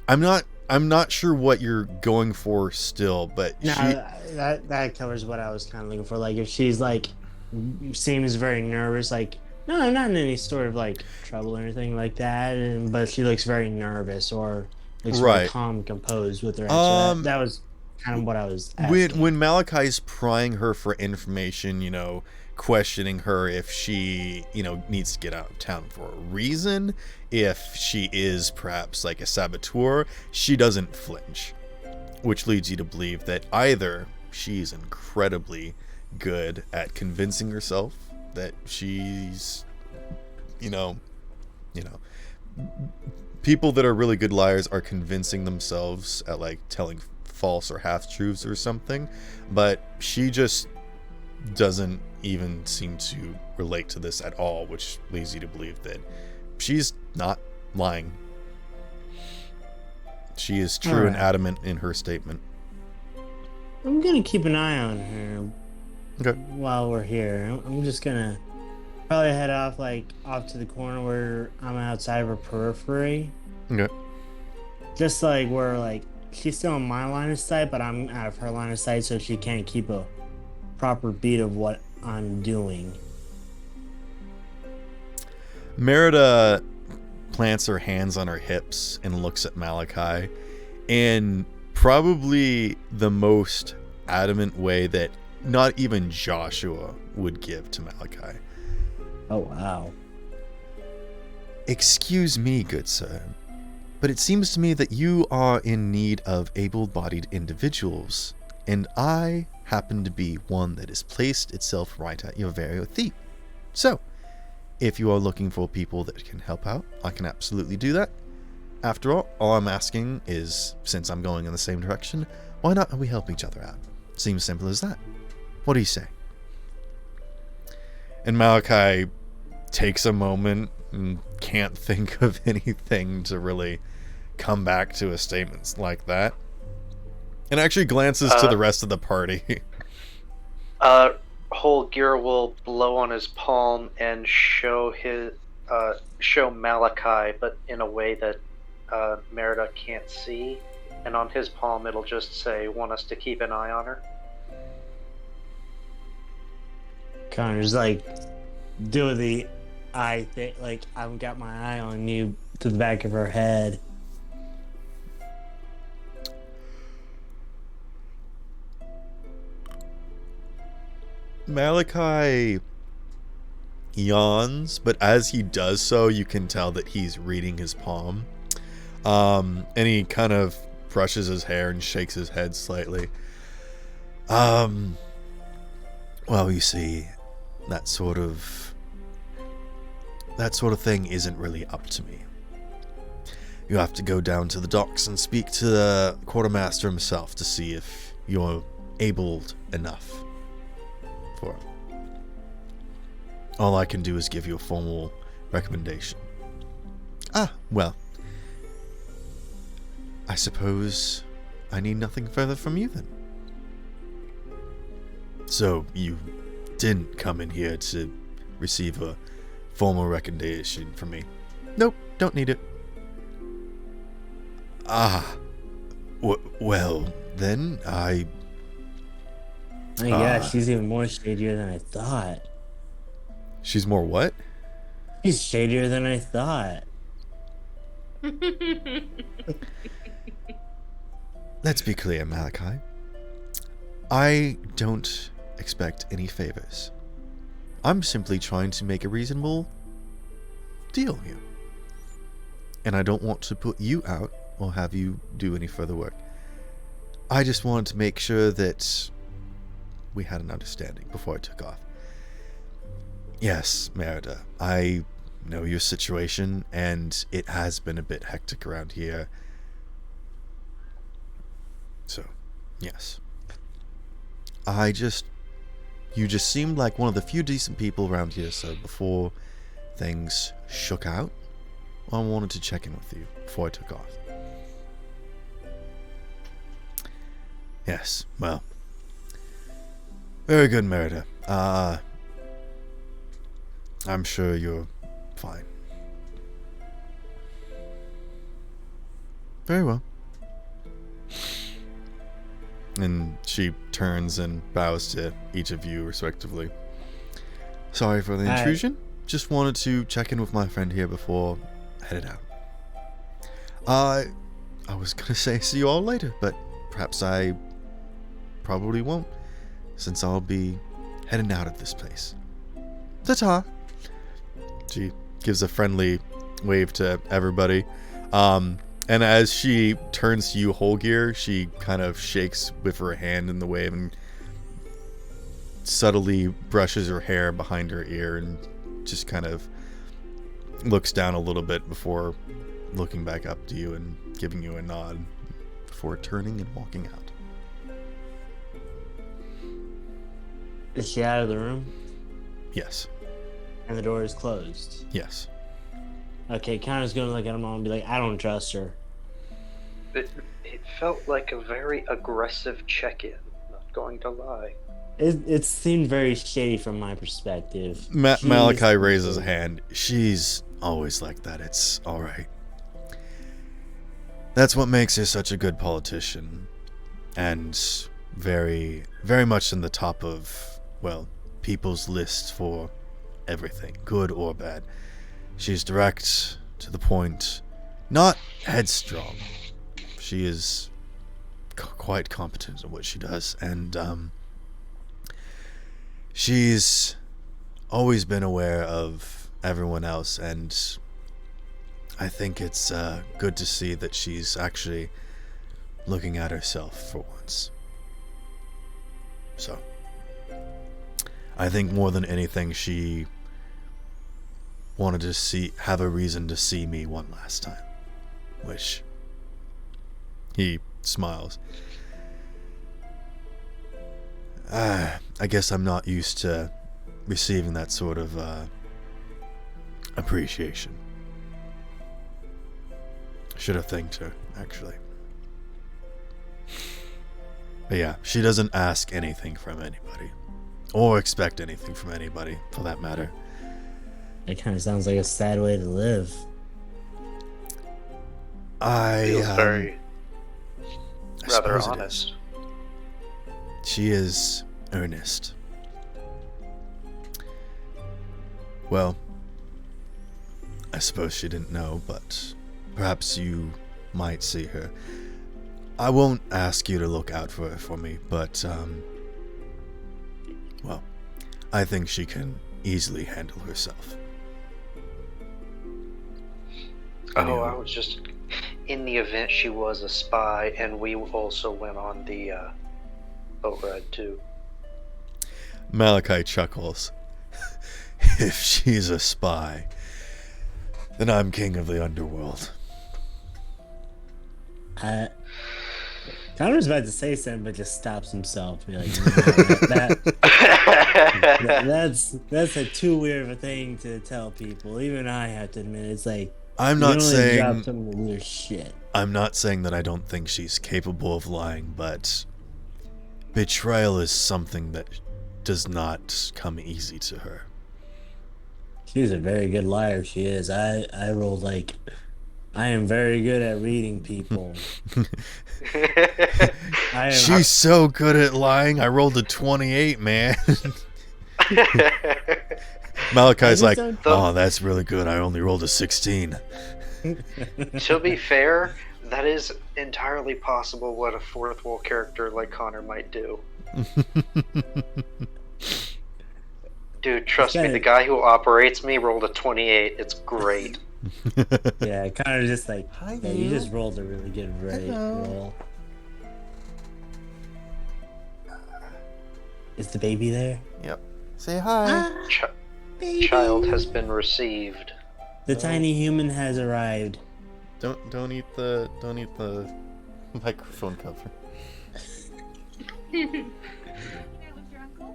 I'm not sure what you're going for still, but that covers what I was kind of looking for. Like if she's like seems very nervous, like no, not in any sort of like trouble or anything like that, but she looks very nervous or looks very calm, composed with her answer. That was kind of what I was asking. When Malachi's prying her for information, you know, questioning her if she, you know, needs to get out of town for a reason, if she is perhaps like a saboteur, she doesn't flinch, which leads you to believe that either she's incredibly good at convincing herself that she's, you know, people that are really good liars are convincing themselves at like telling false or half-truths or something, but she just doesn't even seem to relate to this at all, which leads you to believe that she's not lying. She is true and adamant in her statement. I'm gonna keep an eye on her Okay. while we're here. I'm just gonna probably head off to the corner where I'm outside of her periphery. Okay. Just like where like she's still in my line of sight, but I'm out of her line of sight, so she can't keep a proper beat of what I'm doing. Merida plants her hands on her hips and looks at Malachi in probably the most adamant way that not even Joshua would give to Malachi. Oh, wow. Excuse me, good sir, but it seems to me that you are in need of able-bodied individuals, and I happen to be one that has placed itself right at your very feet. So, if you are looking for people that can help out, I can absolutely do that. After all I'm asking is, since I'm going in the same direction, why not we help each other out? Seems simple as that. What do you say? And Malachi takes a moment and can't think of anything to really come back to a statement like that. And actually glances to the rest of the party. Whole gear will blow on his palm and show Malachi, but in a way that Merida can't see. And on his palm, it'll just say, "Want us to keep an eye on her?" Connor's like, do the eye thing, like, I've got my eye on you, to the back of her head. Malachi yawns, but as he does so, you can tell that he's reading his palm. And he kind of brushes his hair and shakes his head slightly. Well, you see, that sort of thing isn't really up to me. You have to go down to the docks and speak to the quartermaster himself to see if you're abled enough for it. All I can do is give you a formal recommendation. Well, I suppose I need nothing further from you then. So you didn't come in here to receive a formal recommendation from me? Nope, don't need it. Well, then Oh my gosh, she's even more shadier than I thought. She's more what? She's shadier than I thought. Let's be clear, Malachi. I don't expect any favors. I'm simply trying to make a reasonable deal here. And I don't want to put you out or have you do any further work. I just wanted to make sure that we had an understanding before I took off. Yes, Merida, I know your situation, and it has been a bit hectic around here. So, yes. You just seemed like one of the few decent people around here, so before things shook out, I wanted to check in with you before I took off. Yes, well. Very good, Merida. I'm sure you're fine. Very well. And she turns and bows to each of you respectively. Sorry for the intrusion. Just wanted to check in with my friend here before I headed out. I was gonna say see you all later, but perhaps I probably won't, since I'll be heading out of this place. Ta-ta! She gives a friendly wave to everybody. And as she turns to you, Holgear, she kind of shakes with her hand in the wave and subtly brushes her hair behind her ear and just kind of looks down a little bit before looking back up to you and giving you a nod before turning and walking out. Is she out of the room? Yes. And the door is closed? Yes. Okay, Connor's gonna look at him all and be like, I don't trust her. It felt like a very aggressive check-in, not going to lie. It seemed very shady from my perspective. Malachi raises a hand. She's always like that. It's alright. That's what makes her such a good politician. And very, very much in the top of, well, people's lists for everything, good or bad. She's direct, to the point, not headstrong. She is quite competent at what she does, and she's always been aware of everyone else, and I think it's good to see that she's actually looking at herself for once. So, I think more than anything, she wanted to have a reason to see me one last time. Which, he smiles. I guess I'm not used to receiving that sort of appreciation. Should have thanked her, actually. But yeah, she doesn't ask anything from anybody. Or expect anything from anybody, for that matter. It kind of sounds like a sad way to live. Feels very I rather suppose it honest. is. She is earnest. Well, I suppose she didn't know, but perhaps you might see her. I won't ask you to look out for her for me, but, well, I think she can easily handle herself. Oh, Anyhow. I was just in the event she was a spy, and we also went on the boat ride too. Malachi chuckles. If she's a spy, then I'm king of the underworld. Connor's about to say something, but just stops himself. Be like, no, that's a too weird of a thing to tell people. Even I have to admit, it's like I'm you not can only saying drop some of the weird shit. I'm not saying that I don't think she's capable of lying, but betrayal is something that does not come easy to her. She's a very good liar. She is. I rolled like I am very good at reading people. I am, She's so good at lying. I rolled a 28, man. Malachi's like, oh, that's really good. I only rolled a 16. To be fair, that is entirely possible what a fourth wall character like Connor might do. Dude, trust me, the guy who operates me rolled a 28. It's great. Yeah, Connor just like, Hi, yeah, you Lou. just rolled a really good roll. Is the baby there? Yep. Say hi. Child has been received. The tiny human has arrived. Don't eat the microphone cover.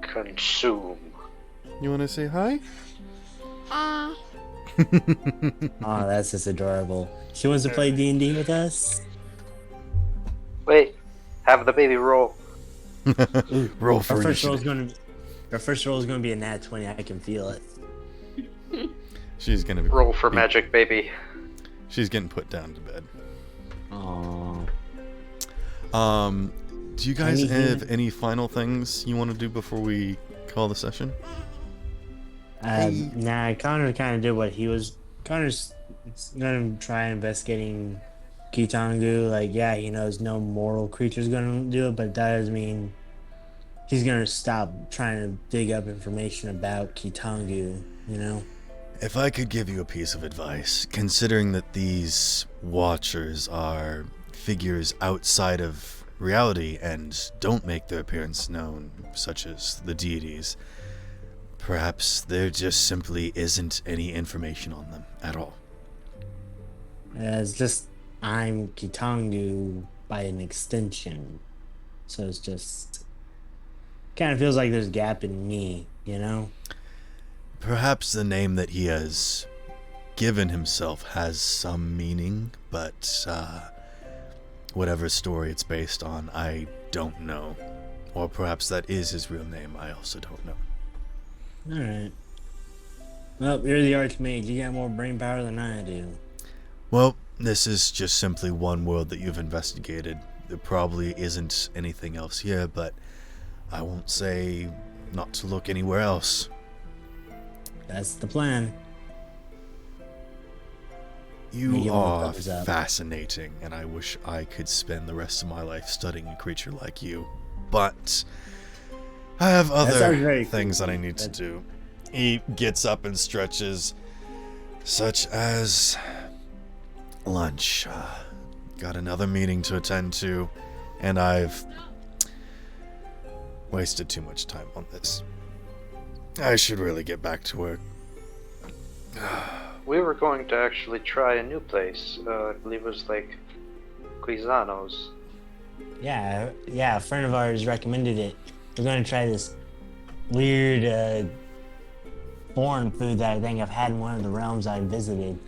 Consume. You want to say hi? Oh, that's just adorable. She wants to play D&D with us? Wait, have the baby roll. Roll for Our first roll initiative. is gonna be a nat 20. I can feel it. She's gonna be Roll for magic, baby. She's getting put down to bed. Aww. Do you guys Anything? have any final things you want to do before we call the session? Nah, Connor kind of did what he was. Connor's gonna try investigating Kitangu. Like, yeah, he knows no mortal creature's gonna do it, but that doesn't mean he's gonna stop trying to dig up information about Kitangu, you know? If I could give you a piece of advice, considering that these Watchers are figures outside of reality and don't make their appearance known, such as the deities, perhaps there just simply isn't any information on them at all. It's just, I'm Kitangu by an extension. So it's just, kind of feels like there's a gap in me, you know? Perhaps the name that he has given himself has some meaning, but whatever story it's based on, I don't know. Or perhaps that is his real name, I also don't know. Alright. Well, you're the Archmage. You got more brain power than I do. Well, This is just simply one world that you've investigated. There probably isn't anything else here, but I won't say not to look anywhere else. That's the plan. You Make it one are thumbs up. fascinating, and I wish I could spend the rest of my life studying a creature like you. But I have sounds other very things cool. that I need to do. He gets up and stretches, such as lunch. Got another meeting to attend to, and I've wasted too much time on this. I should really get back to work. We were going to actually try a new place. I believe it was like Quizano's. Yeah, a friend of ours recommended it. We're going to try this weird foreign food that I think I've had in one of the realms I visited.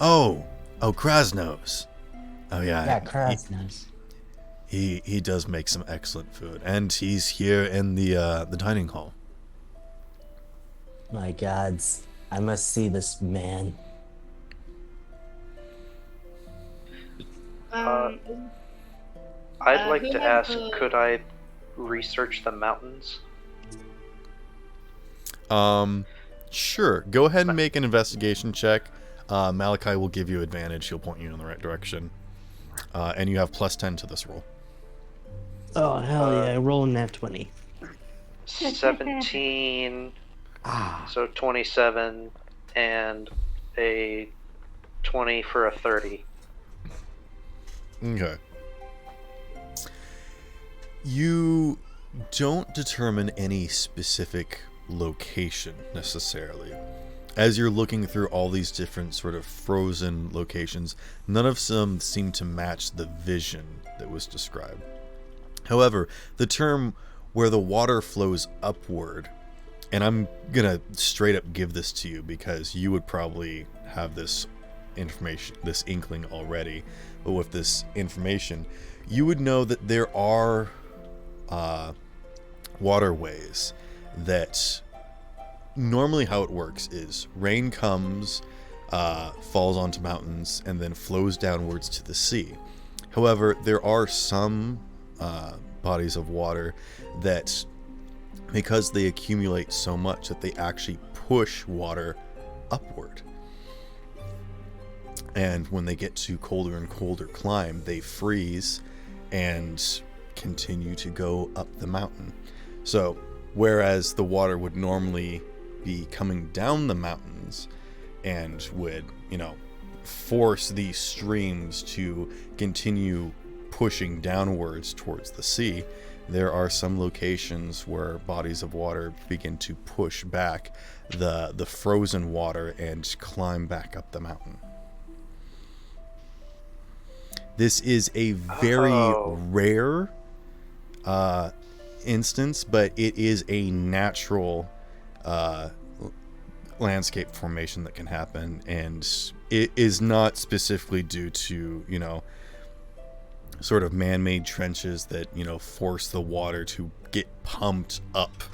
Oh, Krasnos. Oh yeah. Yeah, Krasnos. He does make some excellent food, and he's here in the dining hall. My gods, I must see this man. I'd like who to has ask, the- could I research the mountains? Sure. Go ahead and make an investigation check. Malachi will give you advantage. He'll point you in the right direction. And you have +10 to this roll. Oh, hell yeah, rolling that 20. 17, Ah, so 27, and a 20 for a 30. Okay. You don't determine any specific location necessarily. As you're looking through all these different sort of frozen locations, none of them seem to match the vision that was described. However, the term where the water flows upward, and I'm gonna straight up give this to you because you would probably have this information, this inkling already, but with this information, you would know that there are waterways that normally how it works is rain comes, falls onto mountains, and then flows downwards to the sea. However, there are some bodies of water that, because they accumulate so much, that they actually push water upward. And when they get to colder and colder climb, they freeze and continue to go up the mountain. So, whereas the water would normally be coming down the mountains and would, force these streams to continue pushing downwards towards the sea, there are some locations where bodies of water begin to push back the frozen water and climb back up the mountain. This is a very rare instance, but it is a natural landscape formation that can happen, and it is not specifically due to, sort of man-made trenches that, force the water to get pumped up.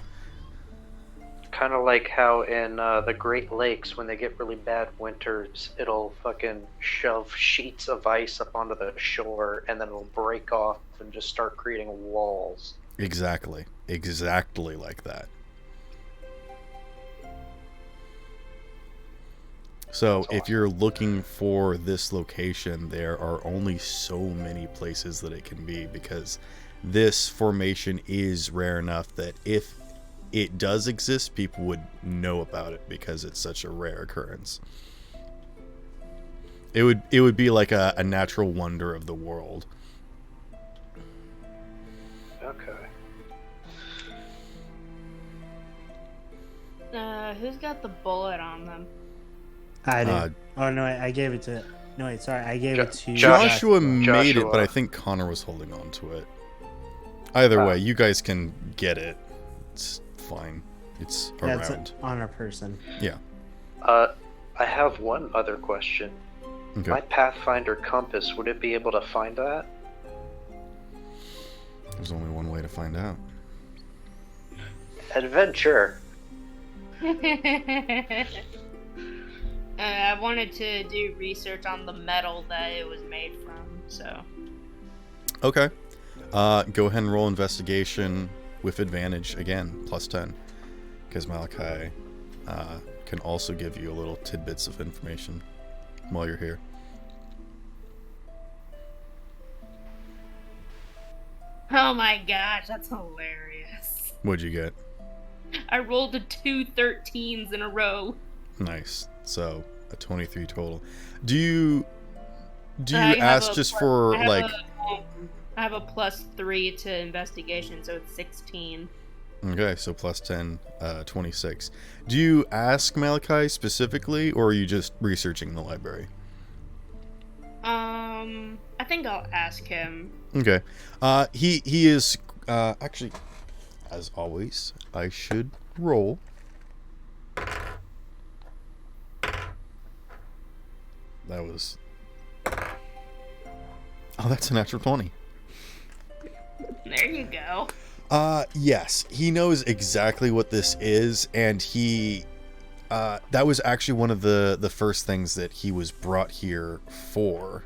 Kind of like how in the Great Lakes, when they get really bad winters, it'll fucking shove sheets of ice up onto the shore, and then it'll break off and just start creating walls. Exactly like that. So if you're looking for this location, there are only so many places that it can be, because this formation is rare enough that if it does exist, people would know about it because it's such a rare occurrence. It would be like a natural wonder of the world. Okay. Who's got the bullet on them? I did. Oh no, I gave it to. No wait, sorry, I gave it to Joshua made it, Joshua. but I think Connor was holding on to it. Either way, you guys can get it. It's fine. It's Yeah, it's around. an honor person. Yeah. I have one other question. Okay. My Pathfinder compass, would it be able to find that? There's only one way to find out. Adventure. I wanted to do research on the metal that it was made from, so. Okay. Go ahead and roll investigation with advantage again, plus 10. Because Malachi can also give you a little tidbits of information while you're here. Oh my gosh, that's hilarious. What'd you get? I rolled 2 13s in a row. Nice. So a 23 total. Do you I have ask a just plus- for I have like? I have a +3 to investigation, so it's 16. Okay, so plus 10, 26. Do you ask Malachi specifically, or are you just researching the library? I think I'll ask him. Okay. He is actually, as always, I should roll. That was. Oh, that's a natural 20. There you go. Yes, he knows exactly what this is, and he that was actually one of the first things that he was brought here for,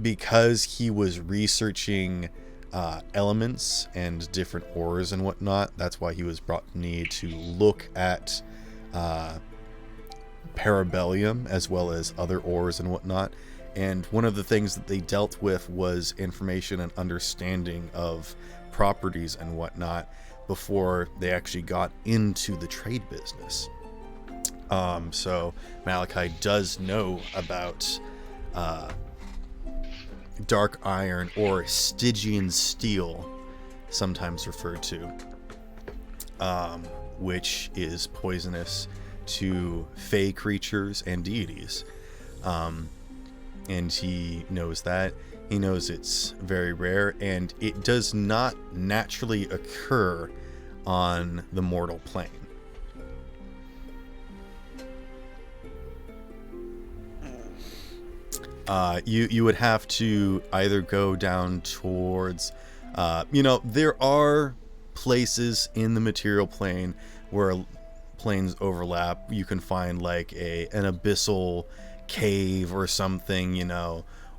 because he was researching elements and different ores and whatnot. That's why he was brought to me to look at parabellum as well as other ores and whatnot. And one of the things that they dealt with was information and understanding of properties and whatnot before they actually got into the trade business. So Malachi does know about dark iron, or Stygian steel, sometimes referred to, which is poisonous to fey creatures and deities. And he knows that. He knows it's very rare, and it does not naturally occur on the mortal plane. You would have to either go down towards, there are places in the material plane where planes overlap. You can find like an abyssal cave or something,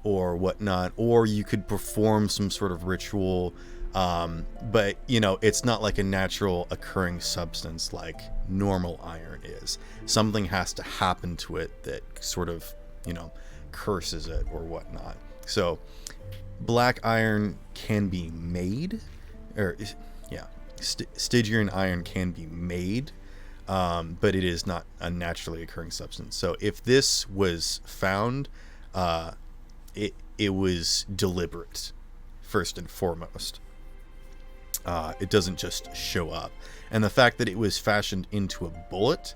or whatnot, or you could perform some sort of ritual, but it's not like a natural occurring substance like normal iron is. Something has to happen to it that sort of curses it or whatnot. So black iron can be made, Stygian iron can be made, but it is not a naturally occurring substance. So if this was found, it was deliberate, first and foremost. It doesn't just show up. And the fact that it was fashioned into a bullet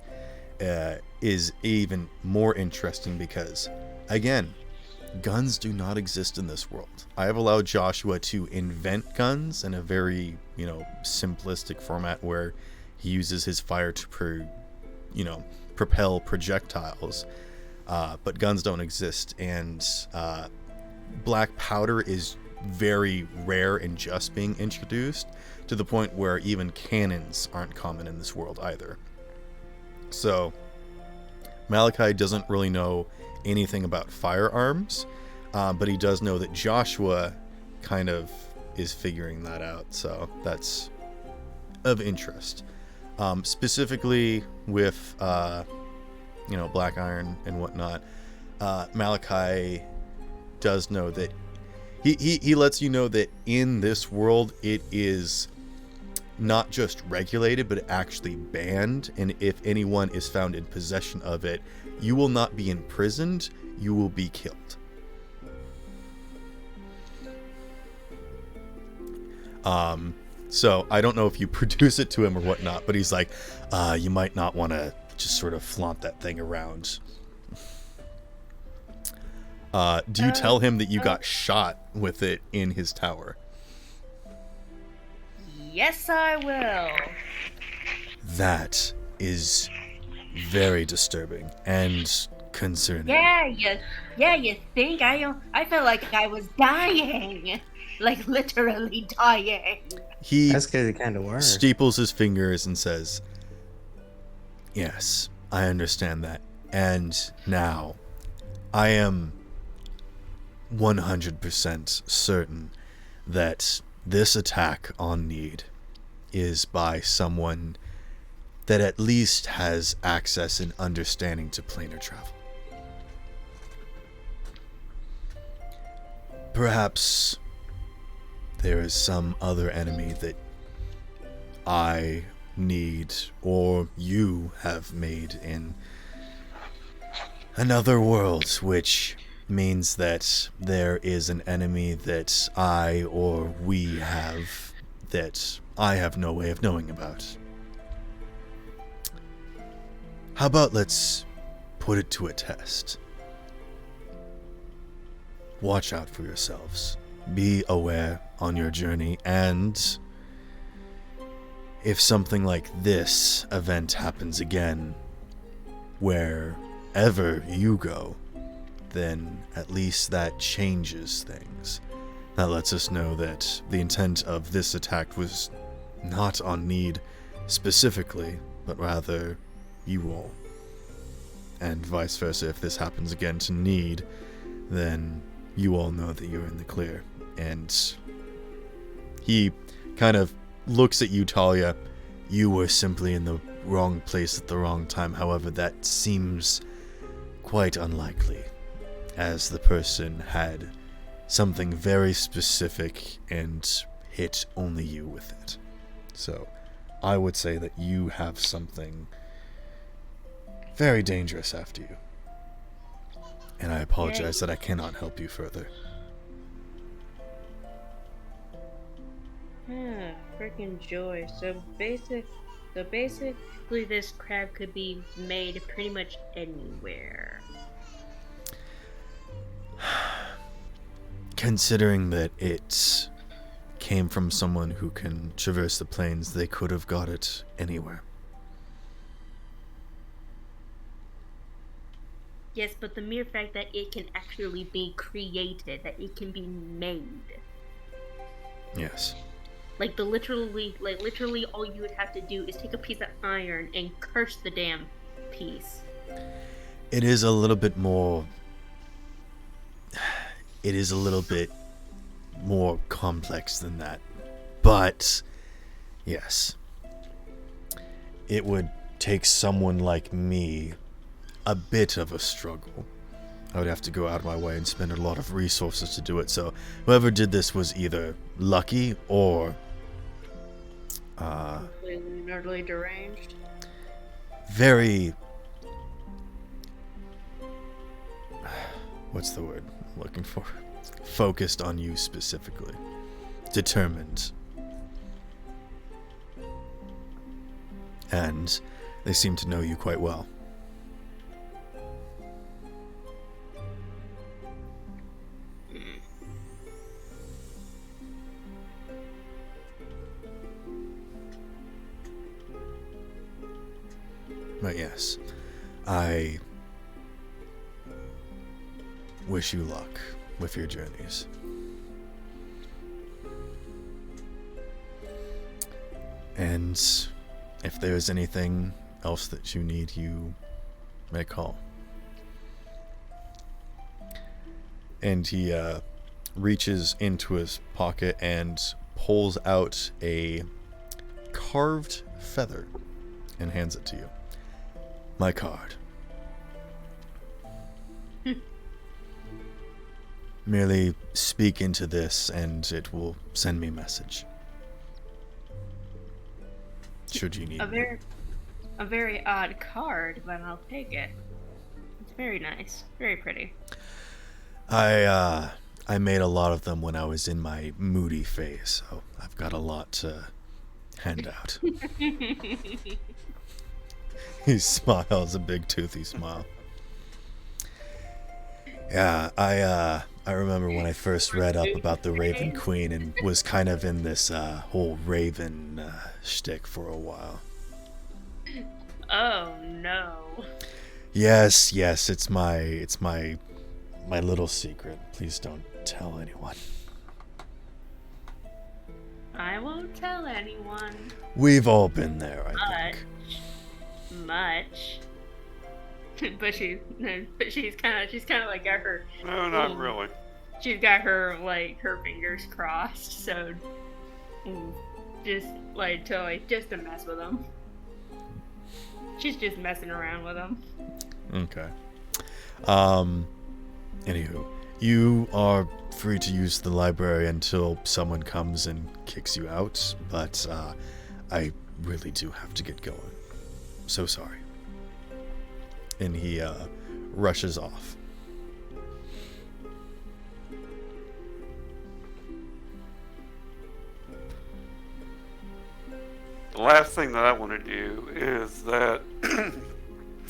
is even more interesting because, again, guns do not exist in this world. I have allowed Joshua to invent guns in a very, simplistic format where he uses his fire to, propel projectiles. But guns don't exist, and black powder is very rare and just being introduced, to the point where even cannons aren't common in this world either. So Malachi doesn't really know anything about firearms, but he does know that Joshua kind of is figuring that out, so that's of interest. Specifically with black iron and whatnot, Malachi does know that he lets you know that in this world it is not just regulated but actually banned, and if anyone is found in possession of it, you will not be imprisoned, you will be killed. So I don't know if you produce it to him or whatnot, but he's like, you might not want to just sort of flaunt that thing around. Do you tell him that you got shot with it in his tower? Yes, I will. That is very disturbing and concerning. You think? I felt like I was dying. Like, literally dying. He That's because it kind of works. steeples his fingers and says, "Yes, I understand that. And now, I am 100% certain that this attack on Need is by someone that at least has access and understanding to planar travel. Perhaps there is some other enemy that I need or you have made in another world, which means that there is an enemy that I or we have that I have no way of knowing about. How about let's put it to a test? Watch out for yourselves. Be aware on your journey, and if something like this event happens again, wherever you go, then at least that changes things. That lets us know that the intent of this attack was not on Need specifically, but rather you all. And vice versa, if this happens again to Need, then you all know that you're in the clear. And he kind of looks at you, Talia. You were simply in the wrong place at the wrong time. However, that seems quite unlikely, as the person had something very specific and hit only you with it. So I would say that you have something very dangerous after you. And I apologize that I cannot help you further. Freaking joy. So basically this crab could be made pretty much anywhere. Considering that it came from someone who can traverse the plains, they could have got it anywhere. Yes, but the mere fact that it can actually be created, that it can be made. Yes. Like literally all you would have to do is take a piece of iron and curse the damn piece. It is a little bit more... It is a little bit more complex than that. But, yes. It would take someone like me a bit of a struggle. I would have to go out of my way and spend a lot of resources to do it. So whoever did this was either lucky or completely deranged. Very... What's the word I'm looking for? Focused on you specifically. Determined. And they seem to know you quite well. But yes, I wish you luck with your journeys. And if there's anything else that you need, you may call. And he reaches into his pocket and pulls out a carved feather and hands it to you. My card. Merely speak into this and it will send me a message. Should you need a very odd card, but I'll take it. It's very nice. Very pretty. I made a lot of them when I was in my moody phase, so I've got a lot to hand out. He smiles, a big toothy smile. Yeah, I remember when I first read up about the Raven Queen and was kind of in this whole Raven shtick for a while. Oh no. Yes, it's my little secret. Please don't tell anyone. I won't tell anyone. We've all been there, I think. Much. but she's kind of like got her. No, not really. She's got her like her fingers crossed, so just like totally just to mess with him. She's just messing around with him. Okay. Anywho, you are free to use the library until someone comes and kicks you out, but I really do have to get going. So sorry. And he rushes off. The last thing that I want to do is that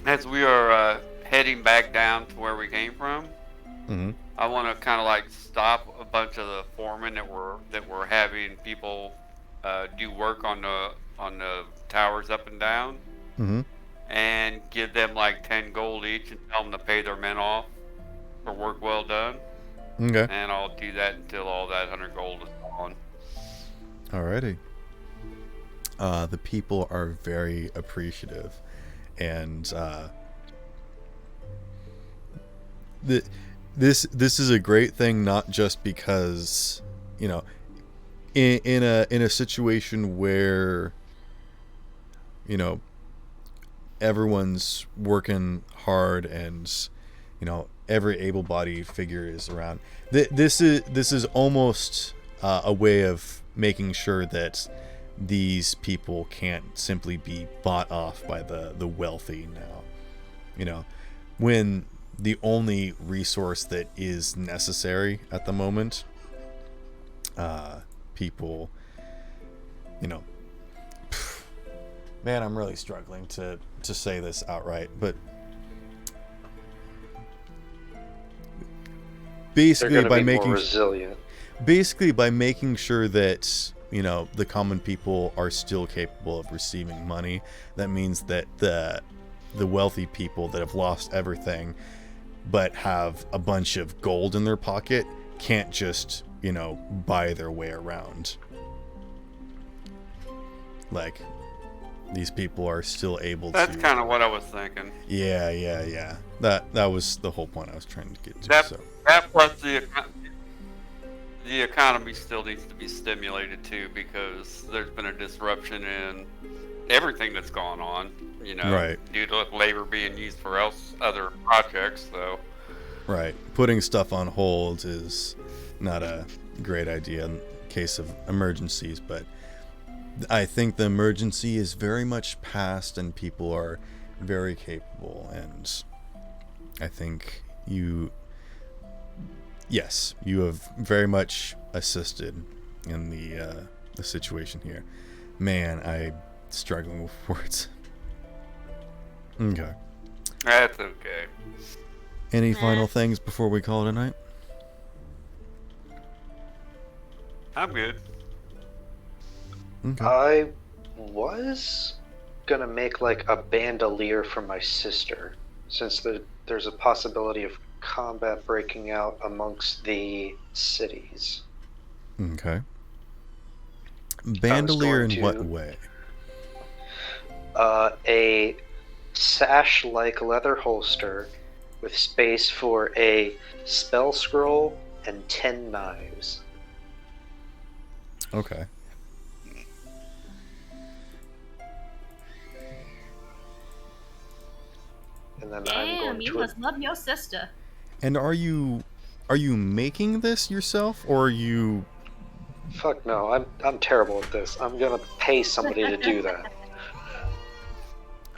as we are heading back down to where we came from, Mm-hmm. I want to kind of like stop a bunch of the foremen that were having people do work on the towers up and down, Mm-hmm. and give them like 10 gold each and tell them to pay their men off for work well done. Okay. And I'll do that until all that 100 gold is gone. Alrighty. The people are very appreciative, and this is a great thing, not just because, you know, in a situation where, you know, everyone's working hard and, you know, every able-bodied figure is around. This is almost a way of making sure that these people can't simply be bought off by the wealthy now. You know, when the only resource that is necessary at the moment, people, you know, man, I'm really struggling to say this outright, but basically They're by gonna be making more resilient. basically by making sure that, you know, the common people are still capable of receiving money, that means that the wealthy people that have lost everything but have a bunch of gold in their pocket can't just, you know, buy their way around. Like, these people are still able That's to... kind of what I was thinking. Yeah. That was the whole point I was trying to get to. That plus the economy still needs to be stimulated too, because there's been a disruption in everything that's gone on, you know, Right. due to labor being used for other projects. So, Right. Putting stuff on hold is not a great idea in case of emergencies, but I think the emergency is very much past and people are very capable, and I think you have very much assisted in the situation here. Man, I'm struggling with words. Okay. that's okay. Any final things before we call it a night? I'm good. Okay. I was gonna make like a bandolier for my sister, since there's a possibility of combat breaking out amongst the cities. Okay. Bandolier in going what to- way? A sash-like leather holster with space for a spell scroll and 10 knives. Okay. And then I'm Damn, going you to must love your sister. And are you making this yourself, or are you... Fuck no, I'm terrible at this. I'm gonna pay somebody to do that.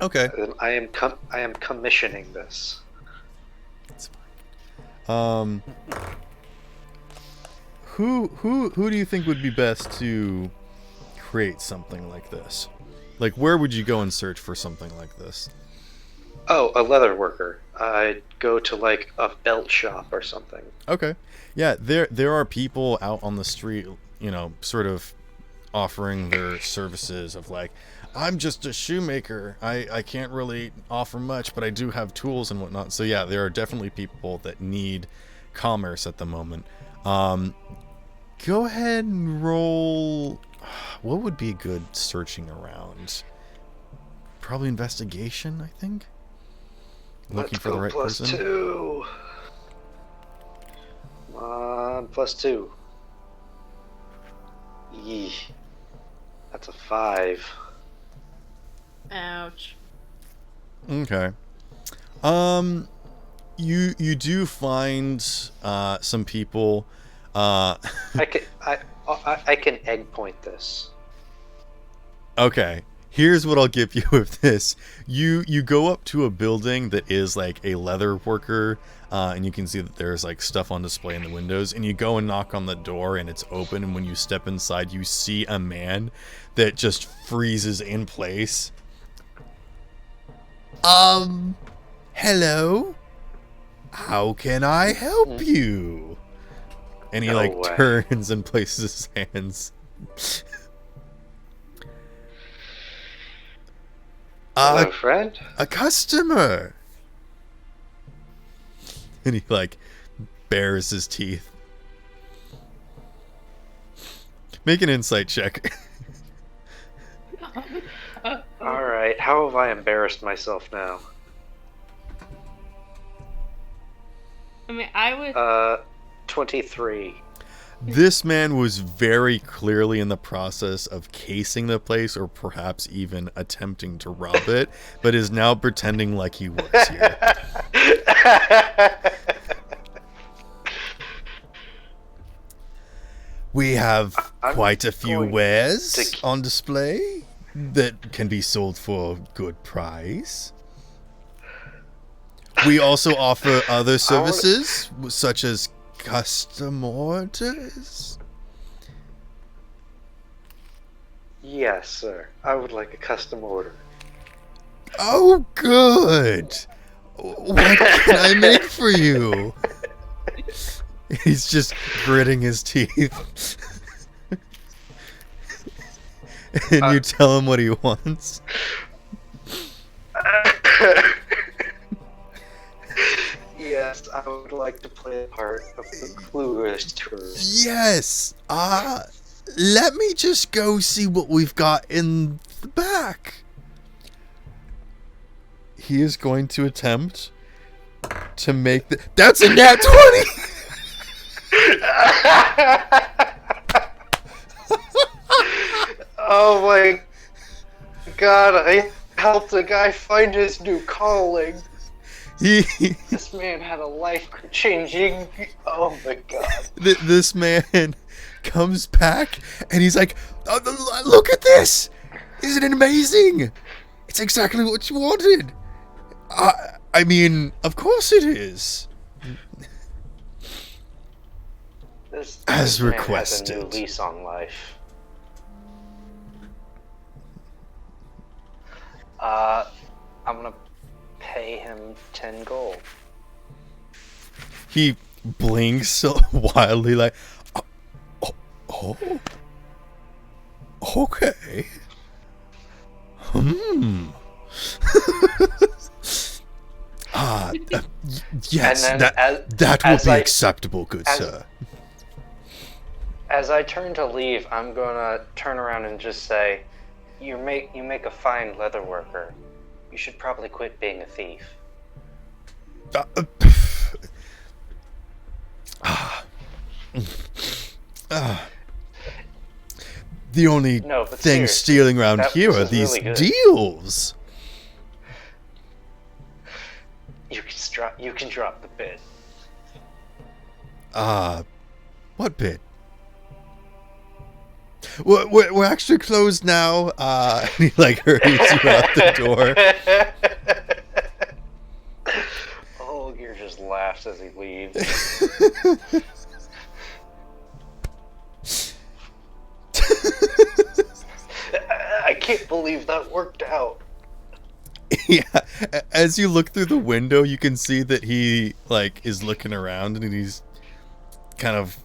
Okay. And I am commissioning this. Who do you think would be best to create something like this? Like, where would you go and search for something like this? Oh, a leather worker. I'd go to like a belt shop or something. Okay. Yeah, there are people out on the street, you know, sort of offering their services of like, I'm just a shoemaker. I can't really offer much, but I do have tools and whatnot. So yeah, there are definitely people that need commerce at the moment. Go ahead and roll... What would be good searching around? Probably investigation, I think. Looking for the right plus person. 2. Come on, plus 2. Yee. That's a 5. Ouch. Okay. You do find some people. I can egg point this. Okay. Here's what I'll give you with this. You go up to a building that is like a leather worker, and you can see that there's like stuff on display in the windows, and you go and knock on the door and it's open, and when you step inside you see a man that just freezes in place. Hello? How can I help you? And he No like way. turns and places his hands. Hello, friend. A customer. And he like bares his teeth. Make an insight check. Alright, how have I embarrassed myself now? I mean, I would. 23. This man was very clearly in the process of casing the place, or perhaps even attempting to rob it, but is now pretending like he works here. We have I'm quite a few going wares to- on display that can be sold for a good price. We also offer other services, such as custom orders. Yes, sir. I would like a custom order. Oh, good. What can I make for you? He's just gritting his teeth. And you tell him what he wants. Yes, I would like to play the part of the clueless tourist. Yes. Let me just go see what we've got in the back. He is going to attempt to make the... That's a nat 20! Oh my god, I helped a guy find his new calling. This man had a life-changing... Oh my god. This man comes back and he's like, "Oh, look at this! Isn't it amazing? It's exactly what you wanted. I mean, of course it is. This As man requested. has a new lease on life. I'm gonna pay him 10 gold. He blinks so wildly like, oh, okay. Yes, And then that will as be I- acceptable, good sir. As I turn to leave, I'm gonna turn around and just say, you make a fine leather worker. You should probably quit being a thief." The only No, but thing seriously, stealing around that- here this are is these really good. deals. You can drop the bid. What bit? We're actually closed now. And he like hurries you out the door. Olgier just laughs as he leaves. I can't believe that worked out. Yeah, as you look through the window, you can see that he like is looking around and he's kind of,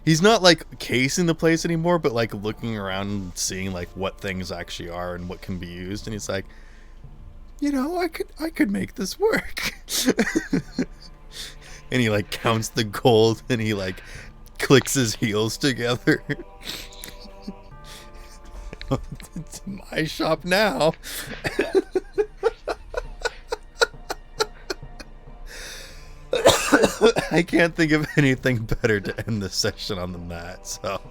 he's not like casing the place anymore, but like looking around and seeing like what things actually are and what can be used, and he's like, you know, I could make this work. And he like counts the gold and he like clicks his heels together. It's my shop now. I can't think of anything better to end this session on than that. So.